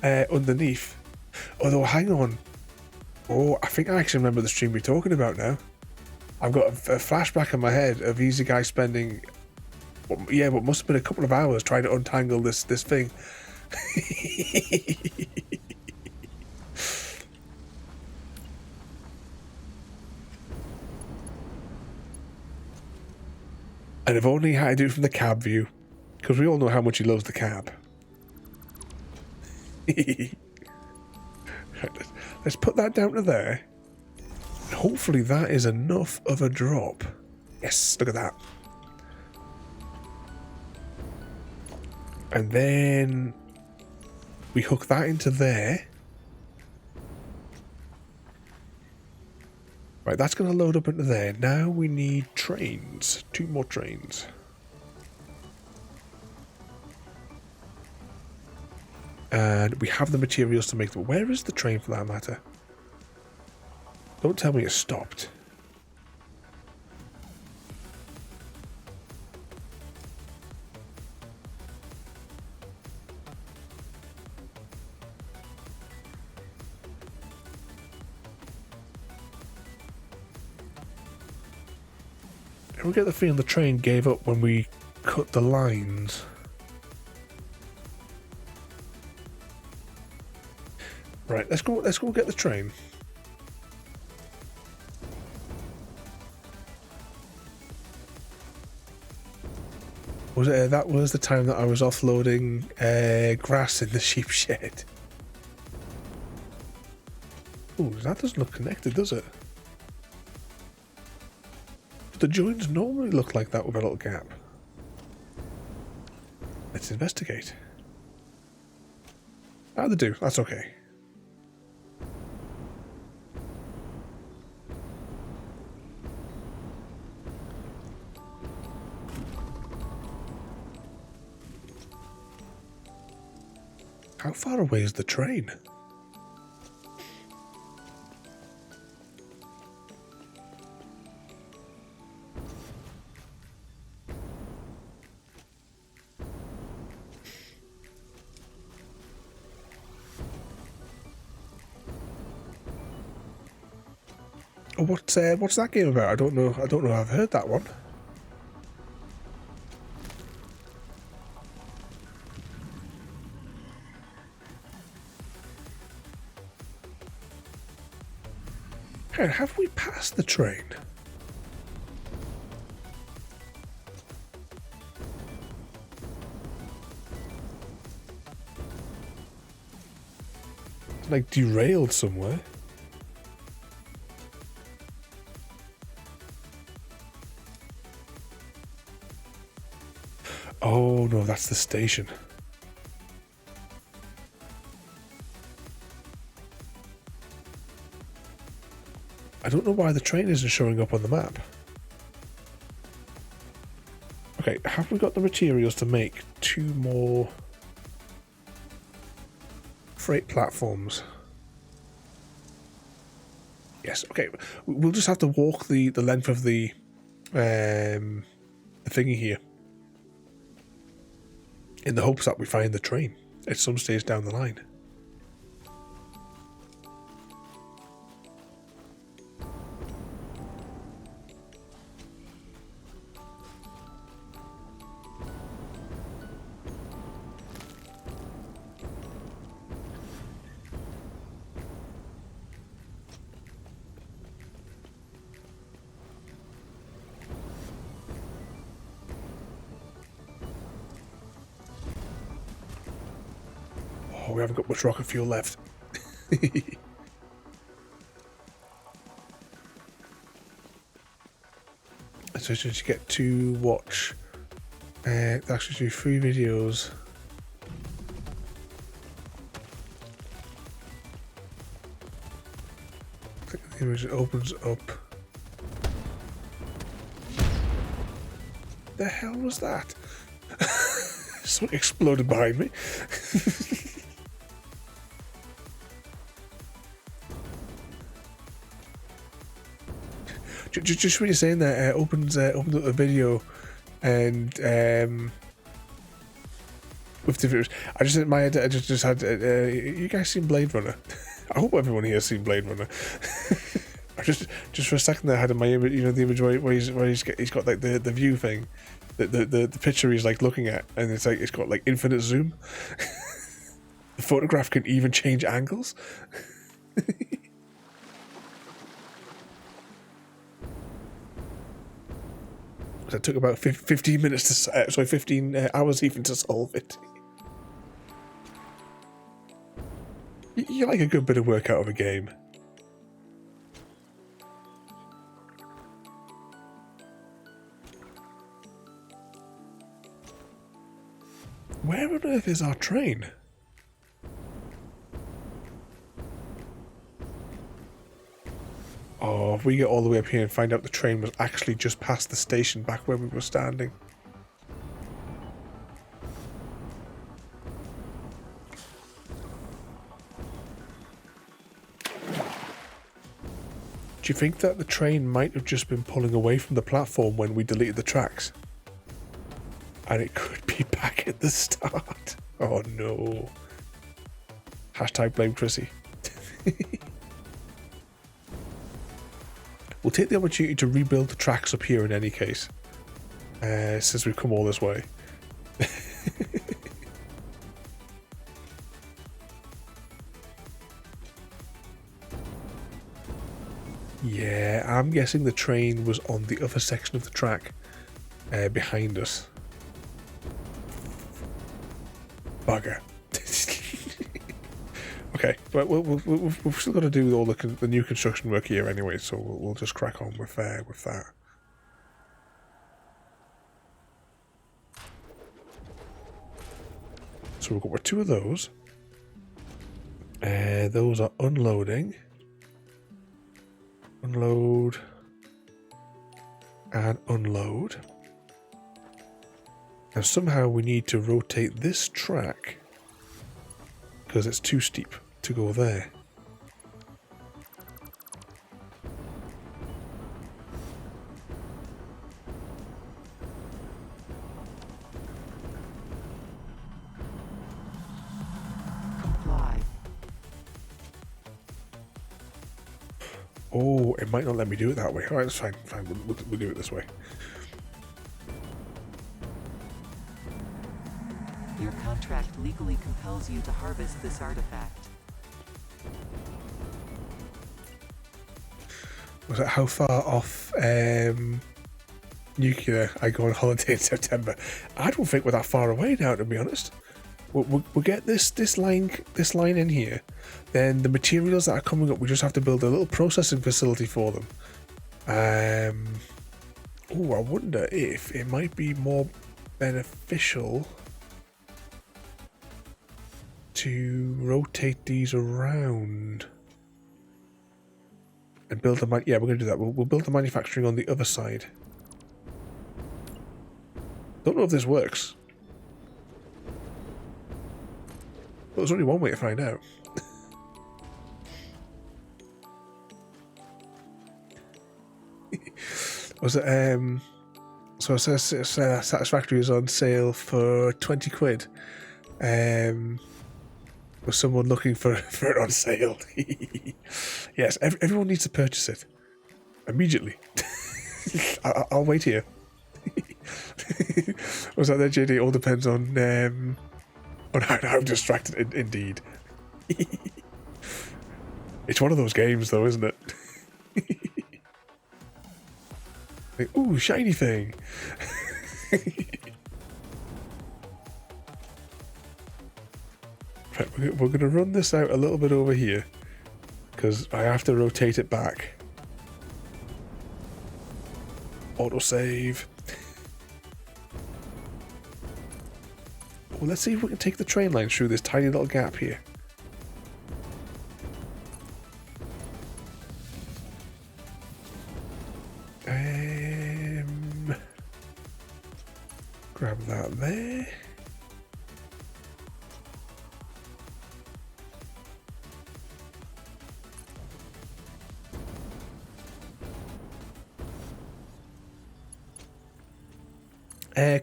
underneath. Although, hang on. Oh, I think I actually remember the stream we're talking about now. I've got a flashback in my head of Easy Guy spending, what must have been a couple of hours trying to untangle this thing. And if only he had to do it from the cab view, because we all know how much he loves the cab. Right, let's put that down to there. Hopefully that is enough of a drop. Yes, look at that. And then we hook that into there. Right, that's going to load up into there. Now we need trains. 2 more trains. And we have the materials to make them. Where is the train for that matter? Don't tell me it stopped. I get the feeling the train gave up when we cut the lines. Right, let's go get the train. Was it that was the time that I was offloading grass in the sheep shed? Oh, that doesn't look connected, does it? The joins normally look like that with a little gap. Let's investigate. Ah, they do. That's okay. How far away is the train? Oh, what's that game about? I don't know. I've heard that one. Hey, have we passed the train? It's like derailed somewhere. Oh no, that's the station. I don't know why the train isn't showing up on the map. Okay, have we got the materials to make 2 more freight platforms? Yes, okay. We'll just have to walk the length of the thingy here, in the hopes that we find the train at some stage down the line. Oh, we haven't got much rocket fuel left. So just get to watch actually do 3 videos. Click the image, it opens up. The hell was that? Something exploded behind me. Just what you're saying there, opens up a video, and with different. I just in my head, I just had. You guys seen Blade Runner? I hope everyone here has seen Blade Runner. I just for a second there, I had in my image, you know, the image where he's got like the view thing, the picture he's like looking at, and it's like it's got like infinite zoom. The photograph can even change angles. It took about 15 minutes to 15 hours even to solve it. You like a good bit of work out of a game. Where on earth is our train? Oh, if we get all the way up here and find out the train was actually just past the station back where we were standing. Do you think that the train might have just been pulling away from the platform when we deleted the tracks? And it could be back at the start. Oh no. Hashtag blame Chrissy. We'll take the opportunity to rebuild the tracks up here in any case, since we've come all this way. Yeah, I'm guessing the train was on the other section of the track behind us. Bugger. Okay, but we've still got to do all the new construction work here anyway, so we'll just crack on with that. So we've got 2 of those. Those are unloading. Unload. And unload. Now somehow we need to rotate this track because it's too steep to go there. Oh, it might not let me do it that way. Alright, that's fine. Fine, we'll do it this way. Your contract legally compels you to harvest this artifact. Was it how far off nuclear I go on holiday in September? I don't think we're that far away now, to be honest. We'll get this line in here. Then the materials that are coming up, we just have to build a little processing facility for them. Oh, I wonder if it might be more beneficial to rotate these around and build the yeah, we're going to do that. We'll build the manufacturing on the other side. Don't know if this works. But there's only one way to find out. Was it so it says Satisfactory is on sale for 20 quid. Was someone looking for it on sale? Yes, everyone needs to purchase it immediately. I'll wait here. Was that there, JD? It all depends on how distracted. Indeed. It's one of those games, though, isn't it? Like, ooh, shiny thing. Right, we're going to run this out a little bit over here because I have to rotate it back. Autosave. Well, let's see if we can take the train line through this tiny little gap here. Grab that there.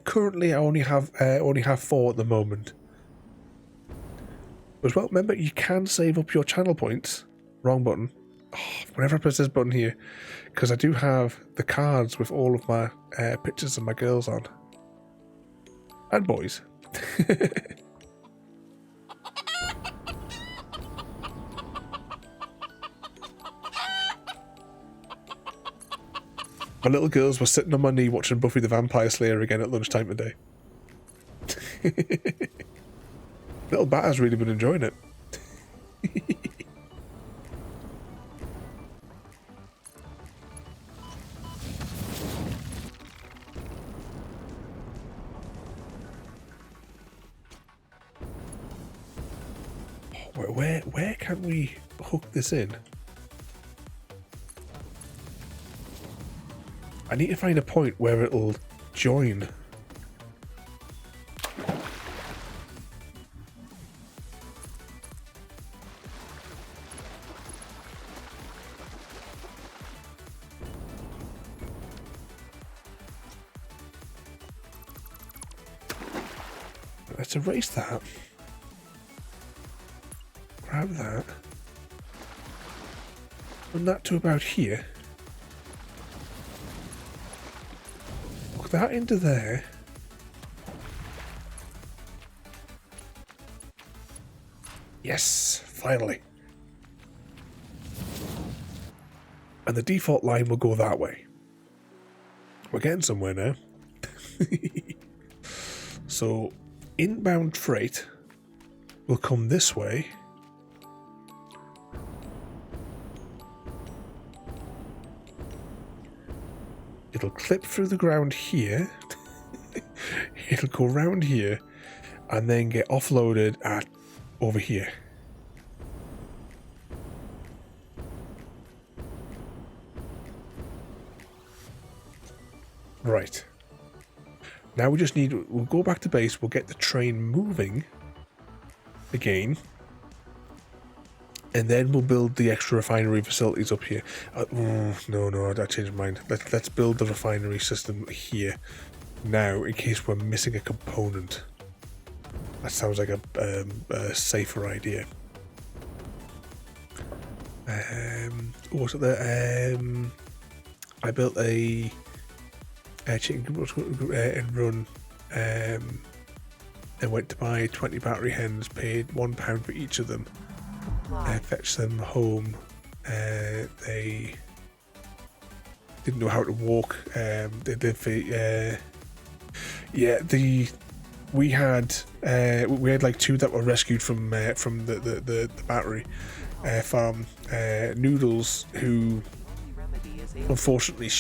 Currently, I only have 4 at the moment. As well, remember you can save up your channel points. Wrong button. Oh, whenever I press this button here, because I do have the cards with all of my pictures of my girls on and boys. My little girls were sitting on my knee watching Buffy the Vampire Slayer again at lunchtime today. Little Batter's really been enjoying it. Where can we hook this in? I need to find a point where it'll join. Let's erase that. Grab that. Run that to about here. Hook that into there. Yes, finally. And the default line will go that way. We're getting somewhere now. So, inbound freight will come this way. It'll clip through the ground here. It'll go round here and then get offloaded at over here. Right. Now we just need, we'll go back to base, we'll get the train moving again. And then we'll build the extra refinery facilities up here. No, I changed my mind. Let's build the refinery system here now in case we're missing a component. That sounds like a safer idea. what was it there? I built a chicken and run, and went to buy 20 battery hens, paid £1 for each of them, fetched them home. They didn't know how to walk. We had like 2 that were rescued from the battery farm. Noodles, who unfortunately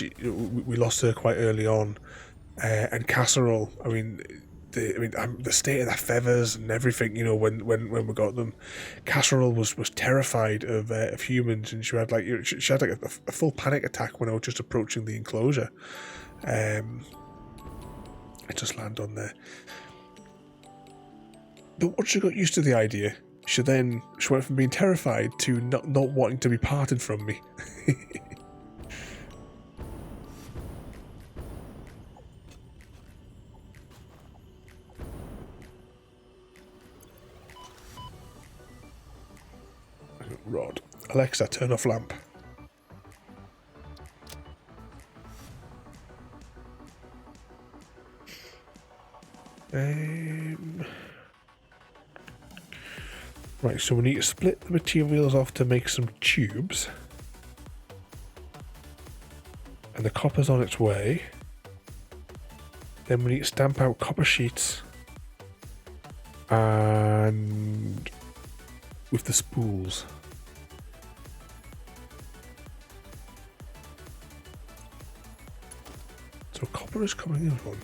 we lost her quite early on, and Casserole. The state of their feathers and everything, when we got them. Casserole was terrified of humans, and she had like a full panic attack when I was just approaching the enclosure. I just land on there. But once she got used to the idea, she went from being terrified to not wanting to be parted from me. Rod. Alexa, turn off lamp. Right, so we need to split the materials off to make some tubes. And the copper's on its way. Then we need to stamp out copper sheets. And with the spools. So copper is coming in one.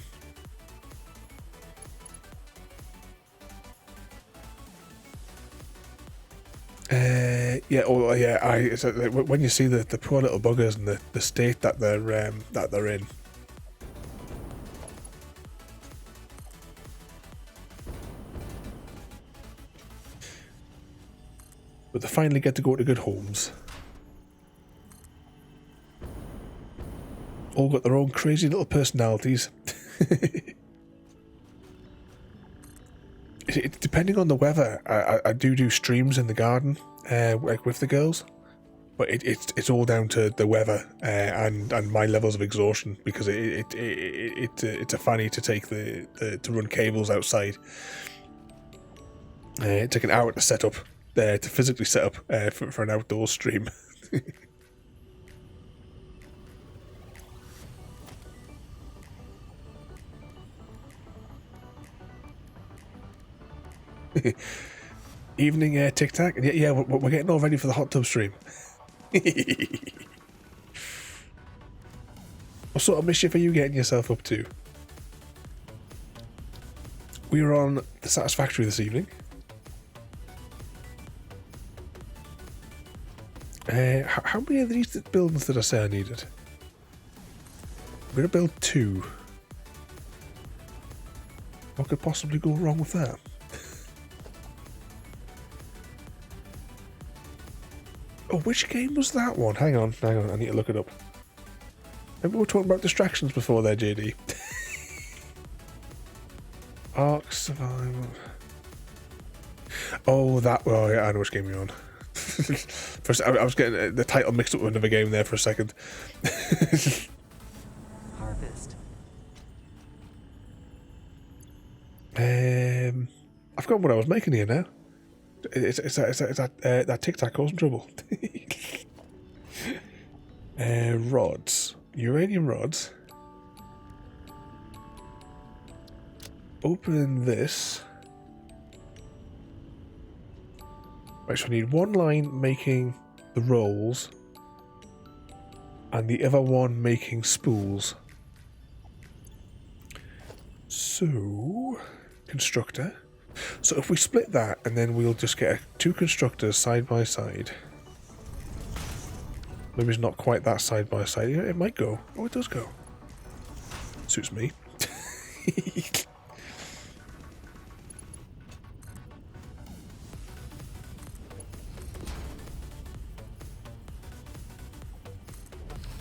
When you see the poor little buggers and the state that they're in. But they finally get to go to good homes. All got their own crazy little personalities. Depending on the weather, I do streams in the garden, like with the girls, but it's all down to the weather and my levels of exhaustion, because it's a fanny to take to run cables outside. It took an hour to set up, to physically set up for an outdoor stream. Evening tic tac. Yeah, we're getting all ready for the hot tub stream. What sort of mischief are you getting yourself up to? We were on the Satisfactory this evening. How many of these buildings did I say I needed? I'm going to build 2. What could possibly go wrong with that? Oh, which game was that one? Hang on, I need to look it up. Remember we were talking about distractions before there, JD? Ark Survival. Oh, yeah, I know which game you're on. First, I was getting the title mixed up with another game there for a second. Harvest. I've forgotten what I was making here now. It's that Tic Tac causing trouble. Rods. Uranium rods. Open this. Right, so I need one line making the rolls and the other one making spools. So, constructor. So if we split that, and then we'll just get 2 constructors side by side. Maybe it's not quite that side by side. Yeah, it might go. Oh, it does go. Suits me.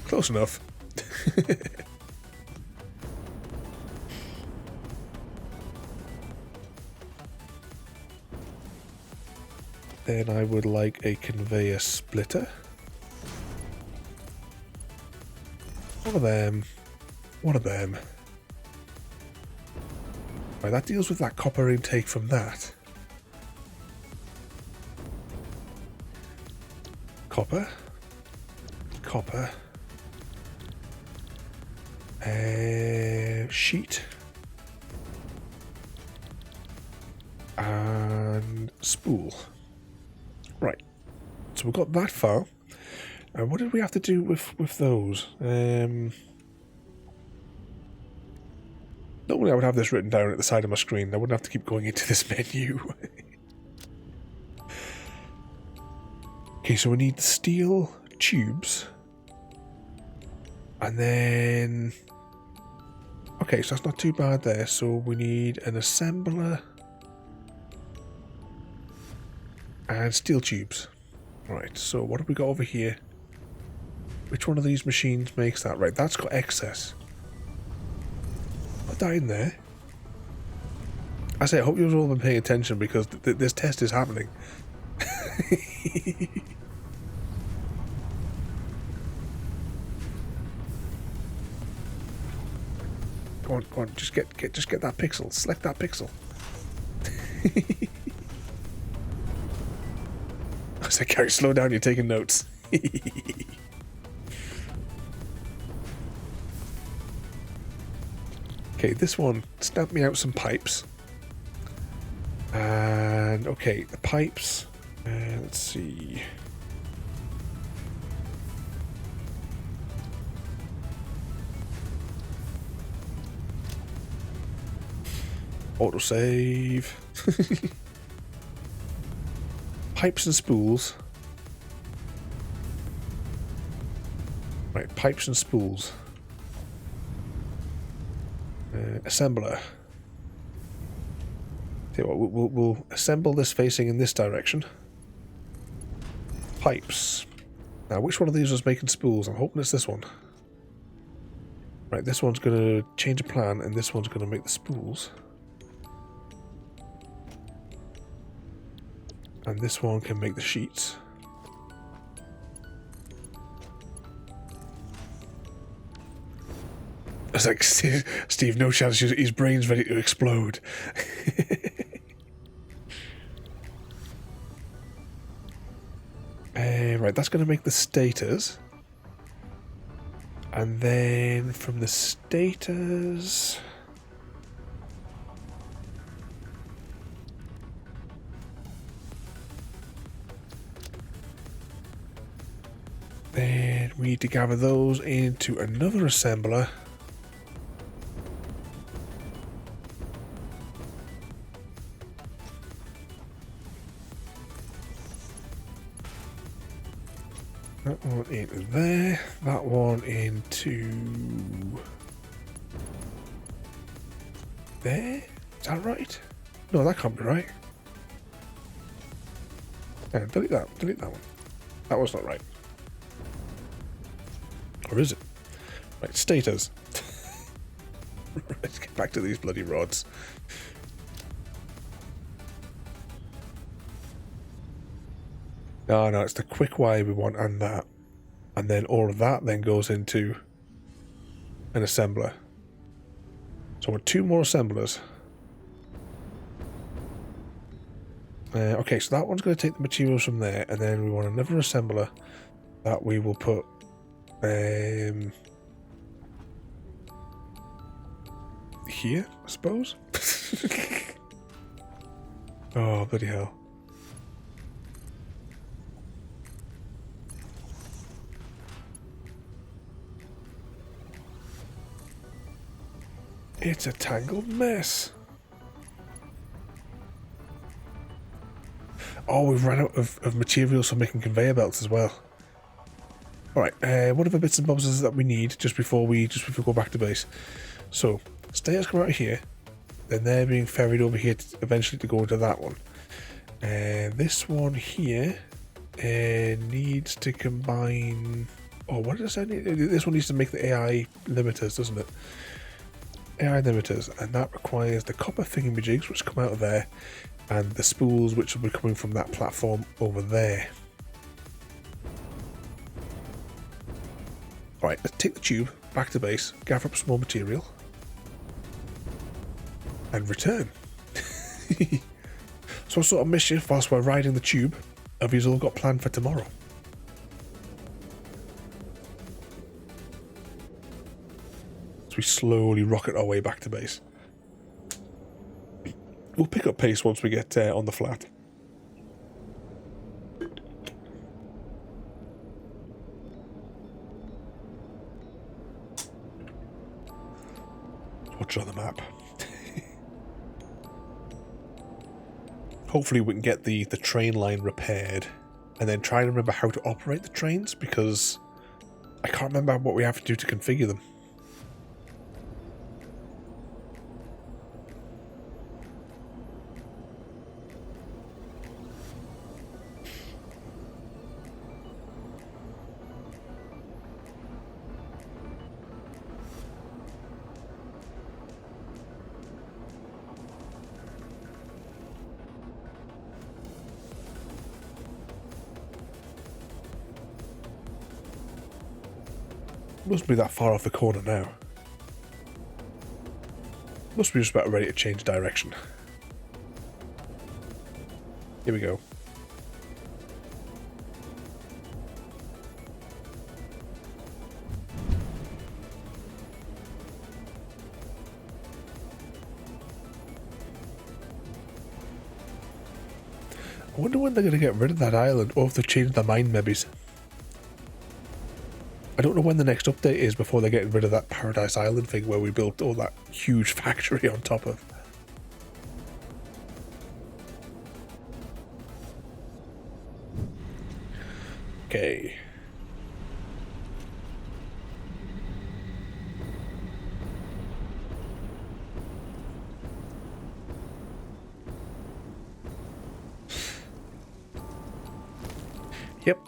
Close enough. Then I would like a conveyor splitter. One of them. One of them. Right, that deals with that copper intake from that. Copper. Copper. Sheet. And spool. Right. So we've got that far. And what did we have to do with those? Normally I would have this written down at the side of my screen. I wouldn't have to keep going into this menu. Okay, so we need steel tubes. And then... Okay, so that's not too bad there. So we need an assembler. And steel tubes. Right, so what have we got over here? Which one of these machines makes that? Right, that's got excess. Put that in there. I say, I hope you've all been paying attention because this test is happening. Go on, just get that pixel. Select that pixel. I said, Gary, slow down, you're taking notes. Okay, this one, stamp me out some pipes. And, okay, the pipes, let's see. Autosave. Pipes and spools. Right, pipes and spools. Assembler. Tell you what, we'll assemble this facing in this direction. Pipes. Now, which one of these was making spools? I'm hoping it's this one. Right, this one's going to change a plan, and this one's going to make the spools. And this one can make the sheets. I was like, Steve, no chance, his brain's ready to explode. Right, that's going to make the stators. And then from the stators... Then we need to gather those into another assembler. That one into there, that one into there. Is that right? No, that can't be right. Yeah, delete that one. That was not right. Or is it? Right, stators. Let's get back to these bloody rods. No, it's the quick Y we want and that. And then all of that then goes into an assembler. So I want 2 more assemblers. Okay, so that one's going to take the materials from there, and then we want another assembler that we will put here, I suppose. Oh, bloody hell. It's a tangled mess. Oh, we've run out of materials for making conveyor belts as well. Alright, what other bits and bobs is that we need just before we go back to base? So, stairs come out of here, then they're being ferried over here eventually to go into that one. This one here needs to combine... Oh, what does that need? This one needs to make the AI limiters, doesn't it? AI limiters, and that requires the copper thingamajigs which come out of there, and the spools which will be coming from that platform over there. Alright, let's take the tube back to base, gather up some more material, and return. So what sort of mischief whilst we're riding the tube have you all got planned for tomorrow? As we slowly rocket our way back to base. We'll pick up pace once we get on the flat. Watch on the map. Hopefully we can get the train line repaired and then try and remember how to operate the trains, because I can't remember what we have to do to configure them. Must be that far off the corner now. Must be just about ready to change direction. Here we go. I wonder when they're going to get rid of that island, or if they've changed their mind maybe. I don't know when the next update is before they're getting rid of that Paradise Island thing where we built all that huge factory on top of. Okay. Yep.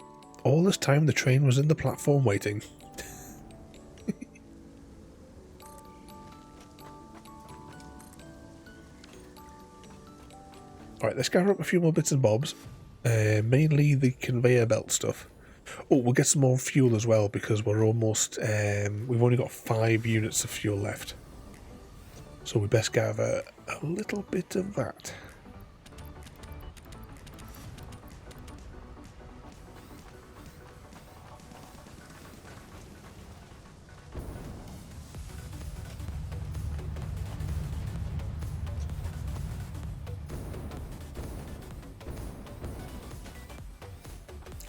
All this time the train was in the platform waiting. Alright, let's gather up a few more bits and bobs. Mainly the conveyor belt stuff. Oh, we'll get some more fuel as well, because we're almost... we've only got 5 units of fuel left. So we best gather a little bit of that.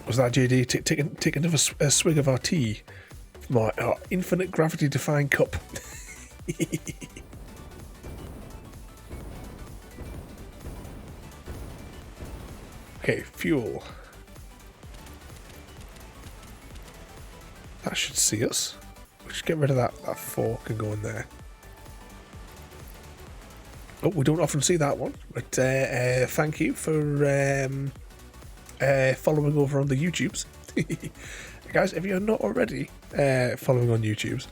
Was that JD? Take another swig of our tea from our infinite gravity defying cup. Okay, fuel. That should see us. We'll just get rid of that fork and go in there. Oh, we don't often see that one, but thank you for following over on the YouTubes. Guys, if you're not already following on YouTubes,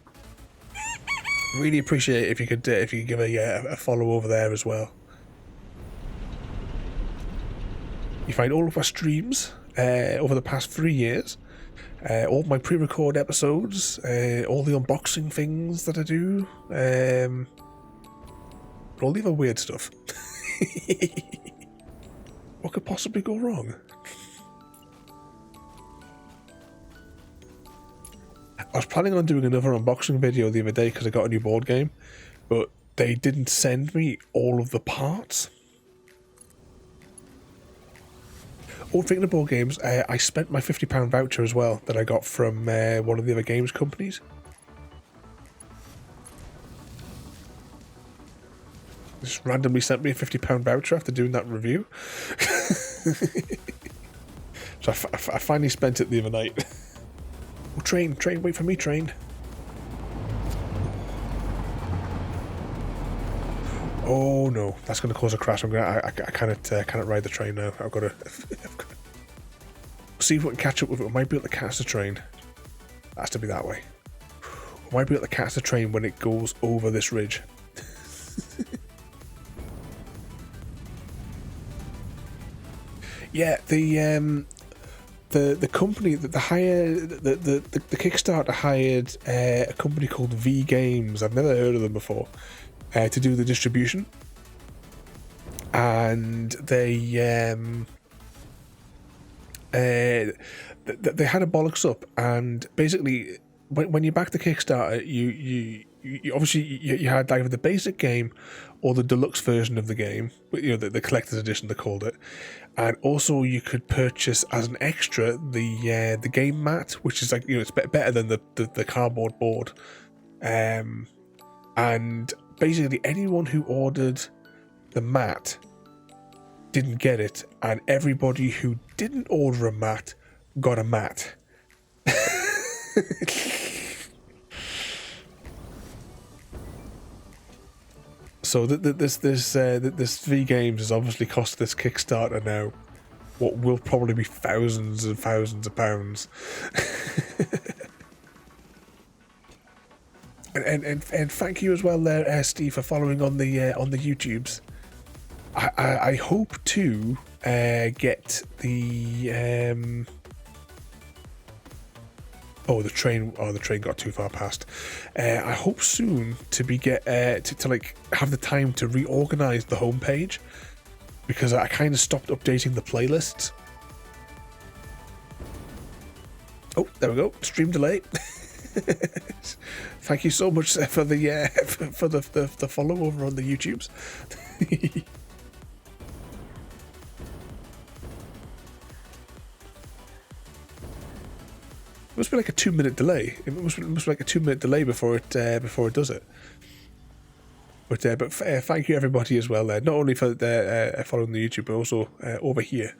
really appreciate it if you could give a follow over there as well. You find all of our streams over the past 3 years, all my pre-record episodes, all the unboxing things that I do, all the other weird stuff. What could possibly go wrong? I was planning on doing another unboxing video the other day because I got a new board game, but they didn't send me all of the parts. Oh, thinking of board games, I spent my £50 voucher as well that I got from one of the other games companies. Just randomly sent me a £50 voucher after doing that review. So I finally spent it the other night. Oh, train, wait for me, train. Oh no, that's going to cause a crash. I cannot ride the train now. I've got to see if we can catch up with it. We might be able to catch the train. It has to be that way. We might be able to catch the train when it goes over this ridge. Yeah, the company that the Kickstarter hired a company called V Games. I've never heard of them before, to do the distribution, and they had a bollocks up, and basically when you back the Kickstarter, you obviously you had either the basic game or the deluxe version of the game, you know, the collector's edition they called it, and also you could purchase as an extra the game mat, which is like, you know, it's better than the cardboard board, and basically anyone who ordered the mat didn't get it, and everybody who didn't order a mat got a mat. So this V Games has obviously cost this Kickstarter now what will probably be thousands and thousands of pounds. and thank you as well there, Steve, for following on the YouTubes. I hope to get the the train got too far past. I hope soon to like have the time to reorganize the homepage, because I kind of stopped updating the playlists. Oh, there we go. Stream delay. Thank you so much for the for the follow over on the YouTubes. It must be like a 2-minute delay. It must be like a 2-minute delay before it does it. But thank you everybody as well there. Not only for following the YouTube, but also over here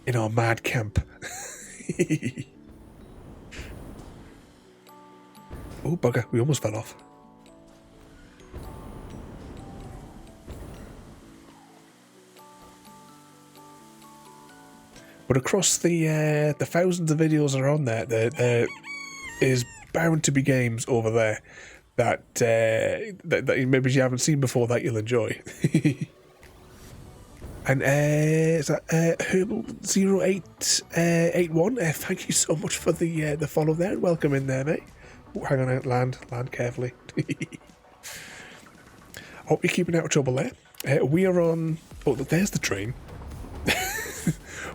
in our mad camp. Oh bugger! We almost fell off. But across the thousands of videos that are on there is bound to be games over there that maybe you haven't seen before that you'll enjoy. And is that Herbal0881? Thank you so much for the follow there, and welcome in there, mate. Oh, hang on, land carefully. Hope you're keeping out of trouble there. We are on. Oh, there's the train.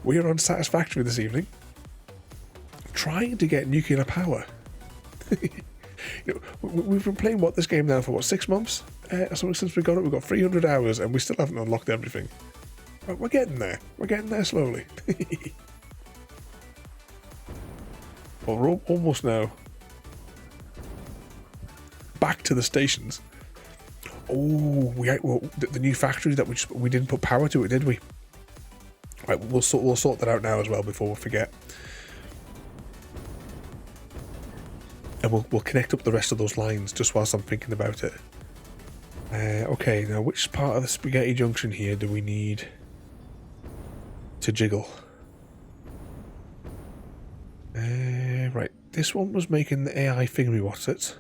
We are on Satisfactory this evening, trying to get nuclear power. You know, we've been playing this game now for 6 months or something since we got it. We've got 300 hours and we still haven't unlocked everything. But we're getting there. We're getting there slowly. Well, we're almost now back to the stations. Oh, the new factory that we didn't put power to it, did we? Right, we'll sort that out now as well before we forget, and we'll connect up the rest of those lines just whilst I'm thinking about it. Okay, now which part of the spaghetti junction here do we need to jiggle? Right, this one was making the AI thingy. What's it?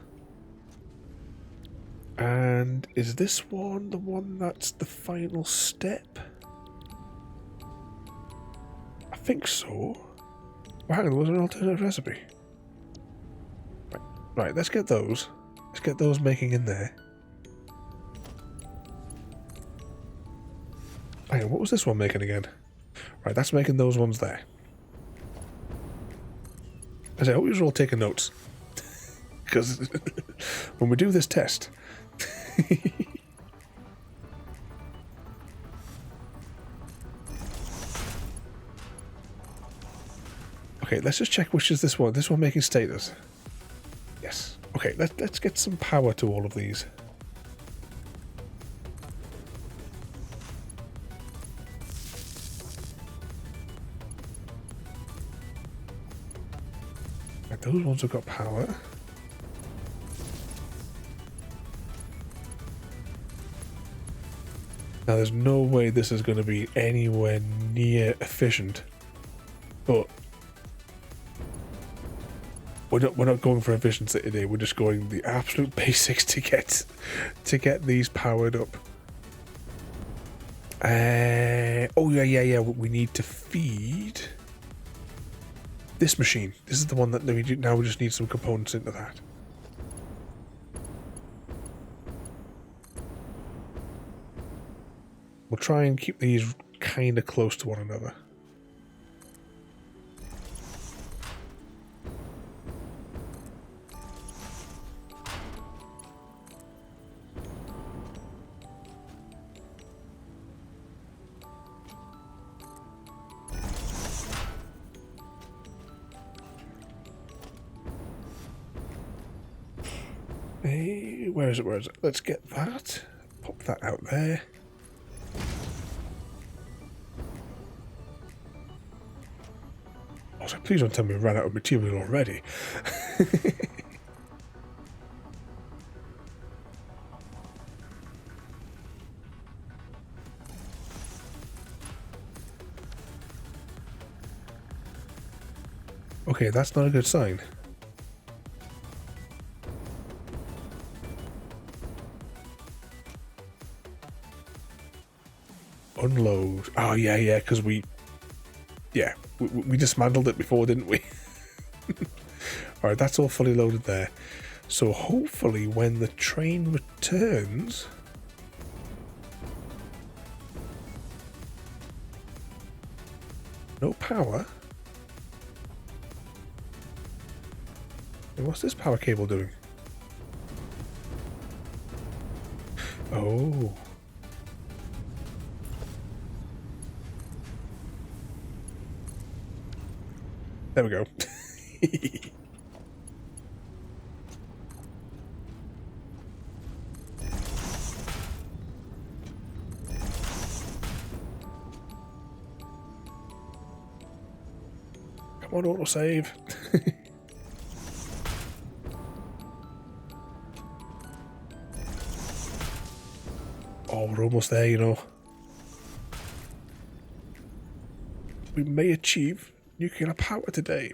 And is this one the one that's the final step? I think so. Wow, there was an alternative recipe. Right, let's get those. Let's get those making in there. Hang on, what was this one making again? Right, that's making those ones there. I hope you're all taking notes. Because when we do this test... Okay, let's just check which is this one. This one making status. Yes. Okay, let's get some power to all of these. Right, those ones have got power. Now, there's no way this is going to be anywhere near efficient, but we're not going for efficiency today. We're just going the absolute basics to get these powered up. Oh yeah. We need to feed this machine. This is the one that we do now. We just need some components into that. We'll try and keep these kind of close to one another. Hey, where is it? Where is it? Let's get that. Pop that out there. Also, please don't tell me we ran out of material already. Okay, that's not a good sign. Unload. Oh, yeah, because we dismantled it before, didn't we? Alright, that's all fully loaded there. So hopefully when the train returns... No power? And what's this power cable doing? Oh... There we go. Come on, autosave. Oh, we're almost there, you know. We may achieve nuclear power today.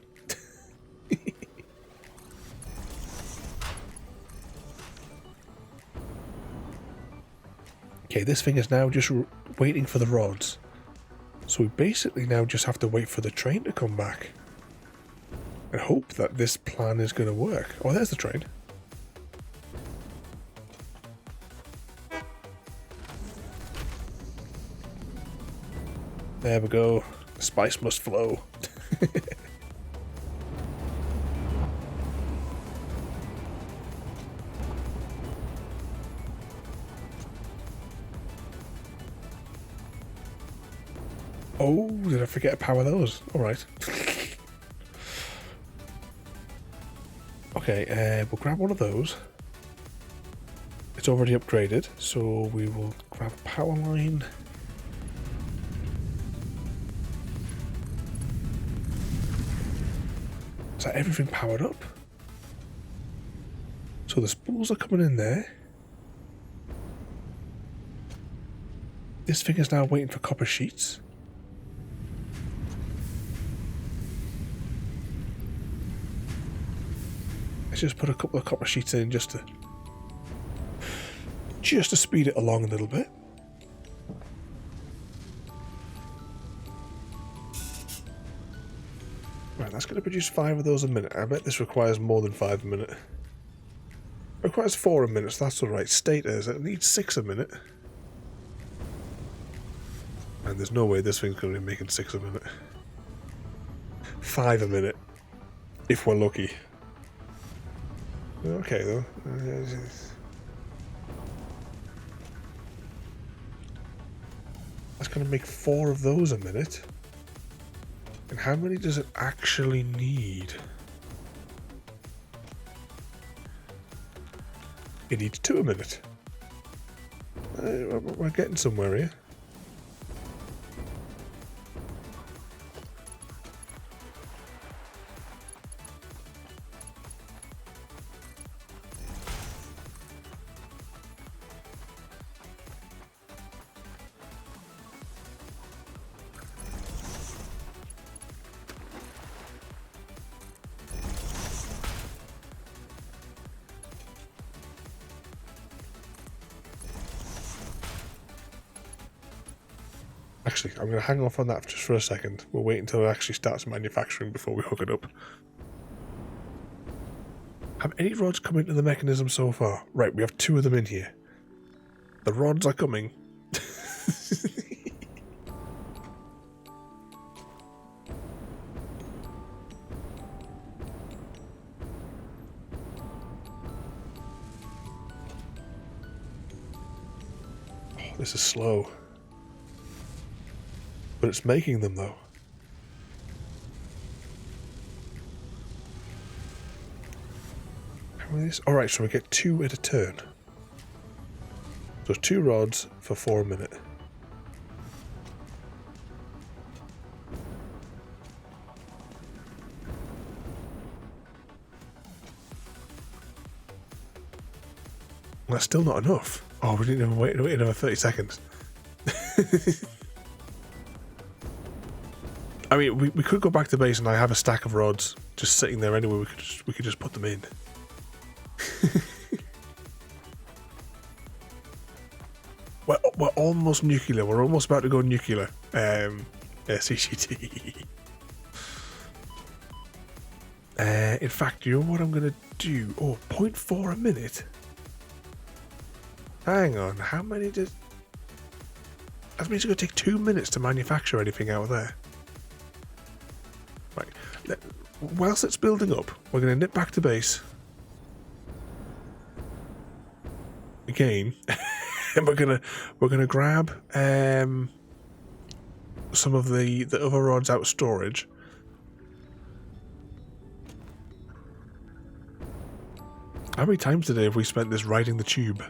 Okay, this thing is now just waiting for the rods. So we basically now just have to wait for the train to come back. And hope that this plan is going to work. Oh, there's the train. There we go. The spice must flow. Oh, did I forget to power those? Alright. Okay, we'll grab one of those. It's already upgraded, so we will grab a power line. Is that everything powered up? So the spools are coming in there. This thing is now waiting for copper sheets. Let's just put a couple of copper sheets in just to speed it along a little bit. Right, that's going to produce 5 of those a minute. I bet this requires more than 5 a minute. It requires 4 a minute, so that's alright. Status, it needs 6 a minute. And there's no way this thing's going to be making 6 a minute. 5 a minute, if we're lucky. Okay, though. That's going to make 4 of those a minute. And how many does it actually need? It needs 2 a minute. We're getting somewhere here. Actually, I'm going to hang off on that just for a second. We'll wait until it actually starts manufacturing before we hook it up. Have any rods come into the mechanism so far? Right, we have 2 of them in here. The rods are coming. Oh, this is slow. But it's making them, though. How many is this? Alright, so we get 2 at a turn. So 2 rods for 4 a minute. That's still not enough. Oh, we didn't even wait another 30 seconds. I mean, we could go back to base and I have a stack of rods just sitting there anyway. We could just put them in. We're almost nuclear. We're almost about to go nuclear. CCT. In fact, you know what I'm going to do? Oh, 0.4 a minute? Hang on, how many did... That means it's going to take 2 minutes to manufacture anything out of there. Right, whilst it's building up, we're going to nip back to base. Again. And we're gonna grab some of the other rods out of storage. How many times today have we spent this riding the tube?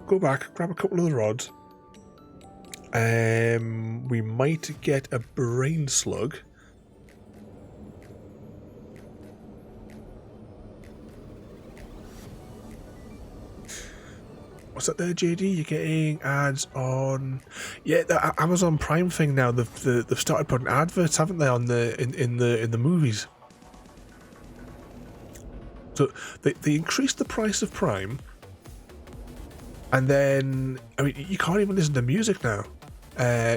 Go back, grab a couple of the rods. We might get a brain slug. What's that there, JD? You're getting ads on, yeah, the Amazon Prime thing now. They've started putting adverts, haven't they, on in the movies? So they increased the price of Prime, and then I mean you can't even listen to music now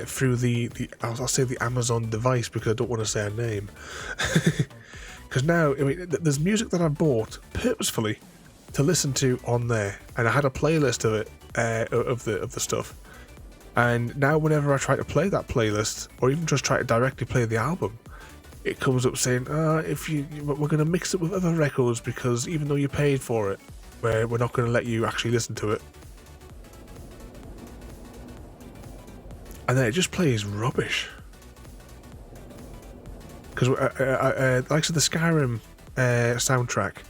through the I'll say the Amazon device because I don't want to say a name. Because now I mean there's music that I bought purposefully to listen to on there, and I had a playlist of it of the stuff, and now whenever I try to play that playlist or even just try to directly play the album, it comes up saying we're going to mix it with other records because even though you paid for it, we're not going to let you actually listen to it. And then it just plays rubbish because like the Skyrim soundtrack,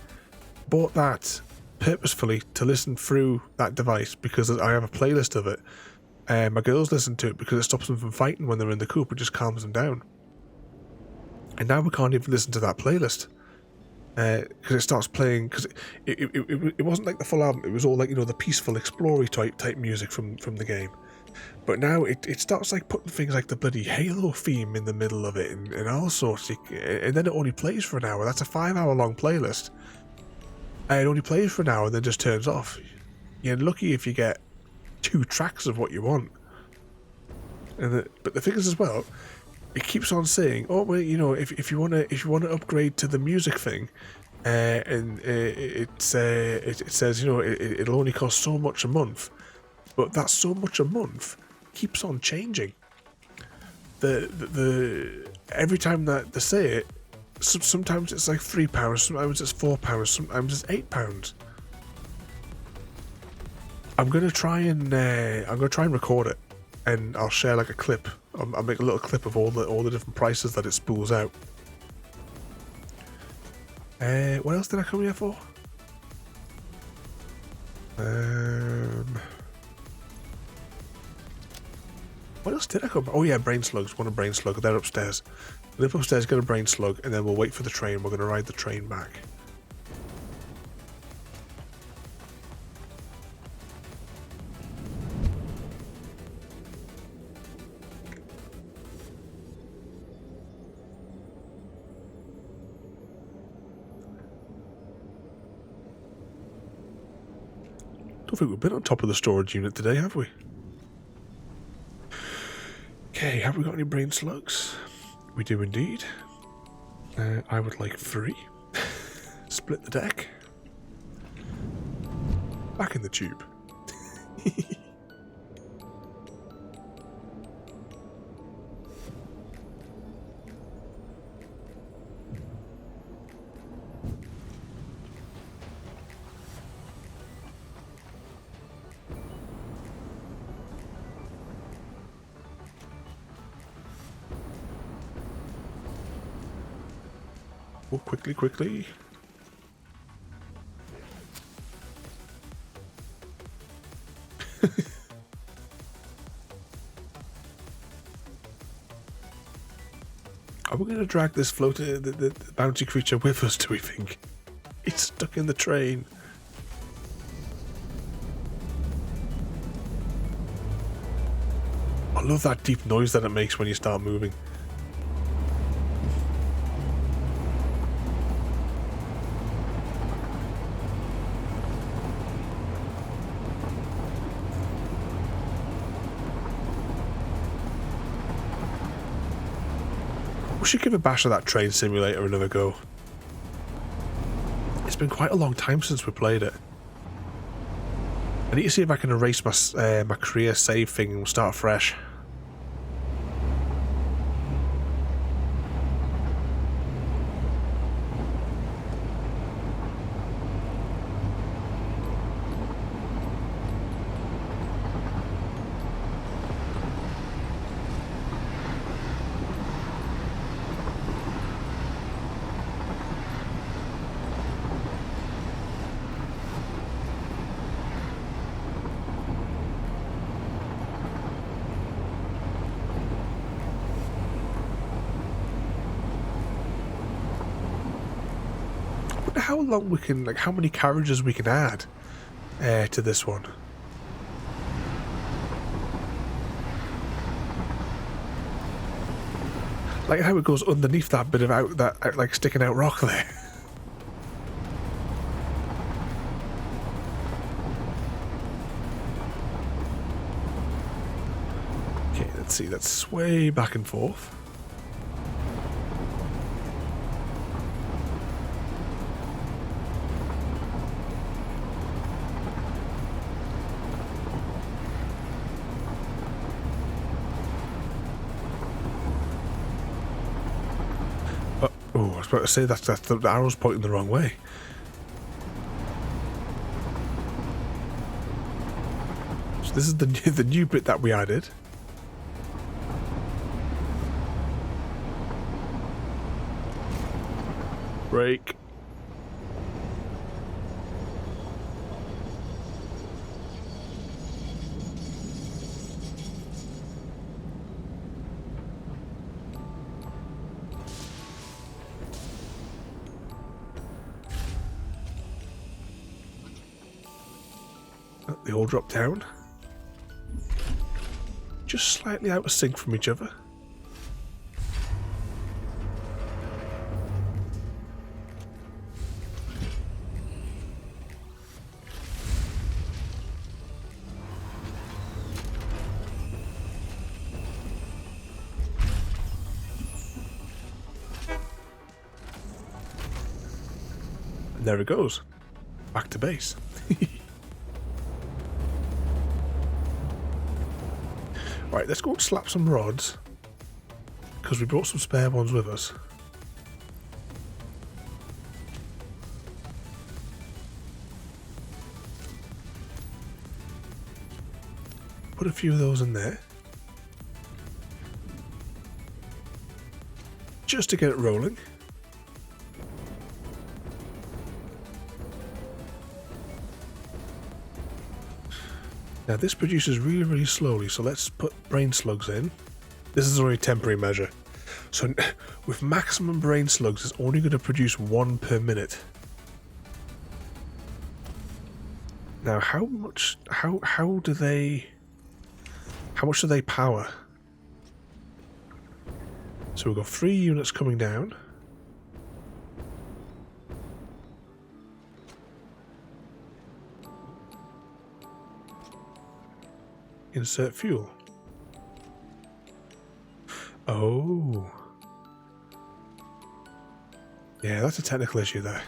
bought that purposefully to listen through that device because I have a playlist of it. My girls listen to it because it stops them from fighting when they're in the coop. It just calms them down. And now we can't even listen to that playlist because it starts playing. Because it wasn't like the full album. It was all like, you know, the peaceful explory type music from the game. But now it starts like putting things like the bloody Halo theme in the middle of it and all sorts. And then it only plays for an hour. That's a 5-hour long playlist. It only plays for an hour and then just turns off. You're lucky if you get 2 tracks of what you want. But the thing is as well, it keeps on saying, oh well, you know, if you want to upgrade to the music thing, and it says, you know, it'll only cost so much a month, but that so much a month keeps on changing. The every time that they say it. Sometimes it's like £3, sometimes it's £4, sometimes it's £8. I'm gonna try and record it, and I'll share like a clip. I'll make a little clip of all the different prices that it spools out. What else did I come here for? What else did I come? Oh yeah, brain slugs. Want a brain slug? They're upstairs. Live upstairs, get a brain slug, and then we'll wait for the train. We're going to ride the train back. Don't think we've been on top of the storage unit today, have we? Okay, have we got any brain slugs? We do indeed. I would like 3. Split the deck. Back in the tube. Oh, quickly, quickly. Are we going to drag this floater, the bouncy creature with us, do we think? It's stuck in the train. I love that deep noise that it makes when you start moving. We should give a bash of that train simulator another go. It's been quite a long time since we played it. I need to see if I can erase my career save thing and we'll start fresh. How long we can, like, how many carriages we can add to this one. Like how it goes underneath that bit of like sticking out rock there. Okay, let's see, let's sway back and forth. Oh, I was about to say that's the arrow's pointing the wrong way. So this is the new bit that we added. Break. They all drop down. Just slightly out of sync from each other. And there it goes. Back to base. Right, let's go and slap some rods, because we brought some spare ones with us. Put a few of those in there, just to get it rolling. Now this produces really, really slowly, so let's put brain slugs in. This is only a temporary measure. So with maximum brain slugs, it's only going to produce 1 per minute. Now how much do they power? So we've got 3 units coming down. Insert fuel. Oh. Yeah, that's a technical issue there.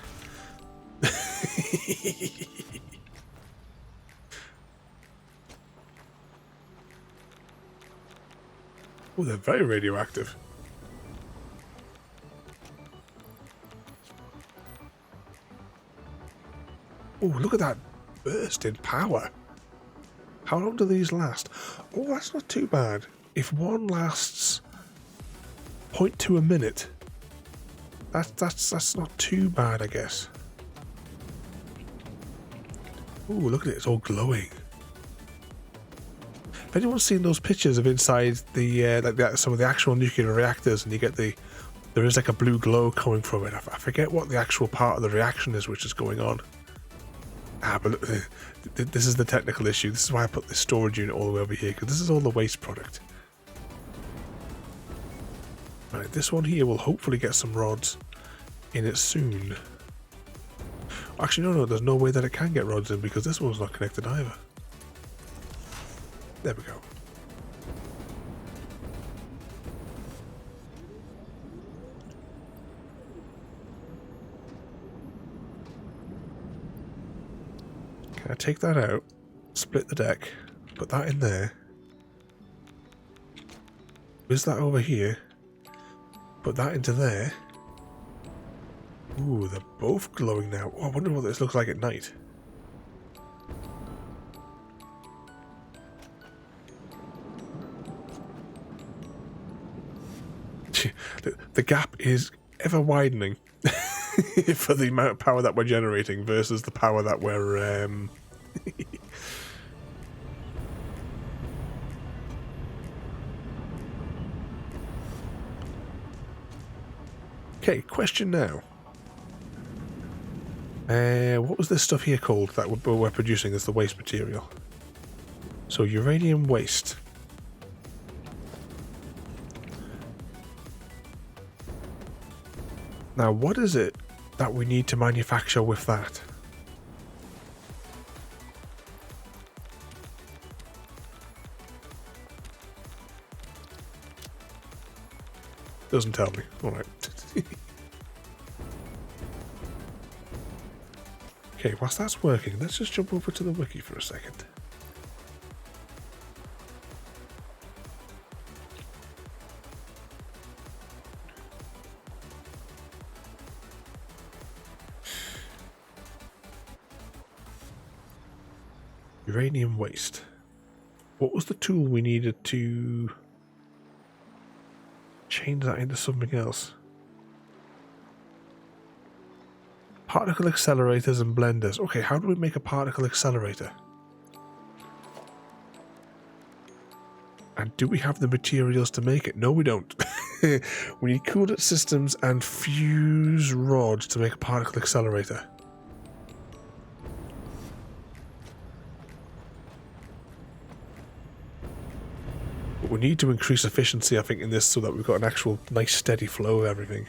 Oh, they're very radioactive. Oh, look at that burst in power. How long do these last? Oh, that's not too bad. If one lasts 0.2 a minute, that's not too bad, I guess. Oh, look at it, it's all glowing. If anyone's seen those pictures of inside the some of the actual nuclear reactors, and you get there is like a blue glow coming from it. I forget what the actual part of the reaction is which is going on. But look, this is the technical issue. This is why I put this storage unit all the way over here, because this is all the waste product. Right, this one here will hopefully get some rods in it soon. Actually, no, there's no way that it can get rods in because this one's not connected either. There we go. Can I take that out, split the deck, put that in there, whiz that over here, put that into there. Ooh, they're both glowing now. Oh, I wonder what this looks like at night. The gap is ever widening for the amount of power that we're generating versus the power that we're Okay, question now. What was this stuff here called that we're producing as the waste material? So uranium waste. Now, what is it that we need to manufacture with that? Doesn't tell me. Alright. Okay, whilst that's working, let's just jump over to the wiki for a second. Uranium waste. What was the tool we needed to change that into something else? Particle accelerators and blenders. Okay, how do we make a particle accelerator? And do we have the materials to make it? No, we don't. We need coolant systems and fuse rods to make a particle accelerator. But we need to increase efficiency, I think, in this so that we've got an actual nice steady flow of everything.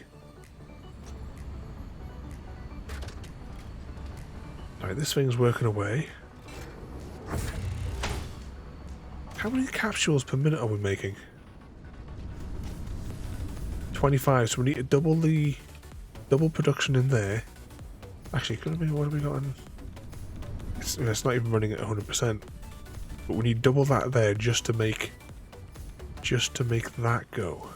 Alright, this thing's working away. How many capsules per minute are we making? 25, so we need to double production in there. Actually, what have we got in? It's not even running at 100%. But we need double that there just to make that go.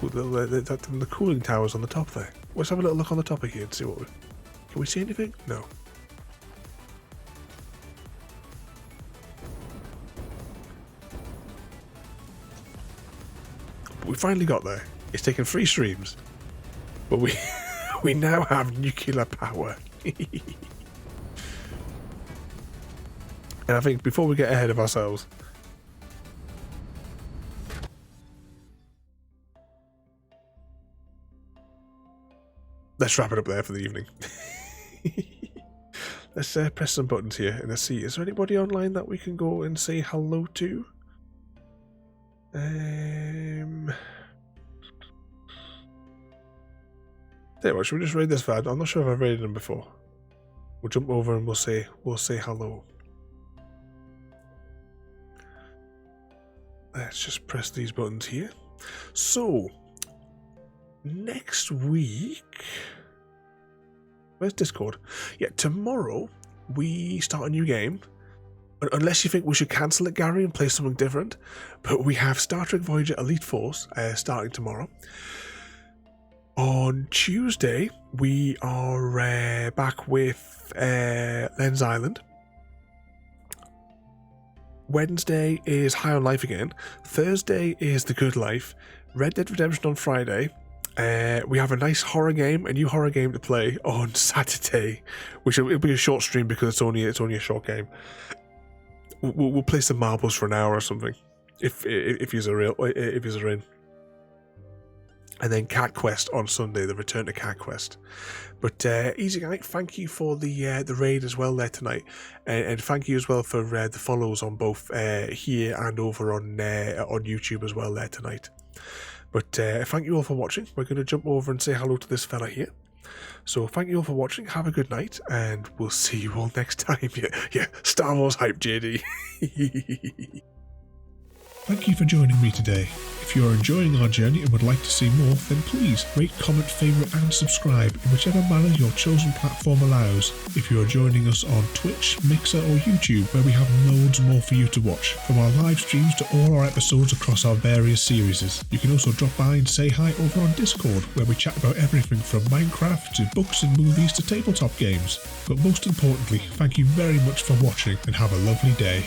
The cooling tower's on the top there. Let's have a little look on the top of here and see what we... Can we see anything? No. But we finally got there. It's taken 3 streams. But we now have nuclear power. And I think before we get ahead of ourselves, let's wrap it up there for the evening. Let's press some buttons here and let's see. Is there anybody online that we can go and say hello to? Tell you what, should we just raid this VAD? I'm not sure if I've raided them before. We'll jump over and we'll say hello. let's just press these buttons here. So, next week... Where's Discord? Yeah, tomorrow we start a new game. Unless you think we should cancel it, Gary, and play something different. But we have Star Trek Voyager Elite Force starting tomorrow. On Tuesday, we are back with Lens Island. Wednesday is High on Life again. Thursday is The Good Life. Red Dead Redemption on Friday. We have a nice horror game, a new horror game to play on Saturday, which will be a short stream because it's only a short game. We'll play some marbles for an hour or something, if you're in. And then Cat Quest on Sunday, the return to Cat Quest. But Easy Guy, thank you for the raid as well there tonight, and thank you as well for the follows on both here and over on YouTube as well there tonight. But thank you all for watching. We're going to jump over and say hello to this fella here. So thank you all for watching. Have a good night, and we'll see you all next time. Yeah, Star Wars hype, JD. Thank you for joining me today. If you are enjoying our journey and would like to see more, then please rate, comment, favourite and subscribe in whichever manner your chosen platform allows. If you are joining us on Twitch, Mixer or YouTube, where we have loads more for you to watch, from our live streams to all our episodes across our various series. You can also drop by and say hi over on Discord, where we chat about everything from Minecraft to books and movies to tabletop games. But most importantly, thank you very much for watching and have a lovely day.